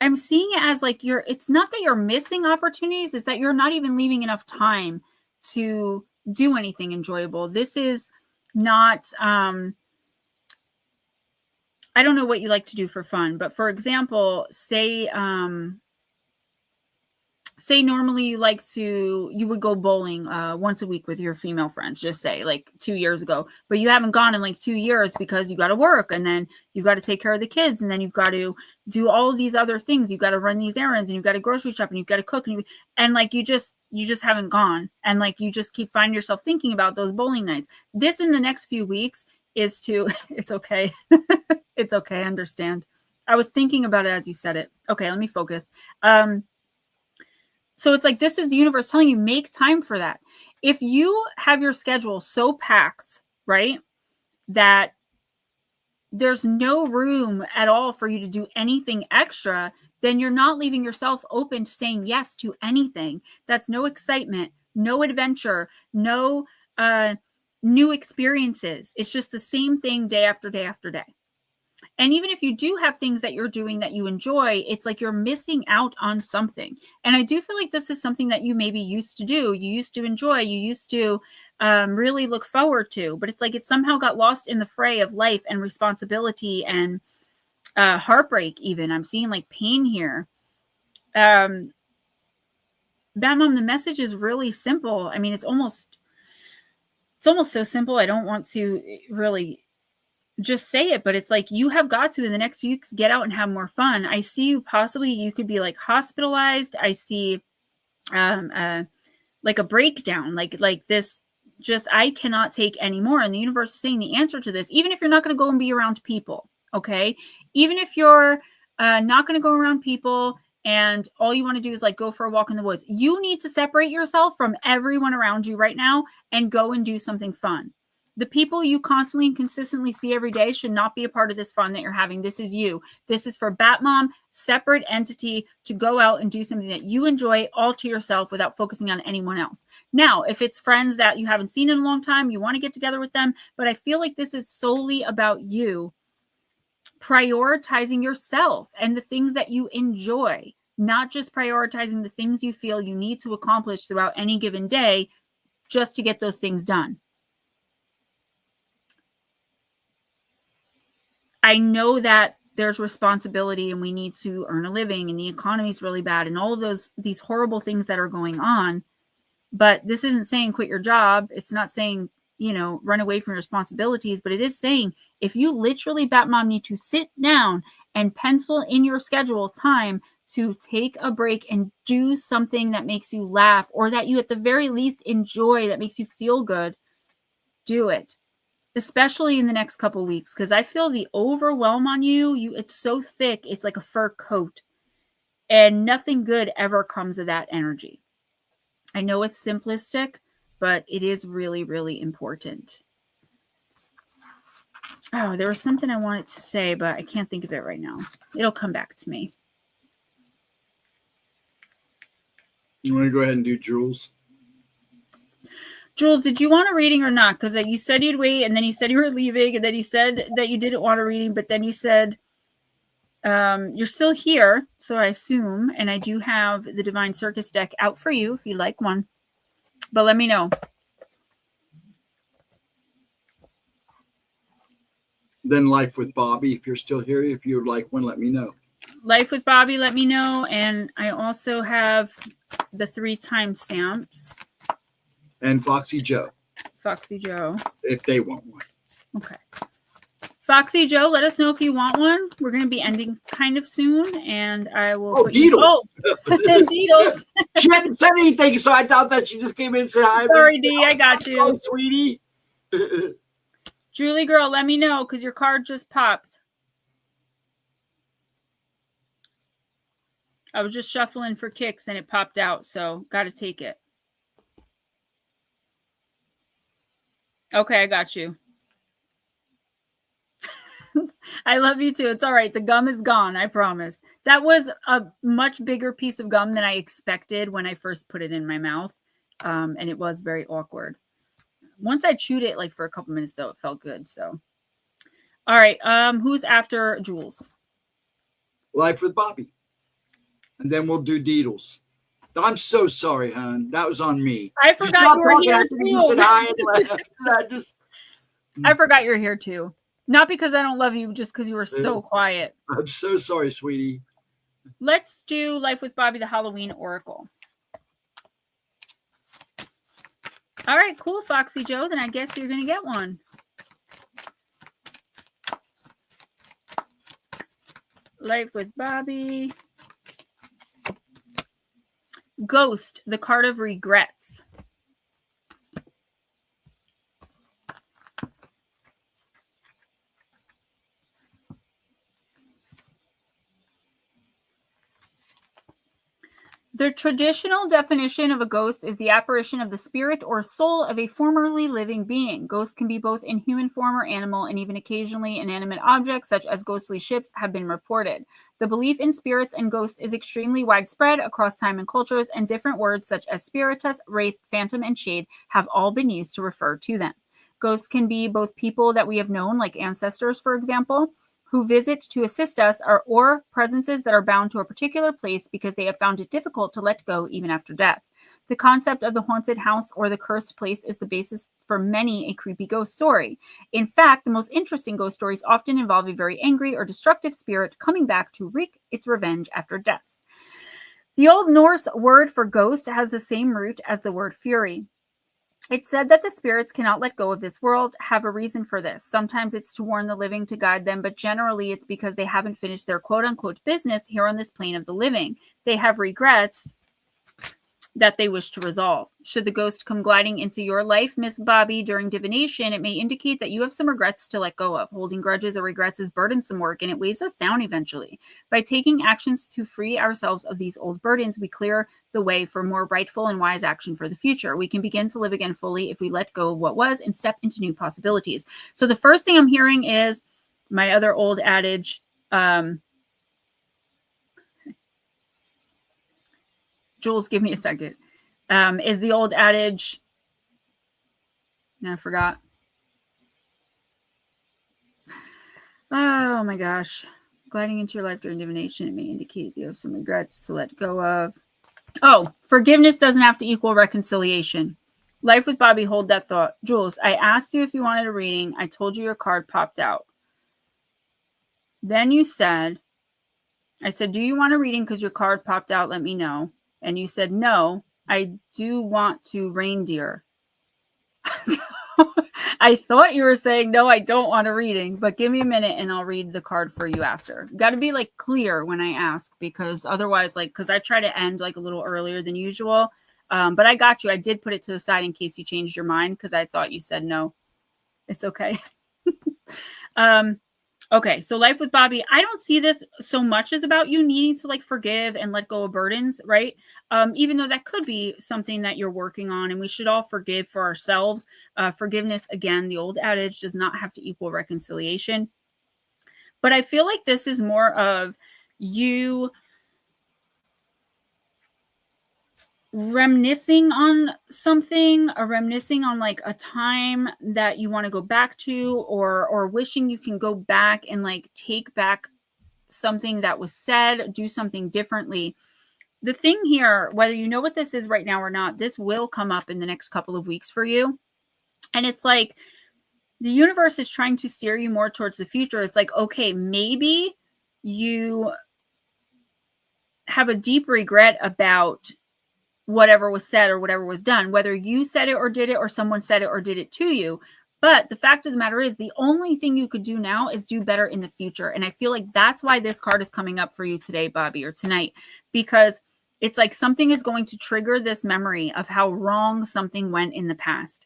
I'm seeing it as like it's not that you're missing opportunities, it's that you're not even leaving enough time to do anything enjoyable. This is not, I don't know what you like to do for fun, but for example, say normally you would go bowling once a week with your female friends, just say like 2 years ago, but you haven't gone in like 2 years because you got to work, and then you got to take care of the kids, and then you've got to do all of these other things. You've got to run these errands, and you've got to grocery shop, and you've got to cook, and like you just haven't gone, and like you just keep finding yourself thinking about those bowling nights. This in the next few weeks is to it's okay. It's okay. I understand. I was thinking about it as you said it. Okay, let me focus. So it's like, this is the universe telling you, make time for that. If you have your schedule so packed, right, that there's no room at all for you to do anything extra, then you're not leaving yourself open to saying yes to anything. That's no excitement, no adventure, no new experiences. It's just the same thing day after day after day. And even if you do have things that you're doing that you enjoy, it's like you're missing out on something. And I do feel like this is something that you maybe used to do. You used to enjoy, you used to really look forward to, but it's like it somehow got lost in the fray of life and responsibility and heartbreak even. I'm seeing like pain here. Batmom, the message is really simple. I mean, it's almost so simple. I don't want to really just say it, but it's like you have got to in the next few weeks get out and have more fun. I see you possibly, you could be like hospitalized. I see like a breakdown, like this, just I cannot take anymore. And the universe is saying the answer to this, even if you're not going to go and be around people, okay, even if you're not going to go around people and all you want to do is like go for a walk in the woods, you need to separate yourself from everyone around you right now and go and do something fun. The people you constantly and consistently see every day should not be a part of this fun that you're having. This is you. This is for Batmom, separate entity, to go out and do something that you enjoy all to yourself without focusing on anyone else. Now, if it's friends that you haven't seen in a long time, you want to get together with them, but I feel like this is solely about you prioritizing yourself and the things that you enjoy, not just prioritizing the things you feel you need to accomplish throughout any given day just to get those things done. I know that there's responsibility and we need to earn a living and the economy is really bad and all of these horrible things that are going on. But this isn't saying quit your job. It's not saying, run away from your responsibilities, but it is saying if you literally, Batmom, need to sit down and pencil in your schedule time to take a break and do something that makes you laugh or that you at the very least enjoy, that makes you feel good, do it. Especially in the next couple weeks, because I feel the overwhelm on you. It's so thick. It's like a fur coat. And nothing good ever comes of that energy. I know it's simplistic, but it is really, really important. Oh, there was something I wanted to say, but I can't think of it right now. It'll come back to me. You want to go ahead and do Jules? Jules, did you want a reading or not? Because you said you'd wait, and then you said you were leaving, and then you said that you didn't want a reading, but then you said you're still here, so I assume, and I do have the Divine Circus deck out for you if you'd like one. But let me know. Then Life with Bobby, if you're still here, if you would like one, let me know. Life with Bobby, let me know. And I also have the 3 timestamps. And Foxy Joe. Foxy Joe. If they want one. Okay. Foxy Joe, let us know if you want one. We're going to be ending kind of soon, and I will. Deedles. Deedles. She hadn't said anything, so I thought that she just came in and said hi. Sorry, D, I got you. Oh, sweetie. Julie girl, let me know because your card just popped. I was just shuffling for kicks and it popped out, so got to take it. Okay, I got you. I love you too. It's all right. The gum is gone. I promise. That was a much bigger piece of gum than I expected when I first put it in my mouth. And it was very awkward. Once I chewed it like for a couple minutes though, it felt good. So, all right. Who's after Jules? Life with Bobby. And then we'll do Deedles. I'm so sorry, hon. That was on me. I forgot you were here too. I forgot you're here too. Not because I don't love you, just because you were so quiet. I'm so sorry, sweetie. Let's do Life with Bobby, the Halloween Oracle. All right, cool, Foxy Joe. Then I guess you're going to get one. Life with Bobby. Ghost, the card of regrets. The traditional definition of a ghost is the apparition of the spirit or soul of a formerly living being. Ghosts can be both in human form or animal, and even occasionally inanimate objects, such as ghostly ships, have been reported. The belief in spirits and ghosts is extremely widespread across time and cultures, and different words such as spiritus, wraith, phantom, and shade have all been used to refer to them. Ghosts can be both people that we have known, like ancestors, for example, who visit to assist us, or presences that are bound to a particular place because they have found it difficult to let go even after death. The concept of the haunted house or the cursed place is the basis for many a creepy ghost story. In fact, the most interesting ghost stories often involve a very angry or destructive spirit coming back to wreak its revenge after death. The Old Norse word for ghost has the same root as the word fury. It's said that the spirits cannot let go of this world, have a reason for this. Sometimes it's to warn the living to guide them, but generally it's because they haven't finished their quote-unquote business here on this plane of the living. They have regrets that they wish to resolve. Should the ghost come gliding into your life, Miss Bobby, during divination, it may indicate that you have some regrets to let go of. Holding grudges or regrets is burdensome work, and it weighs us down eventually. By taking actions to free ourselves of these old burdens, we clear the way for more rightful and wise action for the future. We can begin to live again fully if we let go of what was and step into new possibilities. So the first thing I'm hearing is my other old adage, Jules, give me a second. Is the old adage, no, I forgot. Oh my gosh. Gliding into your life during divination, it may indicate you have some regrets to let go of. Oh, forgiveness doesn't have to equal reconciliation. Life with Bobby, hold that thought. Jules, I asked you if you wanted a reading. I told you your card popped out. Then you said, I said, do you want a reading because your card popped out? Let me know. And you said, no, I do want to reindeer. I thought you were saying, no, I don't want a reading, but give me a minute and I'll read the card for you after. Got to be like clear when I ask, because otherwise, like, because I try to end like a little earlier than usual. But I got you. I did put it to the side in case you changed your mind because I thought you said no. It's okay. Okay, so life with Bobby, I don't see this so much as about you needing to like forgive and let go of burdens, right? Even though that could be something that you're working on, and we should all forgive for ourselves. Forgiveness, again, the old adage, does not have to equal reconciliation. But I feel like this is more of you reminiscing on something, or reminiscing on like a time that you want to go back to, or wishing you can go back and like take back something that was said, do something differently. The thing here, whether you know what this is right now or not, this will come up in the next couple of weeks for you. And it's like the universe is trying to steer you more towards the future. It's like, okay, maybe you have a deep regret about whatever was said or whatever was done, whether you said it or did it, or someone said it or did it to you. But the fact of the matter is, the only thing you could do now is do better in the future. And I feel like that's why this card is coming up for you today, Bobby, or tonight, because it's like something is going to trigger this memory of how wrong something went in the past.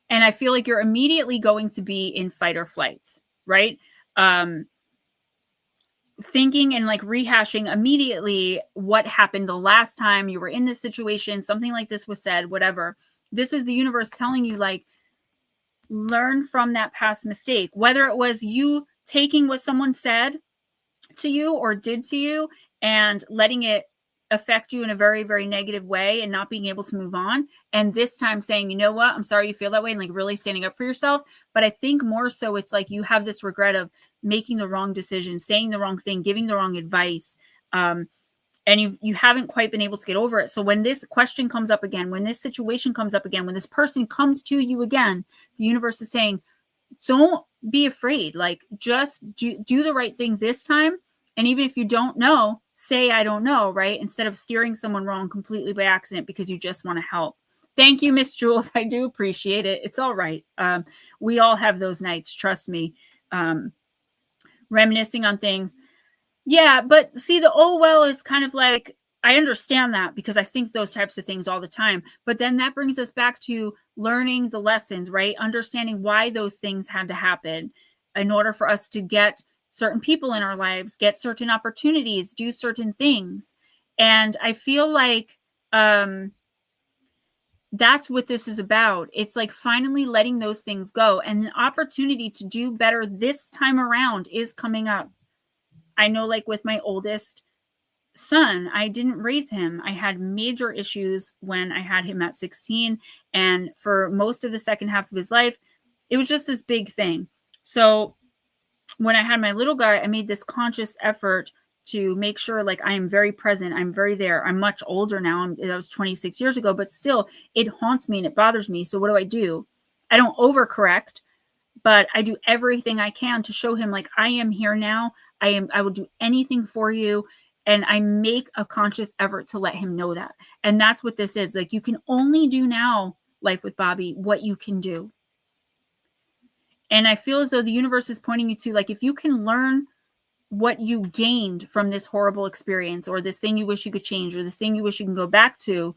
And I feel like you're immediately going to be in fight or flights, right? Thinking and like rehashing immediately what happened the last time you were in this situation, something like this was said, whatever. This is the universe telling you, like, learn from that past mistake, whether it was you taking what someone said to you or did to you and letting it affect you in a very, very negative way and not being able to move on. And this time saying, you know what, I'm sorry you feel that way, and like really standing up for yourself. But I think more so it's like you have this regret of making the wrong decision, saying the wrong thing, giving the wrong advice. And you haven't quite been able to get over it. So when this question comes up again, when this situation comes up again, when this person comes to you again, the universe is saying, don't be afraid. Like, just do the right thing this time. And even if you don't know, say, I don't know, right? Instead of steering someone wrong completely by accident because you just want to help. Thank you, Miss Jules. I do appreciate it. It's all right. We all have those nights, trust me. Reminiscing on things. Yeah, but see, the oh well is kind of like, I understand that because I think those types of things all the time. But then that brings us back to learning the lessons, right? Understanding why those things had to happen in order for us to get certain people in our lives, get certain opportunities, do certain things. And I feel like that's what this is about. It's like finally letting those things go. And an opportunity to do better this time around is coming up. I know, like with my oldest son, I didn't raise him. I had major issues when I had him at 16. And for most of the second half of his life, it was just this big thing. So when I had my little guy, I made this conscious effort to make sure, like, I am very present. I'm very there. I'm much older now. That was 26 years ago, but still it haunts me and it bothers me. So what do? I don't overcorrect, but I do everything I can to show him, like, I am here now. I will do anything for you. And I make a conscious effort to let him know that. And that's what this is. Like, you can only do now, life with Bobby, what you can do. And I feel as though the universe is pointing you to, like, if you can learn what you gained from this horrible experience, or this thing you wish you could change, or this thing you wish you can go back to,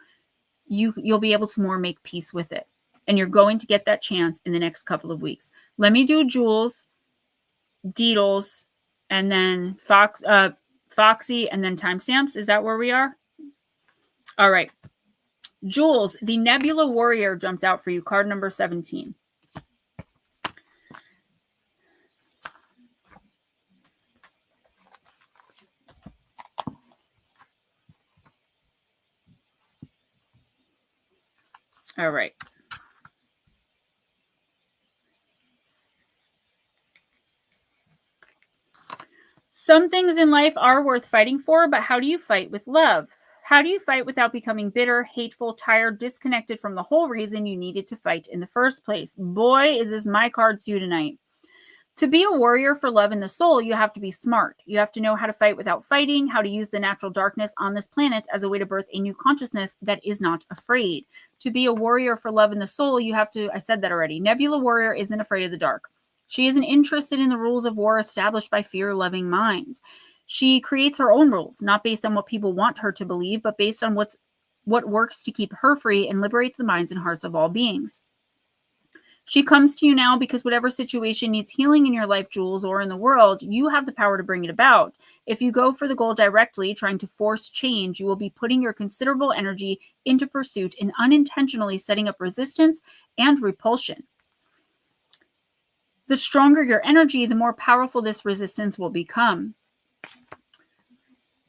you'll be able to more make peace with it. And you're going to get that chance in the next couple of weeks. Let me do Jules, Deedles, and then Foxy, and then timestamps. Is that where we are? All right. Jules, the Nebula Warrior jumped out for you. Card number 17. All right. Some things in life are worth fighting for, but how do you fight with love? How do you fight without becoming bitter, hateful, tired, disconnected from the whole reason you needed to fight in the first place? Boy, is this my card to you tonight. To be a warrior for love in the soul, you have to be smart. You have to know how to fight without fighting, how to use the natural darkness on this planet as a way to birth a new consciousness that is not afraid. To be a warrior for love in the soul, you have to, I said that already, Nebula Warrior isn't afraid of the dark. She isn't interested in the rules of war established by fear-loving minds. She creates her own rules, not based on what people want her to believe, but based on what works to keep her free and liberates the minds and hearts of all beings. She comes to you now because whatever situation needs healing in your life, Jules, or in the world, you have the power to bring it about. If you go for the goal directly, trying to force change, you will be putting your considerable energy into pursuit and unintentionally setting up resistance and repulsion. The stronger your energy, the more powerful this resistance will become.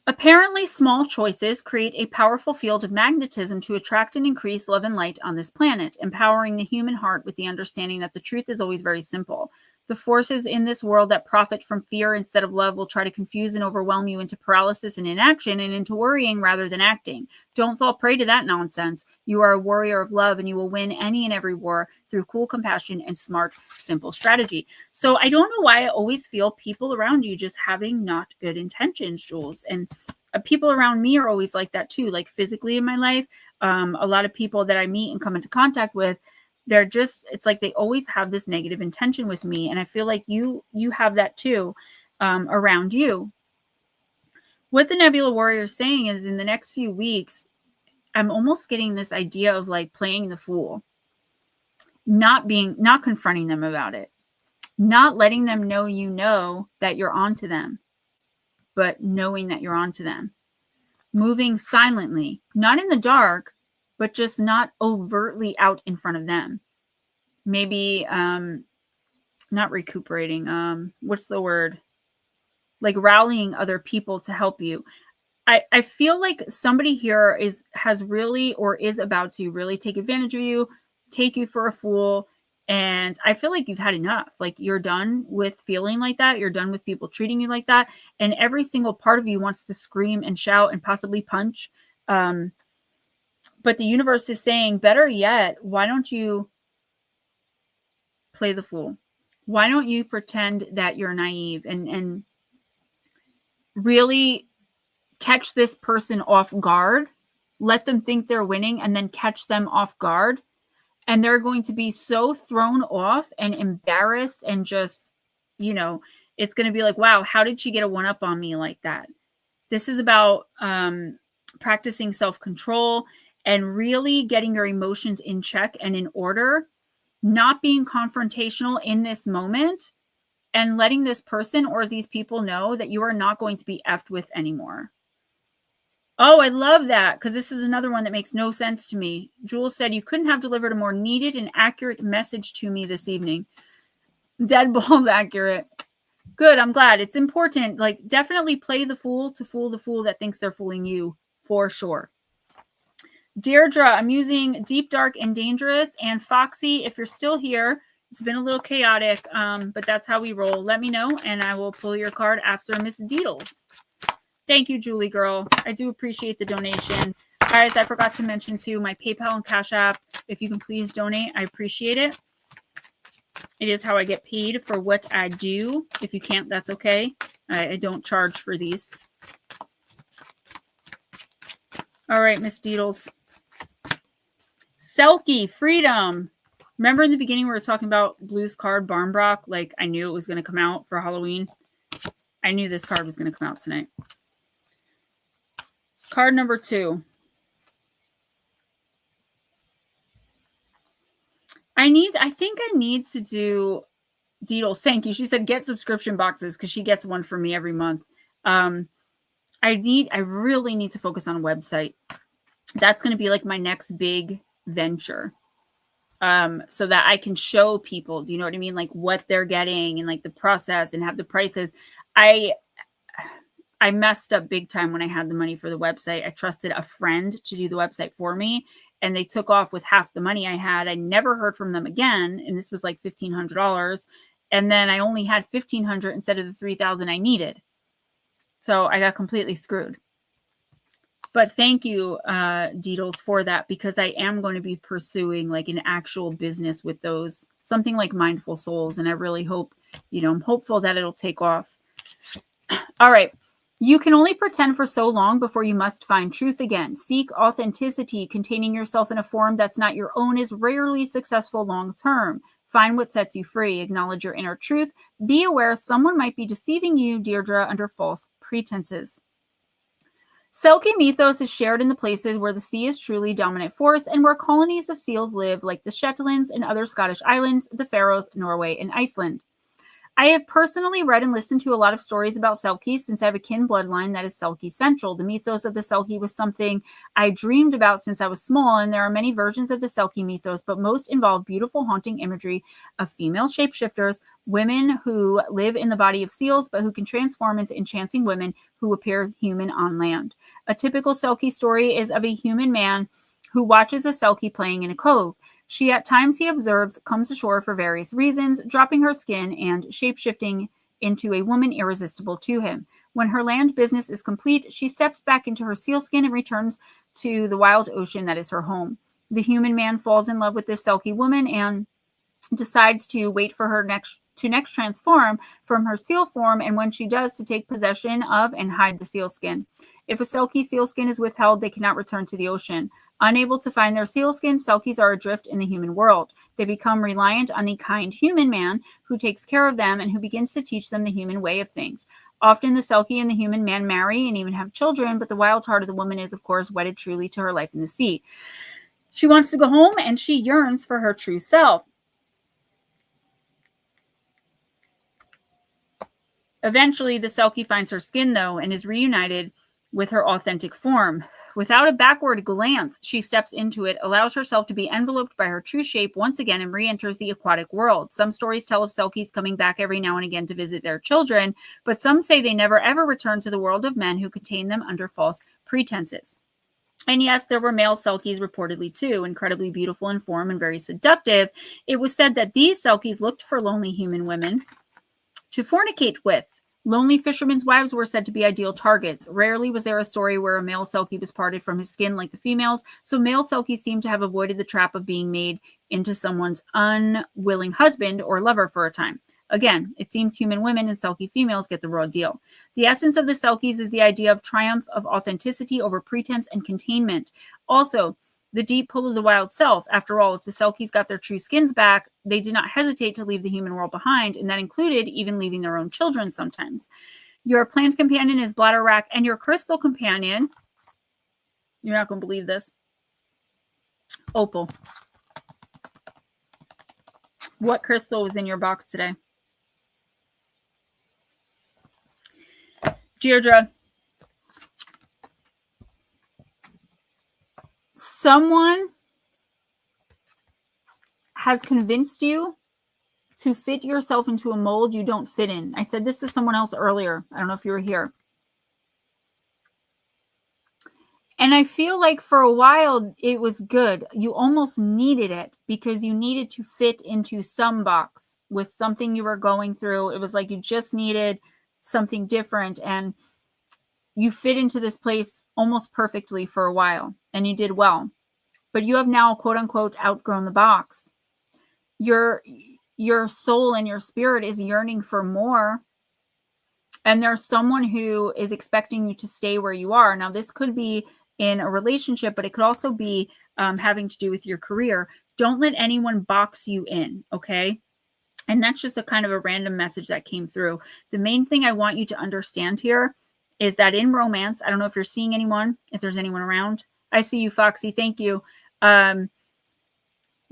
Apparently, small choices create a powerful field of magnetism to attract and increase love and light on this planet, empowering the human heart with the understanding that the truth is always very simple. The forces in this world that profit from fear instead of love will try to confuse and overwhelm you into paralysis and inaction and into worrying rather than acting. Don't fall prey to that nonsense. You are a warrior of love and you will win any and every war through cool compassion and smart, simple strategy. So I don't know why I always feel people around you just having not good intentions, Jules. And people around me are always like that too, like physically in my life. A lot of people that I meet and come into contact with, they're just, it's like they always have this negative intention with me. And I feel like you have that too around you. What the Nebula Warrior is saying is in the next few weeks, I'm almost getting this idea of like playing the fool, not confronting them about it, not letting them know that you're onto them, but knowing that you're onto them, moving silently, not in the dark, but just not overtly out in front of them. Maybe not recuperating. What's the word? Like rallying other people to help you. I feel like somebody here has really or is about to really take advantage of you, take you for a fool. And I feel like you've had enough. Like you're done with feeling like that. You're done with people treating you like that. And every single part of you wants to scream and shout and possibly punch. But the universe is saying, better yet, why don't you play the fool? Why don't you pretend that you're naive and really catch this person off guard, let them think they're winning, and then catch them off guard. And they're going to be so thrown off and embarrassed and just, it's going to be like, wow, how did she get a one-up on me like that? This is about practicing self-control and really getting your emotions in check and in order, not being confrontational in this moment, and letting this person or these people know that you are not going to be effed with anymore. Oh, I love that, because this is another one that makes no sense to me. Jules said, you couldn't have delivered a more needed and accurate message to me this evening. Dead balls accurate. Good, I'm glad. It's important. Like, definitely play the fool to fool the fool that thinks they're fooling you, for sure. Deirdre, I'm using Deep, Dark, and Dangerous. And Foxy, if you're still here, it's been a little chaotic, but that's how we roll. Let me know, and I will pull your card after Miss Deedles. Thank you, Julie girl. I do appreciate the donation. Guys, I forgot to mention too, my PayPal and Cash App. If you can please donate, I appreciate it. It is how I get paid for what I do. If you can't, that's okay. I don't charge for these. All right, Miss Deedles. Selkie, Freedom. Remember in the beginning we were talking about Blue's card, Barnbrock? Like I knew it was going to come out for Halloween. I knew this card was going to come out tonight. Card number 2. I think I need to do Deedles. Thank you. She said get subscription boxes because she gets one for me every month. I really need to focus on a website. That's going to be like my next big venture. So that I can show people, do you know what I mean? Like what they're getting and like the process and have the prices. I messed up big time when I had the money for the website. I trusted a friend to do the website for me, and they took off with half the money I had. I never heard from them again, and this was like $1,500. And then I only had $1,500 instead of the $3,000 I needed. So I got completely screwed. But thank you, Deedles, for that, because I am going to be pursuing like an actual business with those, something like Mindful Souls. And I really hope, I'm hopeful that it'll take off. All right. You can only pretend for so long before you must find truth again. Seek authenticity. Containing yourself in a form that's not your own is rarely successful long term. Find what sets you free. Acknowledge your inner truth. Be aware someone might be deceiving you, Deirdre, under false pretenses. Selkie mythos is shared in the places where the sea is truly dominant force and where colonies of seals live, like the Shetlands and other Scottish islands, the Faroes, Norway, and Iceland. I have personally read and listened to a lot of stories about Selkies since I have a kin bloodline that is Selkie central. The mythos of the Selkie was something I dreamed about since I was small, and there are many versions of the Selkie mythos, but most involve beautiful, haunting imagery of female shapeshifters, women who live in the body of seals, but who can transform into enchanting women who appear human on land. A typical Selkie story is of a human man who watches a Selkie playing in a cove. She, at times he observes, comes ashore for various reasons, dropping her skin and shapeshifting into a woman irresistible to him. When her land business is complete, she steps back into her sealskin and returns to the wild ocean that is her home. The human man falls in love with this Selkie woman and decides to wait for her next transform from her seal form, and when she does, to take possession of and hide the sealskin. If a Selkie sealskin is withheld, they cannot return to the ocean. Unable to find their sealskin, Selkies are adrift in the human world. They become reliant on the kind human man who takes care of them and who begins to teach them the human way of things. Often the Selkie and the human man marry and even have children, but the wild heart of the woman is, of course, wedded truly to her life in the sea. She wants to go home and she yearns for her true self. Eventually, the Selkie finds her skin, though, and is reunited with her authentic form. Without a backward glance, she steps into it, allows herself to be enveloped by her true shape once again, and re-enters the aquatic world. Some stories tell of Selkies coming back every now and again to visit their children, but some say they never ever return to the world of men who contain them under false pretenses. And yes, there were male Selkies reportedly too, incredibly beautiful in form and very seductive. It was said that these Selkies looked for lonely human women to fornicate with. Lonely fishermen's wives were said to be ideal targets. Rarely was there a story where a male Selkie was parted from his skin like the females, so male Selkies seem to have avoided the trap of being made into someone's unwilling husband or lover for a time. Again, it seems human women and Selkie females get the raw deal. The essence of the Selkies is the idea of triumph of authenticity over pretense and containment. Also, the deep pull of the wild self. After all, if the Selkies got their true skins back, they did not hesitate to leave the human world behind, and that included even leaving their own children sometimes. Your plant companion is bladderwrack, and your crystal companion, you're not going to believe this, opal. What crystal was in your box today? Deirdre, someone has convinced you to fit yourself into a mold you don't fit in. I said this to someone else earlier. I don't know if you were here. And I feel like for a while it was good. You almost needed it because you needed to fit into some box with something you were going through. It was like you just needed something different, and you fit into this place almost perfectly for a while, and you did well. But you have now, quote unquote, outgrown the box. Your soul and your spirit is yearning for more. And there's someone who is expecting you to stay where you are. Now, this could be in a relationship, but it could also be having to do with your career. Don't let anyone box you in, okay? And that's just a kind of a random message that came through. The main thing I want you to understand here is that in romance, I don't know if you're seeing anyone, if there's anyone around. I see you, Foxy. Thank you.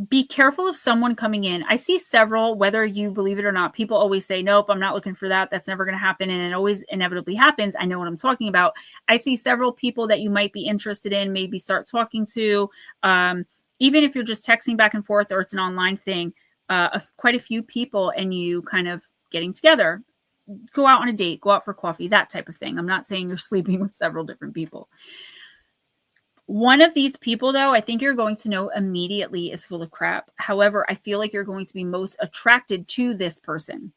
be careful of someone coming in. I see several, whether you believe it or not, people always say, nope, I'm not looking for that. That's never going to happen. And it always inevitably happens. I know what I'm talking about. I see several people that you might be interested in, maybe start talking to, even if you're just texting back and forth or it's an online thing, quite a few people and you kind of getting together, go out on a date, go out for coffee, that type of thing. I'm not saying you're sleeping with several different people. One of these people, though, I think you're going to know immediately is full of crap. However, I feel like you're going to be most attracted to this person.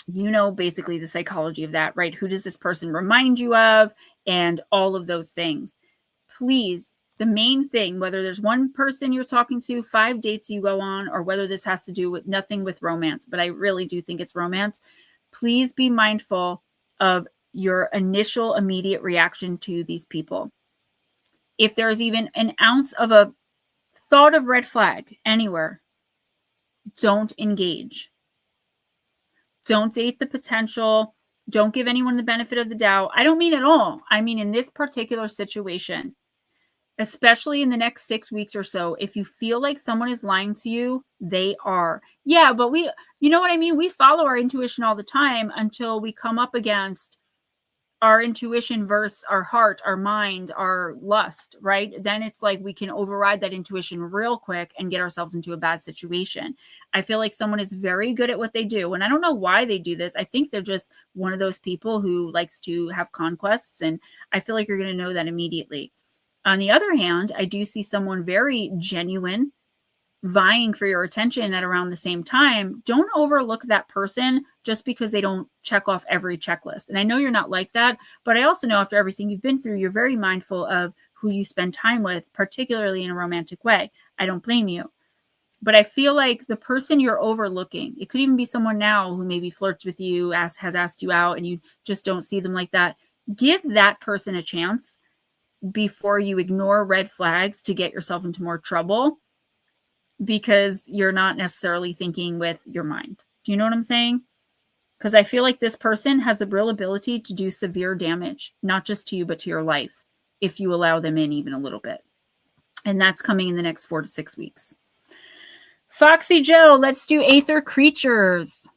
You know, basically the psychology of that, right? Who does this person remind you of? And all of those things. Please, the main thing, whether there's one person you're talking to, 5 dates you go on, or whether this has to do with nothing with romance, but I really do think it's romance. Please be mindful of your initial immediate reaction to these people. If there's even an ounce of a thought of red flag anywhere, don't engage. Don't date the potential. Don't give anyone the benefit of the doubt. I don't mean at all. I mean in this particular situation, especially in the next 6 weeks or so, if you feel like someone is lying to you, they are. Yeah, but you know what I mean? We follow our intuition all the time until we come up against our intuition versus our heart, our mind, our lust, right? Then it's like we can override that intuition real quick and get ourselves into a bad situation. I feel like someone is very good at what they do. And I don't know why they do this. I think they're just one of those people who likes to have conquests. And I feel like you're going to know that immediately. On the other hand, I do see someone very genuine, vying for your attention at around the same time. Don't overlook that person just because they don't check off every checklist. And I know you're not like that, but I also know after everything you've been through, you're very mindful of who you spend time with, particularly in a romantic way. I don't blame you. But I feel like the person you're overlooking, it could even be someone now who maybe flirts with you, has asked you out, and you just don't see them like that. Give that person a chance before you ignore red flags to get yourself into more trouble, because you're not necessarily thinking with your mind. Do you know what I'm saying? Because I feel like this person has a real ability to do severe damage, not just to you, but to your life, if you allow them in even a little bit. And that's coming in the next 4 to 6 weeks. Foxy Joe, let's do Aether Creatures.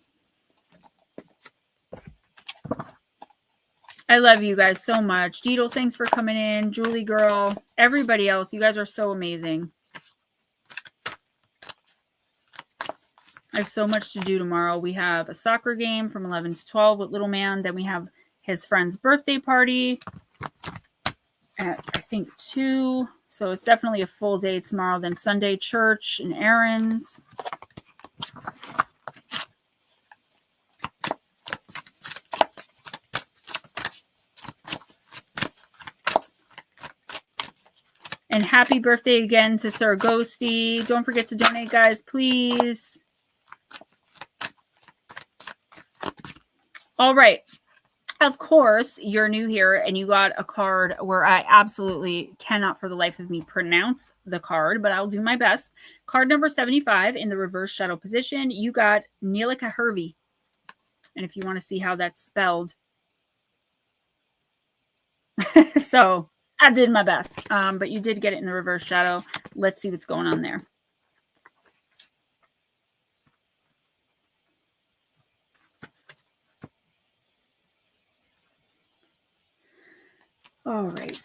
I love you guys so much. Deedles, thanks for coming in. Julie girl, everybody else, you guys are so amazing. I have so much to do tomorrow. We have a soccer game from 11 to 12 with little man. Then we have his friend's birthday party at, I think, 2. So it's definitely a full day tomorrow. Then Sunday church and errands. And happy birthday again to Sir Ghosty. Don't forget to donate, guys, please. All right. Of course, you're new here and you got a card where I absolutely cannot for the life of me pronounce the card, but I'll do my best. Card number 75 in the reverse shadow position. You got Neelika Hervey. And if you want to see how that's spelled. So I did my best, but you did get it in the reverse shadow. Let's see what's going on there. All right.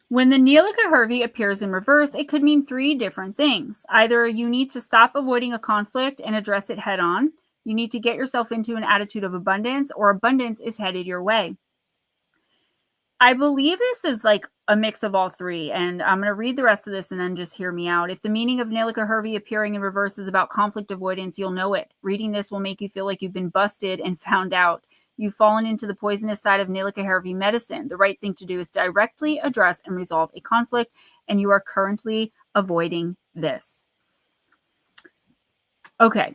When the Neelika Hervey appears in reverse, it could mean 3 different things. Either you need to stop avoiding a conflict and address it head on. You need to get yourself into an attitude of abundance, or abundance is headed your way. I believe this is like a mix of all 3, and I'm going to read the rest of this and then just hear me out. If the meaning of Neelika Hervey appearing in reverse is about conflict avoidance, you'll know it. Reading this will make you feel like you've been busted and found out. You've fallen into the poisonous side of Neelika Hervey medicine. The right thing to do is directly address and resolve a conflict, and you are currently avoiding this. Okay.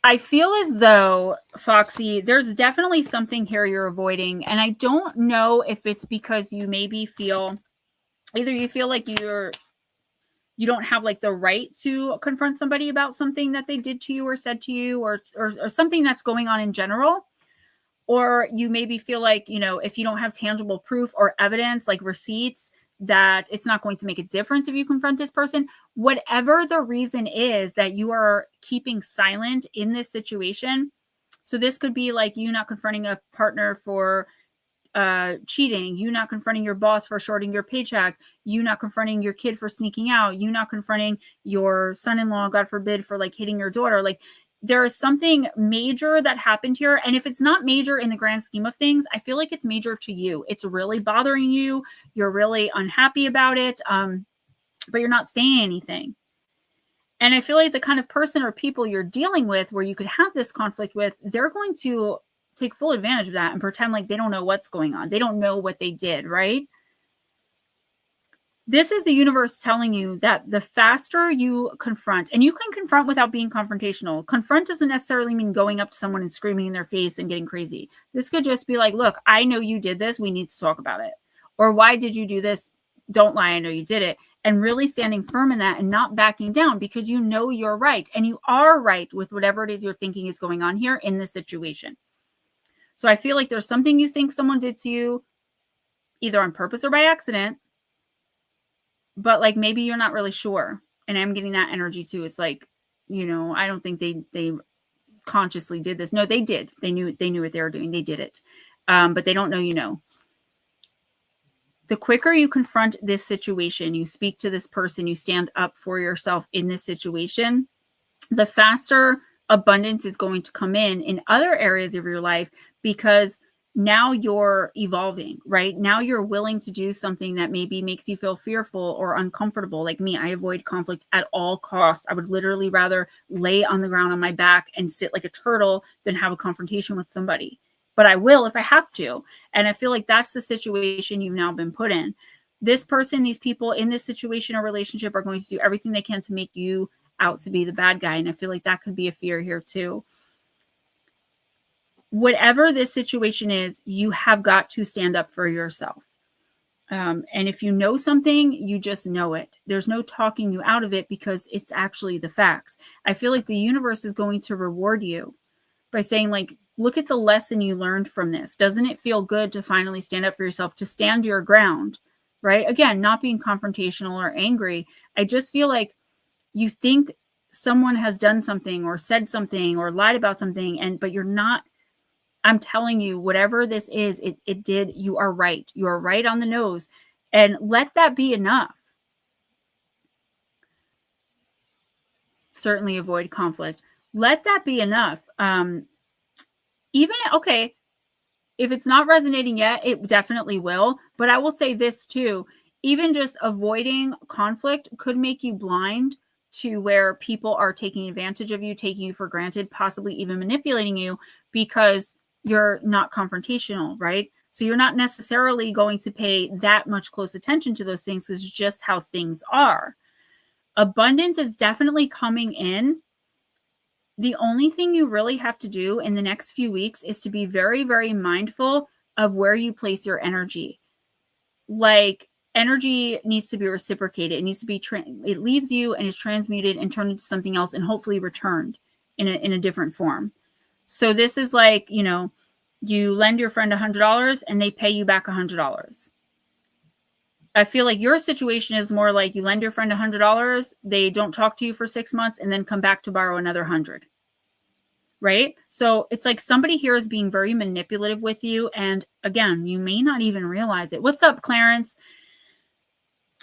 I feel as though, Foxy, there's definitely something here you're avoiding. And I don't know if it's because you maybe feel, either you feel like you're you don't have like the right to confront somebody about something that they did to you or said to you, or something that's going on in general. Or you maybe feel like, you know, if you don't have tangible proof or evidence, like receipts, that it's not going to make a difference if you confront this person. Whatever the reason is that you are keeping silent in this situation. So this could be like you not confronting a partner for cheating, you not confronting your boss for shorting your paycheck, you not confronting your kid for sneaking out, you not confronting your son-in-law, God forbid, for like hitting your daughter. Like, there is something major that happened here. And if it's not major in the grand scheme of things, I feel like it's major to you. It's really bothering you. You're really unhappy about it. But you're not saying anything. And I feel like the kind of person or people you're dealing with where you could have this conflict with, they're going to take full advantage of that and pretend like they don't know what's going on. They don't know what they did, right? This is the universe telling you that the faster you confront, and you can confront without being confrontational. Confront doesn't necessarily mean going up to someone and screaming in their face and getting crazy. This could just be like, look, I know you did this. We need to talk about it. Or why did you do this? Don't lie. I know you did it. And really standing firm in that and not backing down, because you know you're right. And you are right with whatever it is you're thinking is going on here in this situation. So I feel like there's something you think someone did to you, either on purpose or by accident, but like maybe you're not really sure. And I'm getting that energy too. It's like, you know, I don't think they consciously did this. No, they did. They knew what they were doing. They did it. But they don't know, you know. The quicker you confront this situation, you speak to this person, you stand up for yourself in this situation, the faster abundance is going to come in other areas of your life, because now you're evolving, right? Now you're willing to do something that maybe makes you feel fearful or uncomfortable. Like me, I avoid conflict at all costs. I would literally rather lay on the ground on my back and sit like a turtle than have a confrontation with somebody. But I will if I have to. And I feel like that's the situation you've now been put in. This person, these people in this situation or relationship are going to do everything they can to make you out to be the bad guy. And I feel like that could be a fear here too. Whatever this situation is, you have got to stand up for yourself. And if you know something, you just know it. There's no talking you out of it, because it's actually the facts. I feel like the universe is going to reward you by saying, like, look at the lesson you learned from this. Doesn't it feel good to finally stand up for yourself, to stand your ground, right? Again, not being confrontational or angry. I just feel like you think someone has done something or said something or lied about something, but you're not. I'm telling you, whatever this is, it did. You are right. You are right on the nose. And let that be enough. Certainly avoid conflict. Let that be enough. Okay, if it's not resonating yet, it definitely will. But I will say this too. Even just avoiding conflict could make you blind to where people are taking advantage of you, taking you for granted, possibly even manipulating you, because you're not confrontational, right? So you're not necessarily going to pay that much close attention to those things, because it's just how things are. Abundance is definitely coming in. The only thing you really have to do in the next few weeks is to be very, very mindful of where you place your energy. Like, energy needs to be reciprocated. It needs to be, it leaves you and is transmuted and turned into something else, and hopefully returned in a different form. So this is like, you know, you lend your friend $100 and they pay you back $100. I feel like your situation is more like you lend your friend $100, they don't talk to you for 6 months, and then come back to borrow another 100. Right? So it's like somebody here is being very manipulative with you. And again, you may not even realize it. What's up, Clarence?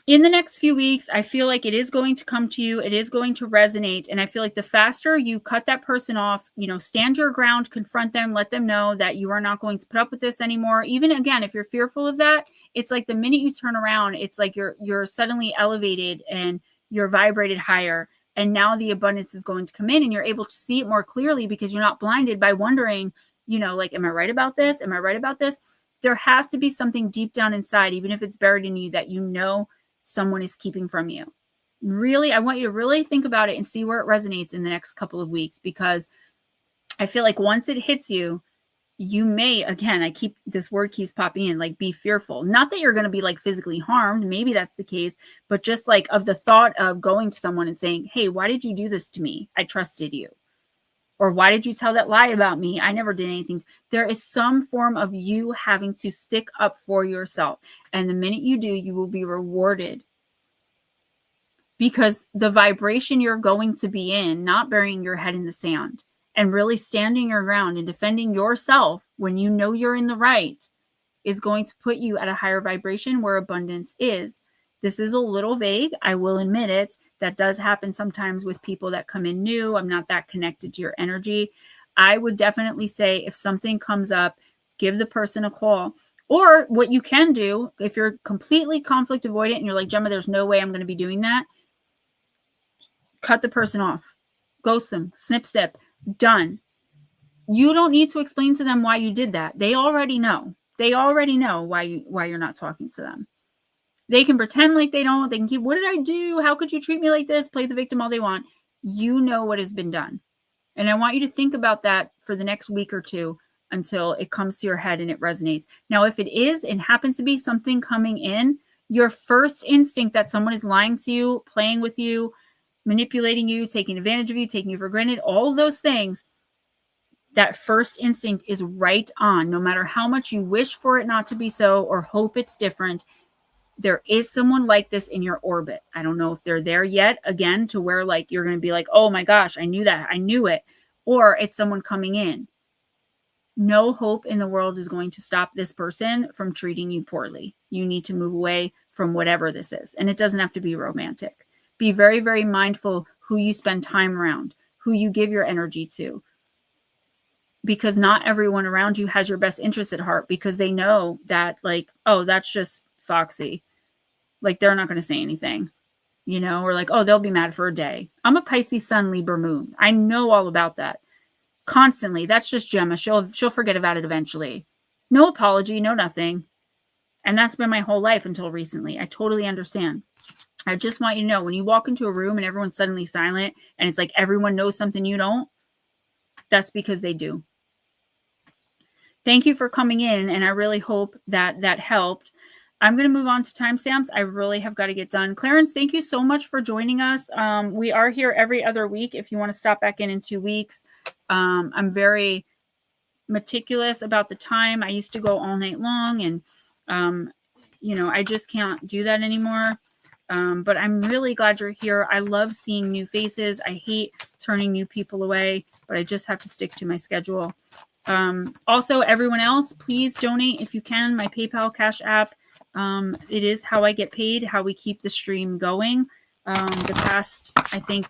In the next few weeks, I feel like it is going to come to you. It is going to resonate. And I feel like the faster you cut that person off, you know, stand your ground, confront them, let them know that you are not going to put up with this anymore. Even again, if you're fearful of that, it's like the minute you turn around, it's like you're suddenly elevated and you're vibrated higher. And now the abundance is going to come in and you're able to see it more clearly, because you're not blinded by wondering, you know, like, am I right about this? Am I right about this? There has to be something deep down inside, even if it's buried in you, that you know someone is keeping from you. Really, I want you to really think about it and see where it resonates in the next couple of weeks, because I feel like once it hits you, you may, again, this word keeps popping in, like, be fearful. Not that you're going to be like physically harmed. Maybe that's the case, but just like of the thought of going to someone and saying, hey, why did you do this to me? I trusted you. Or why did you tell that lie about me? I never did anything. There is some form of you having to stick up for yourself. And the minute you do, you will be rewarded. Because the vibration you're going to be in, not burying your head in the sand and really standing your ground and defending yourself when you know you're in the right, is going to put you at a higher vibration where abundance is. This is a little vague. I will admit it. That does happen sometimes with people that come in new. I'm not that connected to your energy. I would definitely say if something comes up, give the person a call. Or what you can do, if you're completely conflict avoidant and you're like, Gemma, there's no way I'm going to be doing that, cut the person off. Ghost them. Snip, snip. Done. You don't need to explain to them why you did that. They already know. They already know why you're not talking to them. They can pretend like they don't. They can keep, what did I do? How could you treat me like this? Play the victim all they want. You know what has been done. And I want you to think about that for the next week or two until it comes to your head and it resonates. Now, if it is and happens to be something coming in, your first instinct that someone is lying to you, playing with you, manipulating you, taking advantage of you, taking you for granted, all of those things, that first instinct is right on. No matter how much you wish for it not to be so or hope it's different, there is someone like this in your orbit. I don't know if they're there yet, again, to where like you're going to be like, oh my gosh, I knew that. I knew it. Or it's someone coming in. No hope in the world is going to stop this person from treating you poorly. You need to move away from whatever this is. And it doesn't have to be romantic. Be very, very mindful who you spend time around, who you give your energy to. Because not everyone around you has your best interest at heart, because they know that like, oh, that's just Foxy. Like, they're not going to say anything, you know, or like, oh, they'll be mad for a day. I'm a Pisces sun, Libra moon. I know all about that constantly. That's just Gemma. She'll forget about it eventually. No apology, no nothing. And that's been my whole life until recently. I totally understand. I just want you to know, when you walk into a room and everyone's suddenly silent and it's like everyone knows something you don't, that's because they do. Thank you for coming in, and I really hope that that helped. I'm going to move on to timestamps. I really have got to get done. Clarence, thank you so much for joining us. We are here every other week if you want to stop back in 2 weeks. I'm very meticulous about the time. I used to go all night long, and, you know, I just can't do that anymore. But I'm really glad you're here. I love seeing new faces. I hate turning new people away, but I just have to stick to my schedule. Also, everyone else, please donate if you can. My PayPal, Cash App. It is how I get paid, how we keep the stream going. The past, I think,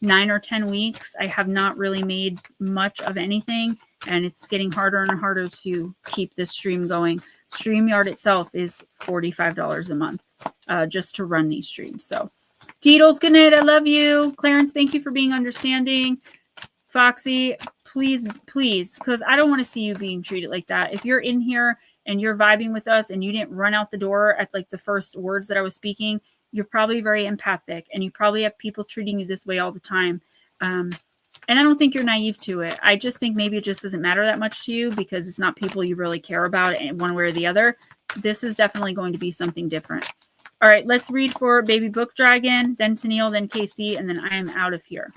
9 or 10 weeks, I have not really made much of anything, and it's getting harder and harder to keep this stream going. StreamYard itself is $45 a month just to run these streams. So, Teetles, good night. I love you. Clarence, thank you for being understanding. Foxy, please, because I don't want to see you being treated like that. If you're in here and you're vibing with us and you didn't run out the door at like the first words that I was speaking, you're probably very empathic and you probably have people treating you this way all the time. And I don't think you're naive to it. I just think maybe it just doesn't matter that much to you because it's not people you really care about in one way or the other. This is definitely going to be something different. All right, let's read for Baby Book Dragon, then Tennille, then KC, and then I am out of here.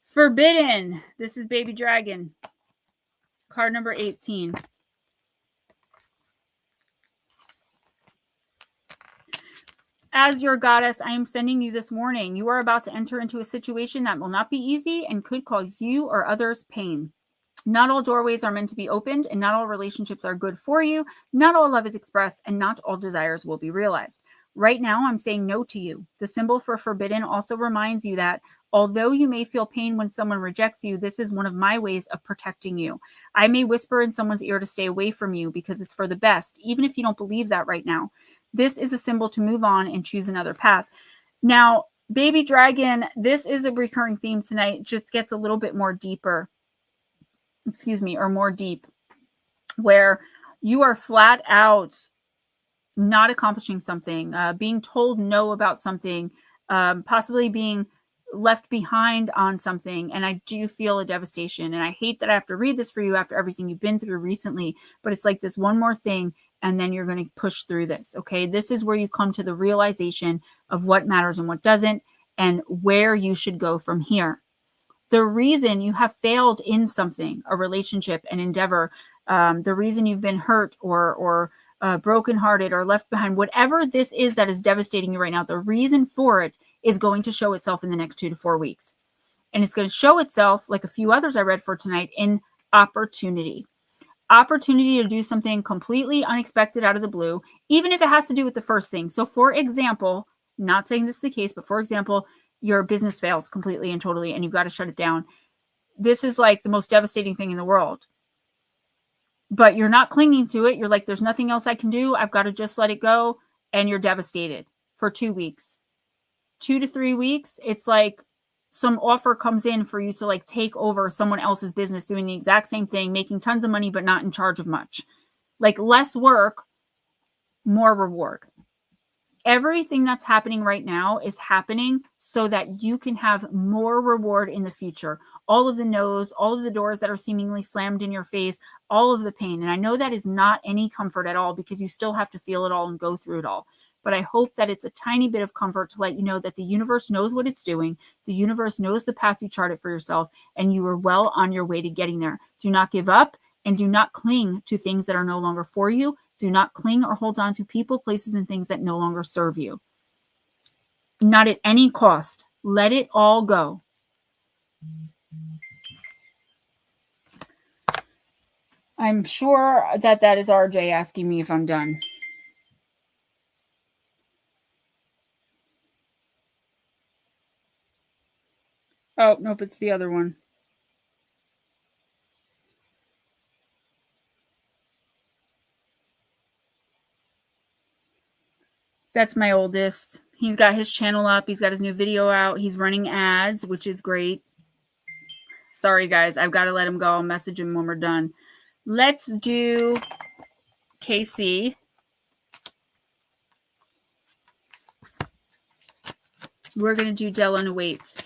Forbidden. This is Baby Dragon. Card number 18. As your goddess, I am sending you this warning. You are about to enter into a situation that will not be easy and could cause you or others pain. Not all doorways are meant to be opened, and not all relationships are good for you. Not all love is expressed, and not all desires will be realized. Right now, I'm saying no to you. The symbol for forbidden also reminds you that although you may feel pain when someone rejects you, this is one of my ways of protecting you. I may whisper in someone's ear to stay away from you because it's for the best, even if you don't believe that right now. This is a symbol to move on and choose another path. Now, Baby Dragon, this is a recurring theme tonight. It just gets a little bit more deeper. Excuse me, or more deep, where you are flat out not accomplishing something, being told no about something, possibly being left behind on something, and I do feel a devastation, and I hate that I have to read this for you after everything you've been through recently, but it's like this one more thing, and then you're going to push through this. Okay, this is where you come to the realization of what matters and what doesn't, and where you should go from here. The reason you have failed in something, a relationship, an endeavor, the reason you've been hurt or brokenhearted or left behind, whatever this is that is devastating you right now, the reason for it is going to show itself in the next 2 to 4 weeks. And it's going to show itself, like a few others I read for tonight, in opportunity. Opportunity to do something completely unexpected out of the blue, even if it has to do with the first thing. So for example, not saying this is the case, but for example, your business fails completely and totally, and you've got to shut it down. This is like the most devastating thing in the world. But you're not clinging to it. You're like, there's nothing else I can do. I've got to just let it go. And you're devastated for 2 weeks. 2 to 3 weeks, it's like some offer comes in for you to like take over someone else's business doing the exact same thing, making tons of money, but not in charge of much. Like less work, more reward. Everything that's happening right now is happening so that you can have more reward in the future. All of the no's, all of the doors that are seemingly slammed in your face, all of the pain. And I know that is not any comfort at all because you still have to feel it all and go through it all. But I hope that it's a tiny bit of comfort to let you know that the universe knows what it's doing. The universe knows the path you charted for yourself, and you are well on your way to getting there. Do not give up, and do not cling to things that are no longer for you. Do not cling or hold on to people, places, and things that no longer serve you. Not at any cost. Let it all go. I'm sure that is RJ asking me if I'm done. Oh, nope, it's the other one. That's my oldest. He's got his channel up. He's got his new video out. He's running ads, which is great. Sorry, guys. I've got to let him go. I'll message him when we're done. Let's do Casey. We're going to do Delano Waits.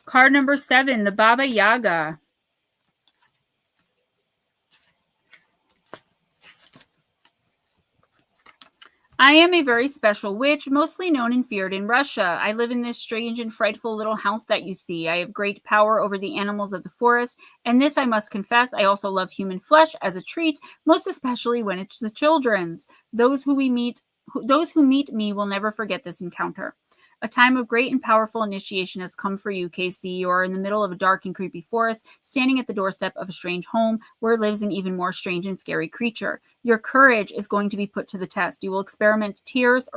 Card number 7, the Baba Yaga. I am a very special witch, mostly known and feared in Russia. I live in this strange and frightful little house that you see. I have great power over the animals of the forest, and this I must confess, I also love human flesh as a treat, most especially when it's the children's. Those who meet me will never forget this encounter. A time of great and powerful initiation has come for you, Casey. You are in the middle of a dark and creepy forest, standing at the doorstep of a strange home where lives an even more strange and scary creature. Your courage is going to be put to the test. You will experience tears,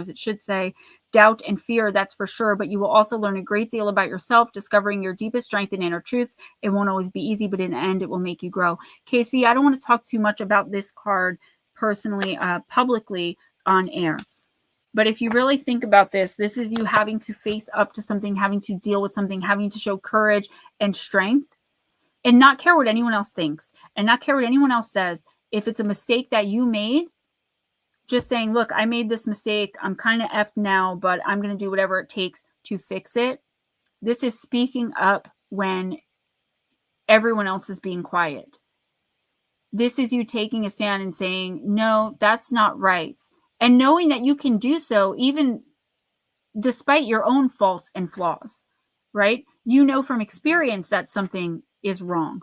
it should say, doubt and fear, that's for sure, but you will also learn a great deal about yourself, discovering your deepest strength and inner truths. It won't always be easy, but in the end, it will make you grow. Casey, I don't want to talk too much about this card personally, publicly on air. But if you really think about this, this is you having to face up to something, having to deal with something, having to show courage and strength and not care what anyone else thinks and not care what anyone else says. If it's a mistake that you made, just saying, look, I made this mistake. I'm kind of effed now, but I'm going to do whatever it takes to fix it. This is speaking up when everyone else is being quiet. This is you taking a stand and saying, no, that's not right. And knowing that you can do so even despite your own faults and flaws, right? You know from experience that something is wrong.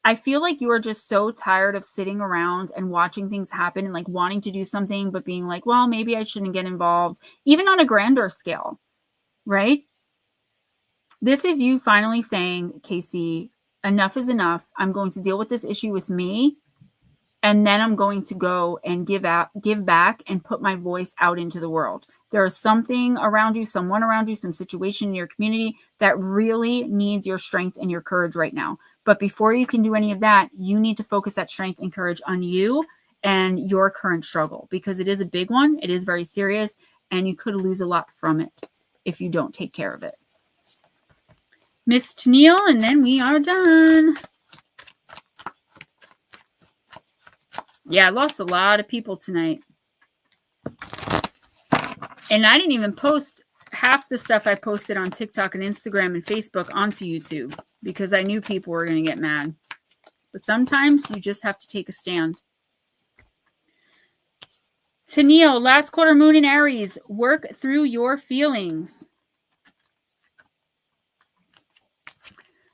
I feel like you are just so tired of sitting around and watching things happen and like wanting to do something, but being like, well, maybe I shouldn't get involved, even on a grander scale, right? This is you finally saying, Casey, enough is enough. I'm going to deal with this issue with me. And then I'm going to go and give back and put my voice out into the world. There is something around you, someone around you, some situation in your community that really needs your strength and your courage right now. But before you can do any of that, you need to focus that strength and courage on you and your current struggle, because it is a big one. It is very serious, and you could lose a lot from it if you don't take care of it. Miss Tennille, and then we are done. Yeah, I lost a lot of people tonight. And I didn't even post half the stuff I posted on TikTok and Instagram and Facebook onto YouTube because I knew people were going to get mad. But sometimes you just have to take a stand. Tennille, last quarter moon in Aries. Work through your feelings.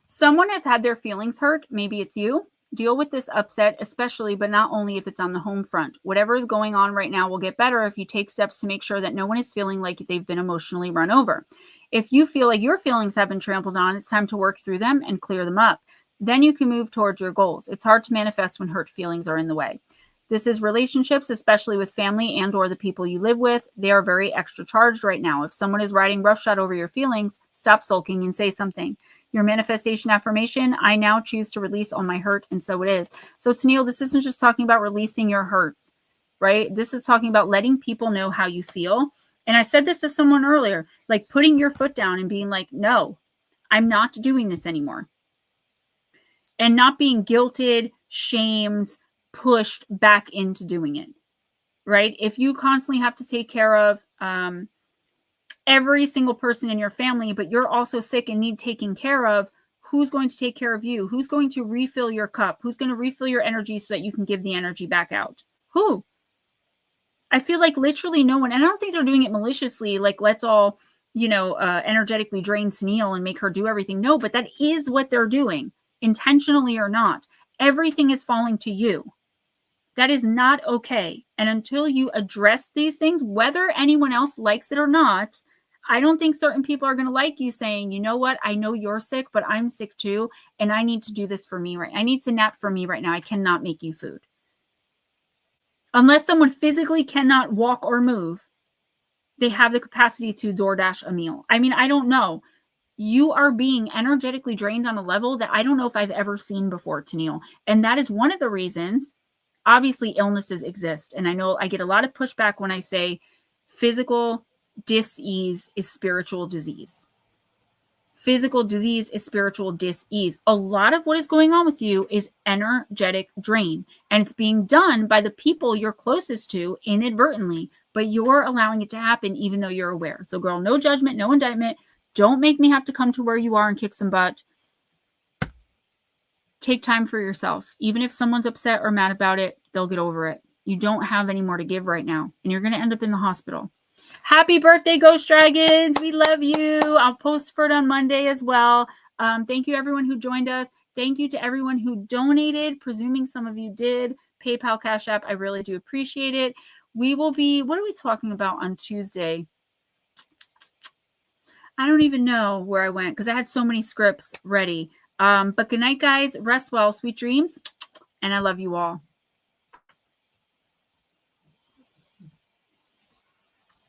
Someone has had their feelings hurt. Maybe it's you. Deal with this upset, especially, but not only if it's on the home front. Whatever is going on right now will get better if you take steps to make sure that no one is feeling like they've been emotionally run over. If you feel like your feelings have been trampled on, it's time to work through them and clear them up. Then you can move towards your goals. It's hard to manifest when hurt feelings are in the way. This is relationships, especially with family and or the people you live with. They are very extra charged right now. If someone is riding roughshod over your feelings, stop sulking and say something. Your manifestation affirmation, I now choose to release all my hurt, and so it is. So Tennille, this isn't just talking about releasing your hurts, right? This is talking about letting people know how you feel. And I said this to someone earlier, like putting your foot down and being like, no, I'm not doing this anymore. And not being guilted, shamed, pushed back into doing it, right? If you constantly have to take care of every single person in your family, but you're also sick and need taking care of, who's going to take care of you? Who's going to refill your cup? Who's going to refill your energy so that you can give the energy back out? Who? I feel like literally no one, and I don't think they're doing it maliciously, like let's all, energetically drain Tennille and make her do everything. No, but that is what they're doing, intentionally or not. Everything is falling to you. That is not okay. And until you address these things, whether anyone else likes it or not, I don't think certain people are going to like you saying, you know what, I know you're sick, but I'm sick too. And I need to do this for me, right? I need to nap for me right now. I cannot make you food. Unless someone physically cannot walk or move, they have the capacity to DoorDash a meal. I mean, I don't know. You are being energetically drained on a level that I don't know if I've ever seen before, Tennille. And that is one of the reasons, obviously, illnesses exist. And I know I get a lot of pushback when I say physical dis-ease is spiritual disease. Physical disease is spiritual dis-ease. A lot of what is going on with you is energetic drain. And it's being done by the people you're closest to inadvertently. But you're allowing it to happen even though you're aware. So, girl, no judgment, no indictment. Don't make me have to come to where you are and kick some butt. Take time for yourself. Even if someone's upset or mad about it, they'll get over it. You don't have any more to give right now. And you're going to end up in the hospital. Happy birthday, Ghost Dragons. We love you. I'll post for it on Monday as well. Thank you, everyone who joined us. Thank you to everyone who donated, presuming some of you did. PayPal, Cash App, I really do appreciate it. We will be, what are we talking about on Tuesday? I don't even know where I went because I had so many scripts ready. But good night, guys. Rest well. Sweet dreams. And I love you all.